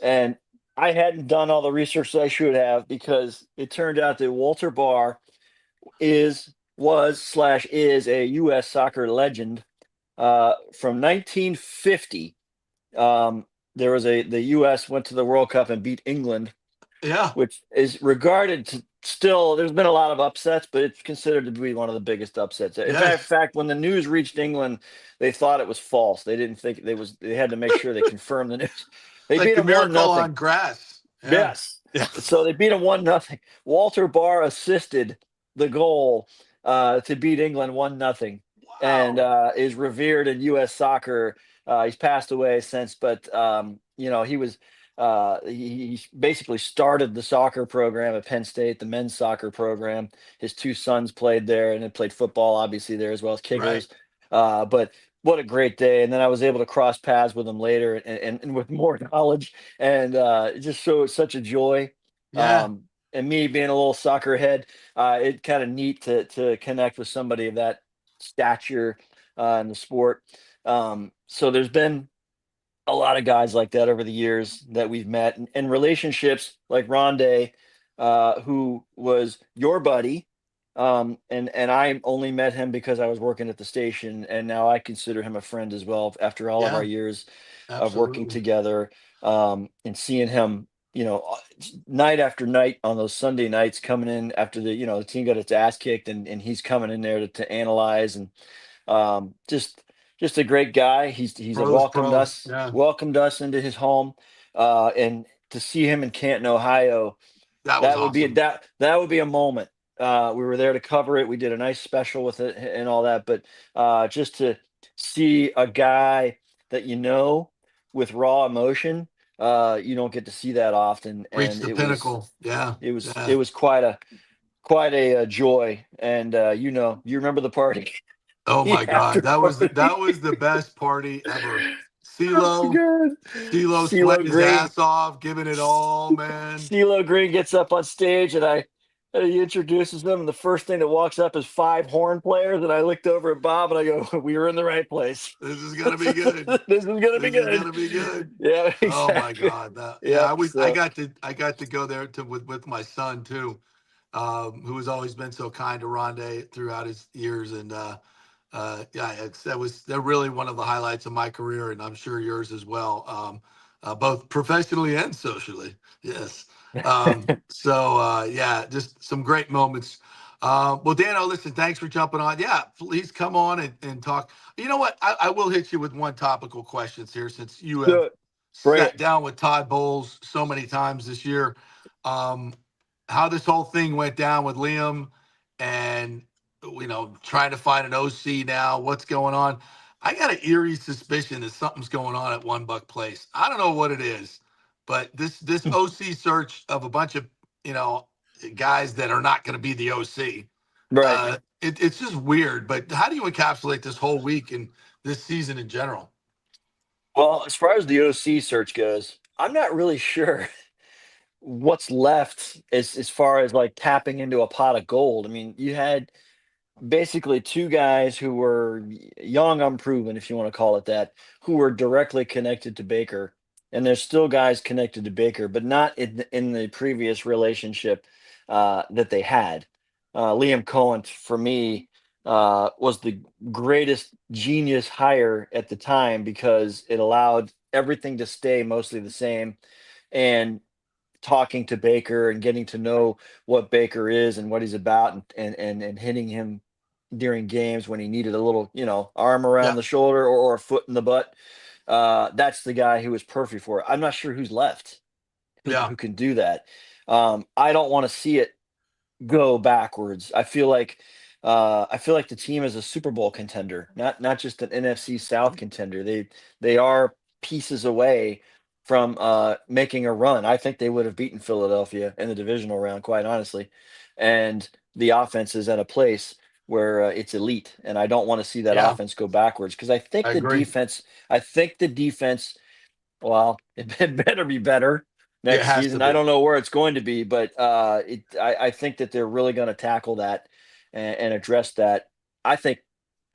and I hadn't done all the research that I should have, because it turned out that Walter Barr was/is a U.S. soccer legend. From 1950, there was the U.S. went to the World Cup and beat England, which is regarded to still. There's been a lot of upsets, but it's considered to be one of the biggest upsets. In fact, when the news reached England, they thought it was false. They didn't think They had to make sure they confirmed the news. They beat them 1-0 on grass. Yes. Yeah. So they beat them 1-0. Walter Barr assisted the goal to beat England 1-0, and is revered in U.S. soccer. He's passed away since, but he was he basically started the soccer program at Penn State, the men's soccer program. His two sons played there, and they played football, obviously, there as well as kickers. But what a great day. And then I was able to cross paths with him later, and with more knowledge, and just such a joy. And me being a little soccer head, it's kind of neat to connect with somebody of that stature in the sport. So there's been a lot of guys like that over the years that we've met, and relationships like Rondé, who was your buddy. And I only met him because I was working at the station, and now I consider him a friend as well after all of our years of working together, and seeing him, night after night on those Sunday nights, coming in after the team got its ass kicked, and he's coming in there to analyze, and just a great guy. He's welcomed us into his home, and to see him in Canton, Ohio, that would be a moment. We were there to cover it. We did a nice special with it and all that, but just to see a guy that with raw emotion, you don't get to see that often. Reach the pinnacle. It was quite a joy, and you remember the party. Oh my God, that was the best party ever. CeeLo sweating his ass off, giving it all, man. CeeLo Green gets up on stage, and he introduces them, and the first thing that walks up is 5 horn players, and I looked over at Bob, and I go, "We were in the right place. This is gonna be good. This is gonna be good." Yeah. Exactly. Oh my God. I got to go there with my son too, who has always been so kind to Rondé throughout his years, and they're really one of the highlights of my career, and I'm sure yours as well, both professionally and socially. Yes. Just some great moments. Well, Dano, listen, thanks for jumping on. Yeah, please come on and talk. You know what? I will hit you with one topical question here, since you have sat down with Todd Bowles so many times this year. How this whole thing went down with Liam, and trying to find an OC now. What's going on? I got an eerie suspicion that something's going on at One Buck Place. I don't know what it is, but this OC search of a bunch of guys that are not going to be the OC. Right. It's just weird. But how do you encapsulate this whole week and this season in general? Well, as far as the OC search goes, I'm not really sure what's left as far as like tapping into a pot of gold. I mean, you had basically 2 guys who were young, unproven, if you want to call it that, who were directly connected to Baker. And there's still guys connected to Baker, but not in the previous relationship that they had. Liam Cohen, for me, was the greatest genius hire at the time, because it allowed everything to stay mostly the same. And talking to Baker and getting to know what Baker is and what he's about, and hitting him during games when he needed a little, arm around Yeah. the shoulder or a foot in the butt. That's the guy who was perfect for it. I'm not sure who's left who can do that. I don't want to see it go backwards. I feel like the team is a Super Bowl contender, not just an NFC South contender. They are pieces away from making a run. I think they would have beaten Philadelphia in the divisional round, quite honestly. And the offense is at a place where it's elite, and I don't want to see that Yeah. offense go backwards because I think I the agree. defense. I think the defense. Well, it better be better It next has to season. I be. don't know where it's going to be, but I think that they're really going to tackle that and address that. I think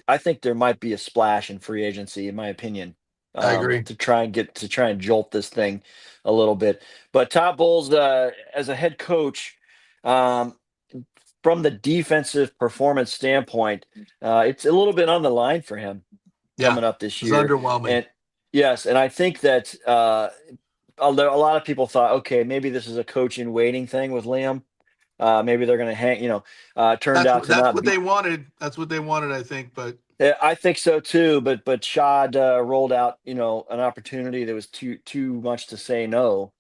I think there might be a splash in free agency, in my opinion, I agree. to try and jolt this thing a little bit. But Todd Bowles, as a head coach, um, from the defensive performance standpoint, it's a little bit on the line for him Yeah. coming up this It's year. underwhelming. And yes, and I think that although a lot of people thought, okay, maybe this is a coach in waiting thing with Liam. Maybe they're going to hang, turned out to That's not what be. they wanted. That's what they wanted, I think. But Yeah, I think so too, but Shad rolled out, an opportunity that was too much to say no.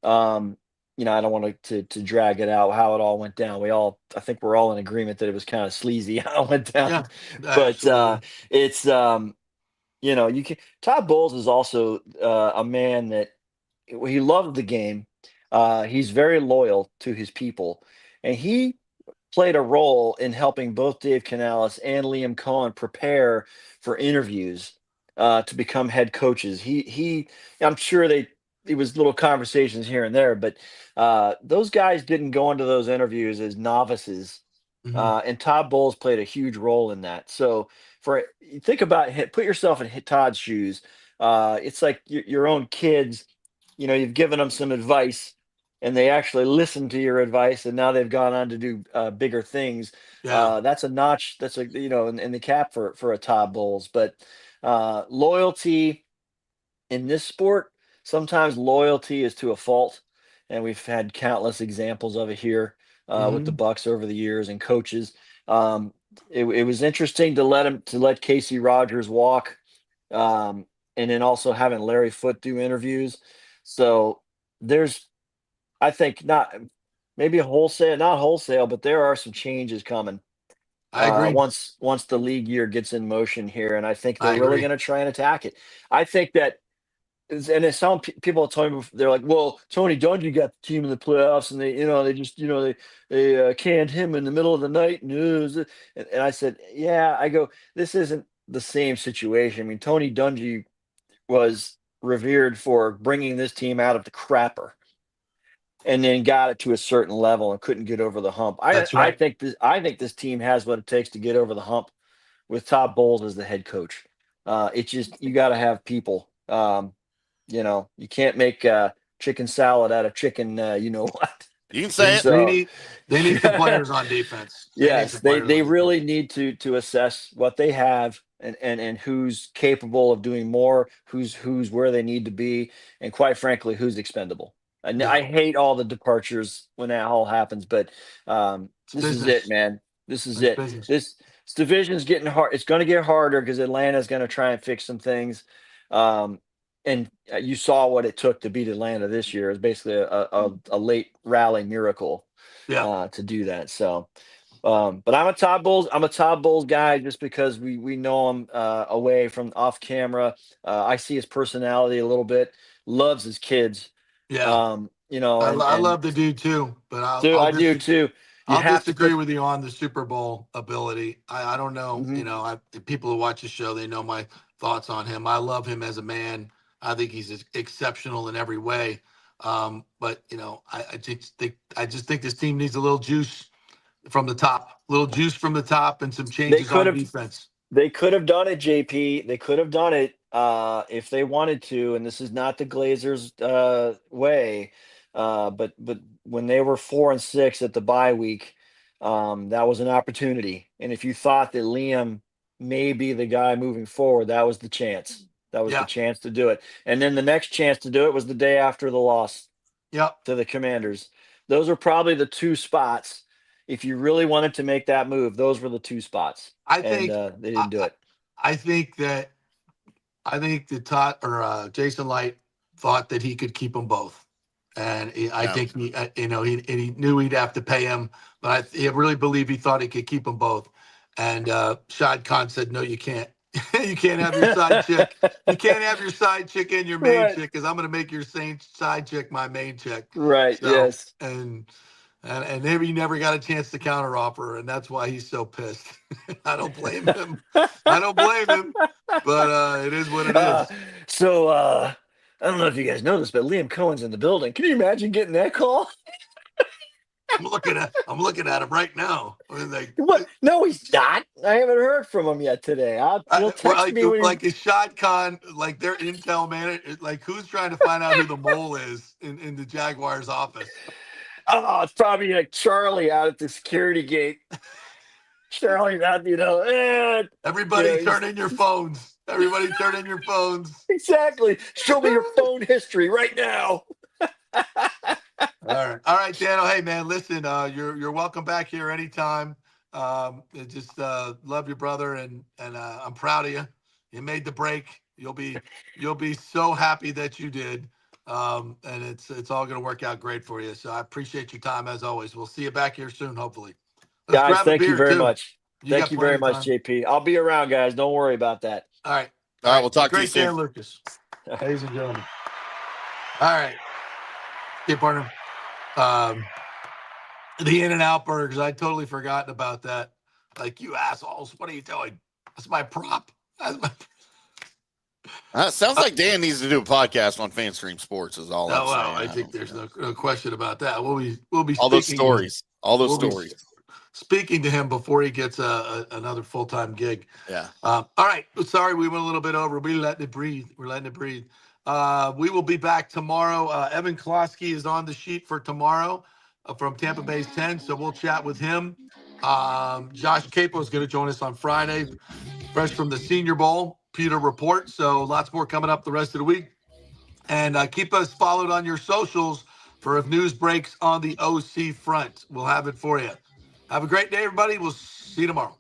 Um, I don't want to drag it out how it all went down. I think we're all in agreement that it was kind of sleazy how it went down. yeah, But absolutely. it's you can. Todd Bowles is also a man that he loved the game. He's very loyal to his people, and he played a role in helping both Dave Canales and Liam Cohen prepare for interviews to become head coaches. I'm sure it was little conversations here and there, but those guys didn't go into those interviews as novices, Mhm. and Todd Bowles played a huge role in that. So think about put yourself in Todd's shoes. It's like your own kids. You've given them some advice and they actually listened to your advice and now they've gone on to do bigger things. Yeah. That's a notch. That's in the cap for a Todd Bowles. But loyalty in this sport, sometimes loyalty is to a fault, and we've had countless examples of it here with the Mhm. Bucs over the years and coaches. Um, it was interesting to let Casey Rogers walk, and then also having Larry Foote do interviews. So there's, I think, maybe not wholesale, but there are some changes coming I agree. once the league year gets in motion here, and I think I they're really agree. going to try and attack it. I think that, and it's some people told me they're like, "Well, Tony Dungy got the team in the playoffs, and they just they canned him in the middle of the night." And I said, "Yeah." I go, "This isn't the same situation. I mean, Tony Dungy was revered for bringing this team out of the crapper." And then got it to a certain level and couldn't get over the hump. I That's I right. think this team has what it takes to get over the hump with Todd Bowles as the head coach. It's just you got to have people. You can't make chicken salad out of chicken. You know what? You can say They, it. they So need they need some players on defense. They need yes, some they players they on defense. really need to assess what they have and who's capable of doing more, who's where they need to be, and quite frankly, who's expendable. And Yeah. I hate all the departures when that all happens, but It's this is it, business. man. This is It's it. business. This division's getting hard. It's going to get harder because Atlanta's going to try and fix some things. Um, and you saw what it took to beat Atlanta this year. It's basically a late rally miracle Yeah. to do that. So. But I'm a Todd Bowles guy just because we know him away from off camera. I see his personality a little bit. Loves his kids. Yeah. I And love the dude too, but dude, I do too. You I'll have to disagree put. with you on the Super Bowl ability. I don't know. Mhm. The people who watch the show, they know my thoughts on him. I love him as a man. I think he's exceptional in every way. But I just think this team needs a little juice from the top, little juice from the top, and some They changes could on have. defense. They could have done it, JP. They could have done it if they wanted to, and this is not the Glazers' way. But when they were 4-6 at the bye week, that was an opportunity. And if you thought that Liam may be the guy moving forward, that was the chance. That was the Yeah, chance to do it. And then the next chance to do it was the day after the loss to the Commanders. Those are probably the two spots. If you really wanted to make that move, those were the two spots. I think they didn't do it. I think that Todd or Jason Light thought that he could keep them both, and I think he knew he'd have to pay him, but I really believe he thought he could keep them both. And Shad Khan said, "No, you can't. You can't have your side chick. You can't have your side chick and your main chick, because I'm going to make your side chick my main chick." Right. So, yes. And maybe he never got a chance to counteroffer, and that's why he's so pissed. I don't blame him. But it is what it is. So I don't know if you guys know this, but Liam Cohen's in the building. Can you imagine getting that call? I'm looking at him right now. What? No, he's not. I haven't heard from him yet today. He'll text me when like is Shad Khan, like their intel manager, like who's trying to find out who the mole is in the Jaguars office? Oh, it's probably like Charlie out at the security gate. Charlie, everybody turn in your phones. Everybody turn in your phones. Exactly. Show me your phone history right now. All right, Daniel. Hey, man, listen. You're welcome back here anytime. Just love your brother, and I'm proud of you. You made the break. You'll be so happy that you did. And it's all going to work out great for you. So I appreciate your time as always. We'll see you back here soon, hopefully. Guys, thank you very much. Thank you very much, JP. I'll be around, guys. Don't worry about that. All right. We'll talk to you Great soon. Dan Lucas, ladies and gentlemen. All right. Okay, partner. The In-N-Out burgers. I totally forgotten about that. Like, you assholes. What are you doing? That's my prop. Sounds like Dan needs to do a podcast on FanStream Sports. Is all. I think there's no question about that. We'll be all those stories. Speaking to him before he gets another full-time gig. Yeah. All right. Sorry, we went a little bit over. We're letting it breathe. We will be back tomorrow. Evan Klosky is on the sheet for tomorrow from Tampa Bay's 10, so we'll chat with him. Josh Capo is going to join us on Friday, fresh from the Senior Bowl. Peter report. So lots more coming up the rest of the week. And keep us followed on your socials for if news breaks on the OC front. We'll have it for you. Have a great day, everybody. We'll see you tomorrow.